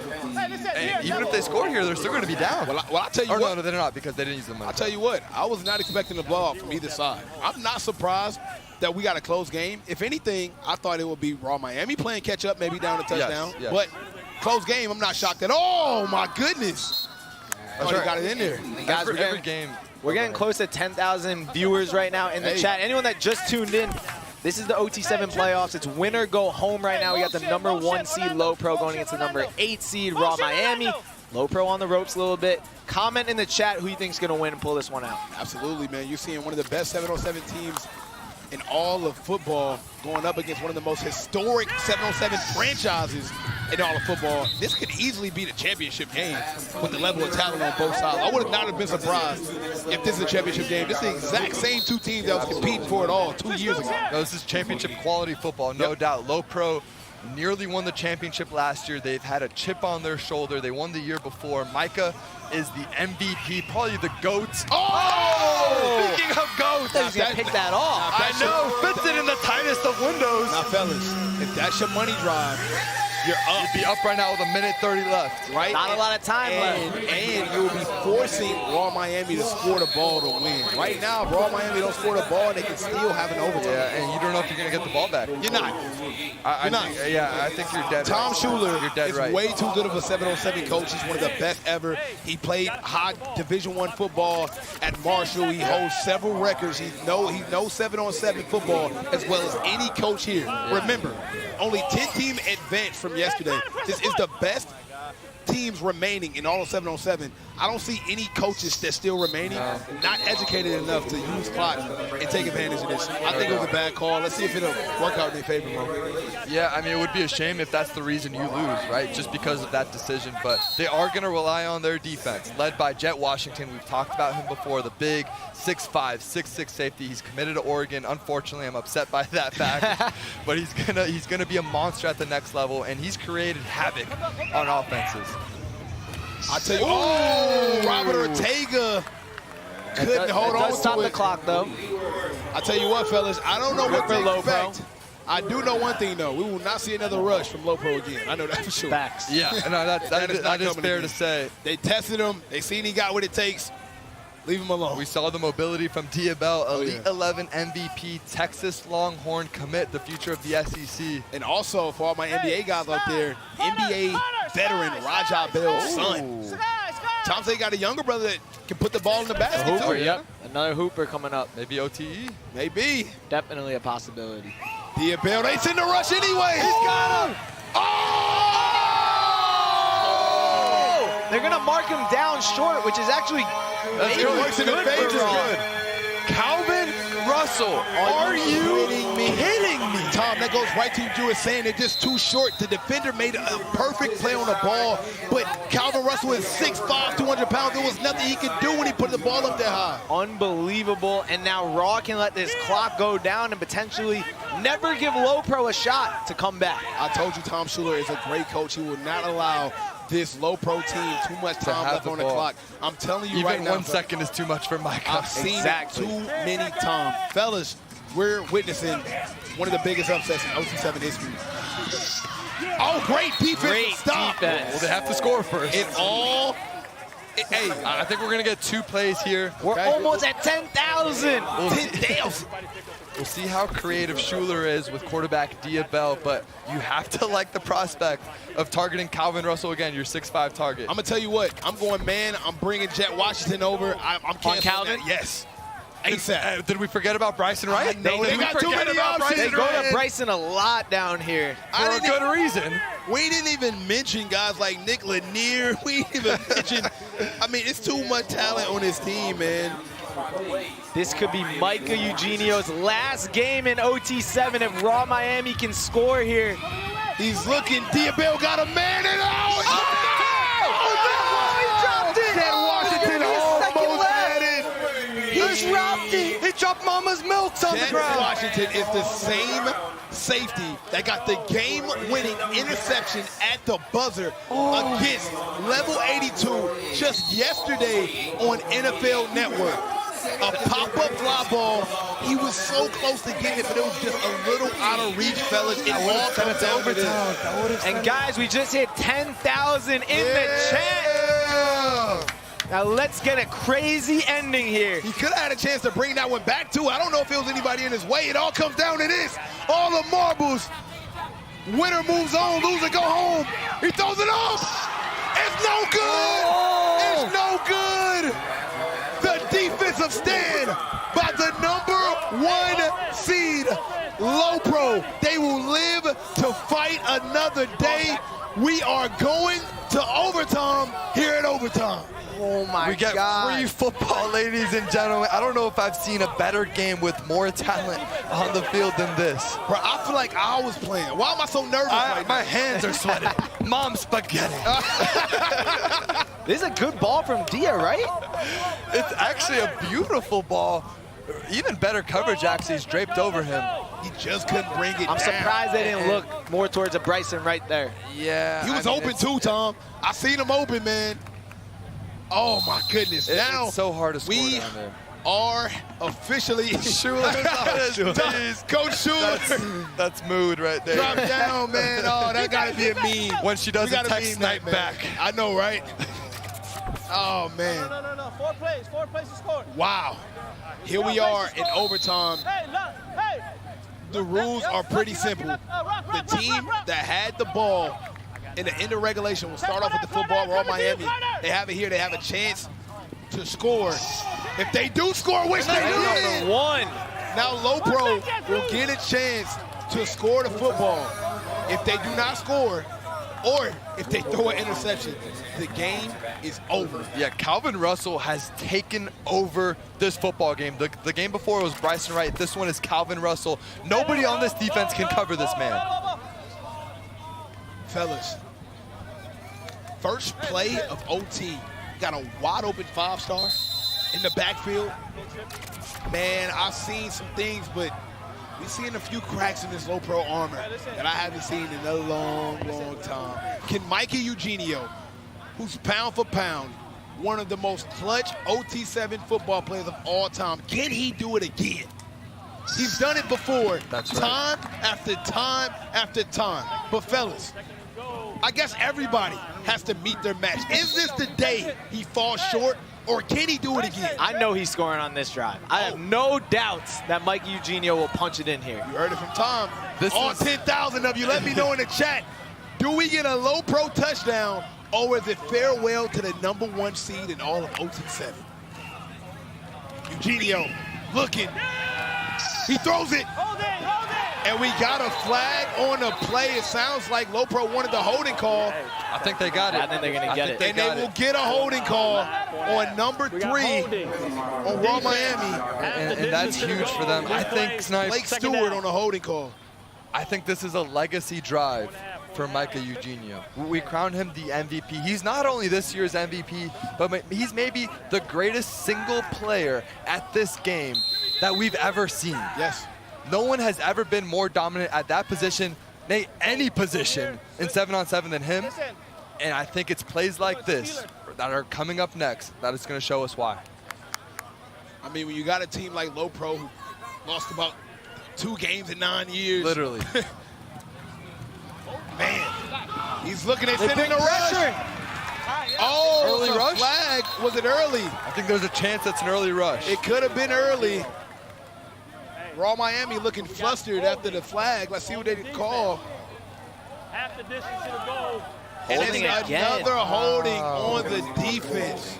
And even if they score here, they're still going to be down. Well, I'll tell you what. No, they're not because they didn't use the money. I'll tell you what. I was not expecting a blowout from either side. I'm not surprised that we got a close game. If anything, I thought it would be Raw Miami playing catch up, maybe down a touchdown. Yes. But close game, I'm not shocked at all. Oh, my goodness. That's right. Got it in there. Guys, we're getting close to 10,000 viewers right now in the chat. Anyone that just tuned in, this is the OT7 playoffs. It's winner go home right now. We got the #1 seed Low Pro going against the #8 seed Raw Miami. Low Pro on the ropes a little bit. Comment in the chat who you think's going to win and pull this one out. Absolutely, man. You're seeing one of the best 707 teams in all of football going up against one of the most historic 707 franchises in all of football. This could easily be the championship game with the level of talent on both sides. I would not have been surprised if this is a championship game. This is the exact same two teams that was competing for it all 2 years ago. No, this is championship quality football, no doubt. Low Pro nearly won the championship last year. They've had a chip on their shoulder. They won the year before. Micah is the MVP, probably the GOAT. Oh! Speaking of GOAT, He's going to pick that off. I know, fits it in the tightest of windows. Now, fellas, if that's your money drive, you're up. You'd be up right now with 1:30 left. Right? Not a lot of time left. And you'll be forcing Raw Miami to score the ball to win. Right now, Raw Miami don't score the ball, they can still have an overtime. Yeah, and you don't know if you're going to get the ball back. You're not. I think you're dead Tom right. Schuler is right. way too good of a 707 coach. He's one of the best ever. He played high Division I football at Marshall. He holds several records. He knows 7-on-7 football as well as any coach here. Yeah. Remember, only 10-team advance from yesterday. This is the best teams remaining in all of 7-on-7. I don't see any coaches that's still remaining not educated enough to use clock and take advantage of this. I think it was a bad call. Let's see if it'll work out in their favor, Mo. Yeah, I mean, it would be a shame if that's the reason you lose, right? Just because of that decision. But they are going to rely on their defense, led by Jet Washington. We've talked about him before, the big 6'5", 6'6" safety. He's committed to Oregon. Unfortunately, I'm upset by that fact. But he's gonna be a monster at the next level, and he's created havoc on offenses. I tell you, Robert Ortega couldn't hold on to it. Stop the clock, though. I tell you what, fellas, I don't know what to expect. I do know one thing, though. We will not see another rush from Low Pro again. I know that for sure. Facts. Yeah, no, that is fair to say. They tested him. They seen he got what it takes. Leave him alone. We saw the mobility from Diabel, Elite 11 MVP, Texas Longhorn commit, the future of the SEC. And also, for all my NBA guys out there, NBA veteran Raja Bell's son. Tom said he got a younger brother that can put the ball in the basket. Hooper, yep. Another Hooper coming up. Maybe OTE? Maybe. Definitely a possibility. Diabel, they send the rush anyway. He's got him. They're going to mark him down short, which is actually works in the favor. Calvin Russell, are you kidding me? Tom, that goes right to you were saying they're just too short. The defender made a perfect play on the ball, but Calvin Russell is 6'5", 200 pounds. There was nothing he could do when he put the ball up there high. Unbelievable, and now Raw can let this clock go down and potentially never give Low Pro a shot to come back. I told you Tom Schuler is a great coach. He will not allow this Low Pro team too much time left on the clock. I'm telling you right now. Even 1 second is too much for Micah. I've seen it too many times. Fellas, we're witnessing one of the biggest upsets in OT7 history. Oh, great defense. Stop. Well, they have to score first. Hey, I think we're going to get 2 plays here. We're almost at 10,000. 10,000. We'll see how creative Schuler is with quarterback Diabel, but you have to like the prospect of targeting Calvin Russell again, your 6'5" target. I'm going to tell you what. I'm going man. I'm bringing Jet Washington over. I'm canceling Calvin? that. Yes. ASAP. Did we forget about Bryson Wright? No, they got too many options. They go to Bryson a lot down here. For a good reason. We didn't even mention guys like Nick Lanier. We didn't even mention. I mean, it's too much talent on this team, man. This could be Micah Eugenio's last game in OT7 if Raw Miami can score here. He's looking. Diabel got a man and out. He dropped it. Jet Washington almost had it. He dropped it. He dropped Mama's milks on the ground. Jet Washington is the same safety that got the game-winning interception at the buzzer against level 82 just yesterday on NFL Network. A pop-up fly ball. He was so close to getting it, but it was just a little out of reach, fellas. It all comes down to this. And guys, we just hit 10,000 in the chat. Now let's get a crazy ending here. He could have had a chance to bring that one back too. I don't know if it was anybody in his way. It all comes down to this. All the marbles. Winner moves on, loser go home. He throws it off. It's no good. It's no good. The defensive stand by the #1 seed, Low Pro. They will live to fight another day. We are going to overtime here at Overtime. Oh my God. We get free football, ladies and gentlemen. I don't know if I've seen a better game with more talent on the field than this. Bro, I feel like I was playing. Why am I so nervous right now? My hands are sweating. Mom spaghetti. This is a good ball from Dia, right? It's actually a beautiful ball. Even better coverage, actually, is draped over him. He just couldn't bring it I'm down. surprised they didn't look more towards a Bryson right there. Yeah. He was open too, Tom. I seen him open, man. Oh my goodness. Now it's so hard to score we down there. are officially Jeez. Coach Schuler. That's mood right there. Drop down, man. Oh, that gotta be a meme. When she doesn't text Snipe back. I know, right? Oh man. No. 4 plays to score. Wow. Here we are in overtime. The rules are pretty simple. The team that had the ball in the end of regulation will start off with the football. Raw Miami. They have it here. They have a chance to score. If they do score, which they did, now Low Pro will get a chance to score the football. If they do not score, or if they throw an interception, the game is over. Yeah, Calvin Russell has taken over this football game. The game before was Bryson Wright. This one is Calvin Russell. Nobody on this defense can cover this man. Fellas, first play of OT, got a wide open 5-star in the backfield. Man, I've seen some things, but we've seen a few cracks in this Low Pro armor that I haven't seen in a long time. Can Mikey Eugenio, who's pound for pound, one of the most clutch OT7 football players of all time, can he do it again? He's done it before. That's right. Time after time after time. But fellas, I guess everybody has to meet their match. Is this the day he falls short, or can he do it again? I know he's scoring on this drive. I have no doubts that Mike Eugenio will punch it in here. You heard it from Tom. All 10,000 of you, let me know in the chat. Do we get a Low Pro touchdown, or is it farewell to the #1 seed in all of OT7? Eugenio looking. He throws it. And we got a flag on the play. It sounds like Low Pro wanted the holding call. I think they got it. I think they're going to get it. And they will get a holding call on #3 on Raw Miami. And that's huge for them. I think Snipe. Blake Stewart on a holding call. I think this is a legacy drive for Micah Eugenio. We crown him the MVP. He's not only this year's MVP, but he's maybe the greatest single player at this game that we've ever seen. Yes. No one has ever been more dominant at that position, any position in 7-on-7 than him. And I think it's plays like this that are coming up next that is going to show us why. I mean, when you got a team like Low Pro who lost about 2 games in 9 years. Literally. Man, he's looking at sending a rush. Oh, early rush? Flag. Was it early? I think there's a chance that's an early rush. It could have been early. Raw Miami looking flustered after the flag. Let's see what they call. Half the distance to the goal. And Holding it's again. another holding on the defense.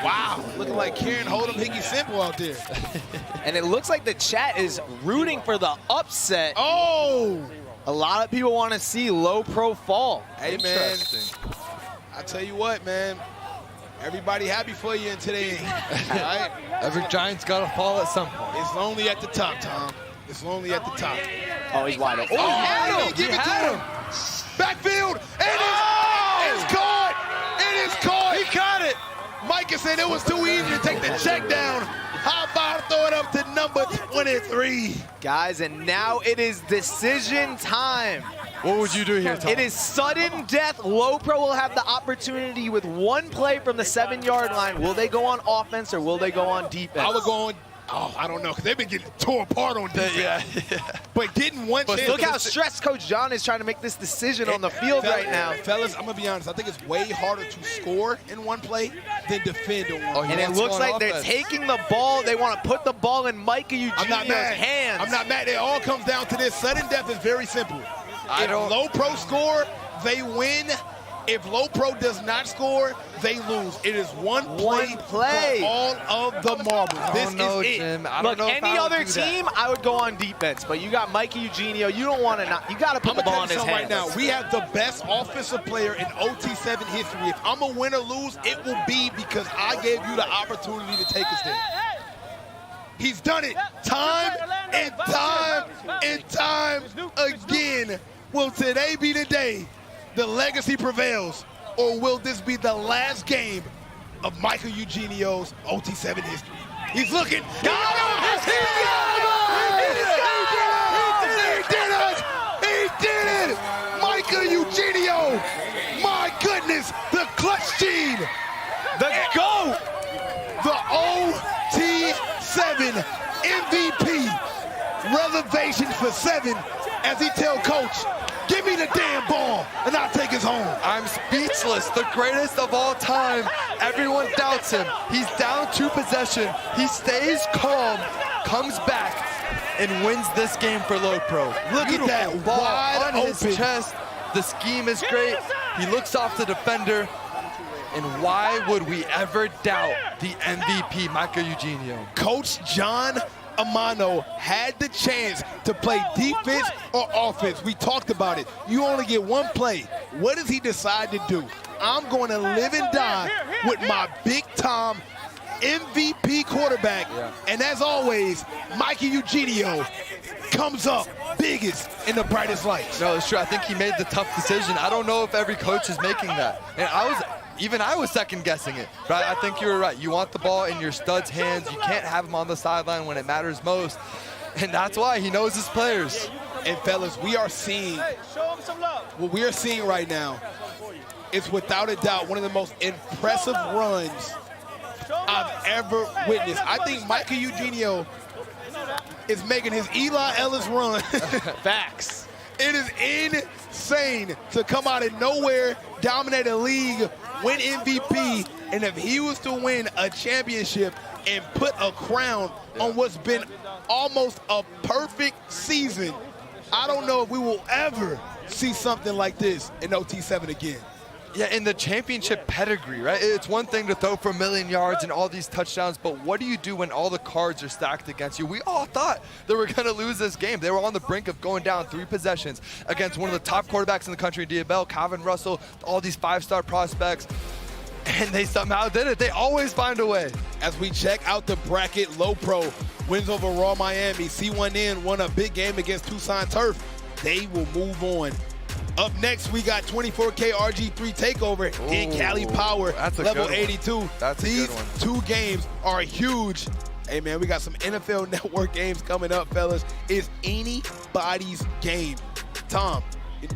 Wow, looking like Karen Hold'em, Hickey Simple out there. And it looks like the chat is rooting for the upset. Oh! A lot of people want to see Low Pro fall. Hey, man, I tell you what, man. Everybody happy for you in today. All right? Every Giant's got to fall at some point. It's lonely at the top, Tom. It's lonely at the top. Oh, he's wide open. Oh, he didn't give it to him. Backfield, and it's caught. It is caught. He caught it. Micah said it was too easy to take the check down. How about throw it up to #23? Guys, and now it is decision time. What would you do here, Tom? It is sudden death. Low Pro will have the opportunity with one play from the 7-yard line. Will they go on offense or will they go on defense? I would go on Oh, I don't know, because they've been getting tore apart on defense. Yeah. But getting one chance. Look how stressed Coach John is trying to make this decision on the field right now. Fellas, I'm going to be honest. I think it's way harder to score in one play than defend in one play. And it looks like they're taking the ball. They want to put the ball in Micah Eugenio's hands. I'm not mad. It all comes down to this. Sudden death is very simple. If low pro score, they win. If low pro does not score, they lose. It is one play for all of the marbles. This is it. Look, any other team, I would go on defense. But you got Micah Eugenio. You don't want to not. You got to put the ball in his hands. Right now, we have the best offensive player in OT7 history. If I'm a win or lose, it will be because I gave you the opportunity to take us there. He's done it time and time and time again. Will today be the day the legacy prevails, or will this be the last game of Michael Eugenio's OT7 history? He's looking. Got him! He did it! Michael Eugenio! My goodness, the clutch gene! The GOAT! The OT7 MVP! Reservation for 7 as he tell coach, give me the damn ball, and I'll take us home. I'm speechless. The greatest of all time. Everyone doubts him. He's down 2 possession. He stays calm, comes back, and wins this game for Low Pro. Look at that, ball wide on his open. chest. The scheme is great. He looks off the defender. And why would we ever doubt the MVP, Michael Eugenio? Coach John Amano had the chance to play defense or offense. We talked about it. You only get one play. What does he decide to do? I'm going to live and die with my big-time MVP quarterback. And as always, Mikey Eugenio comes up biggest in the brightest lights. No, it's true. I think he made the tough decision. I don't know if every coach is making that. And even I was second-guessing it, but I think you were right. You want the ball in your stud's hands. You can't have him on the sideline when it matters most, and that's why he knows his players. And, fellas, we are seeing what we are seeing right now is without a doubt one of the most impressive runs I've ever witnessed. I think Michael Eugenio is making his Eli Ellis run. Facts. It is insane to come out of nowhere, dominate a league, win MVP, and if he was to win a championship and put a crown on what's been almost a perfect season, I don't know if we will ever see something like this in OT7 again. Yeah, in the championship pedigree, right? It's one thing to throw for 1 million yards and all these touchdowns, but what do you do when all the cards are stacked against you? We all thought they were going to lose this game. They were on the brink of going down 3 possessions against one of the top quarterbacks in the country, Diabell, Calvin Russell, all these 5-star prospects, and they somehow did it. They always find a way. As we check out the bracket, Low Pro wins over Raw Miami. C1N won a big game against Tucson Turf. They will move on. Up next, we got 24K RG3 Takeover in Cali Power, level 82. These 2 games are huge. Hey, man, we got some NFL Network games coming up, fellas. It's anybody's game. Tom, you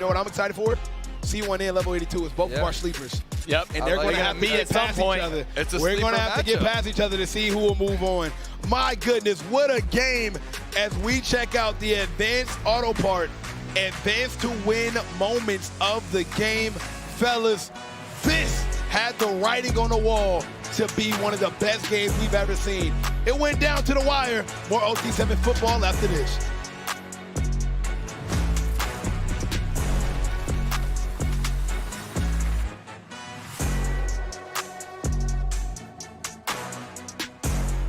know what I'm excited for? C1N level 82 is both of our sleepers. Yep. And they're going to have to get past each other. We're going to have to get past each other to see who will move on. My goodness, what a game as we check out the advanced auto part. Advance to win moments of the game. Fellas, this had the writing on the wall to be one of the best games we've ever seen. It went down to the wire. More OT7 football after this.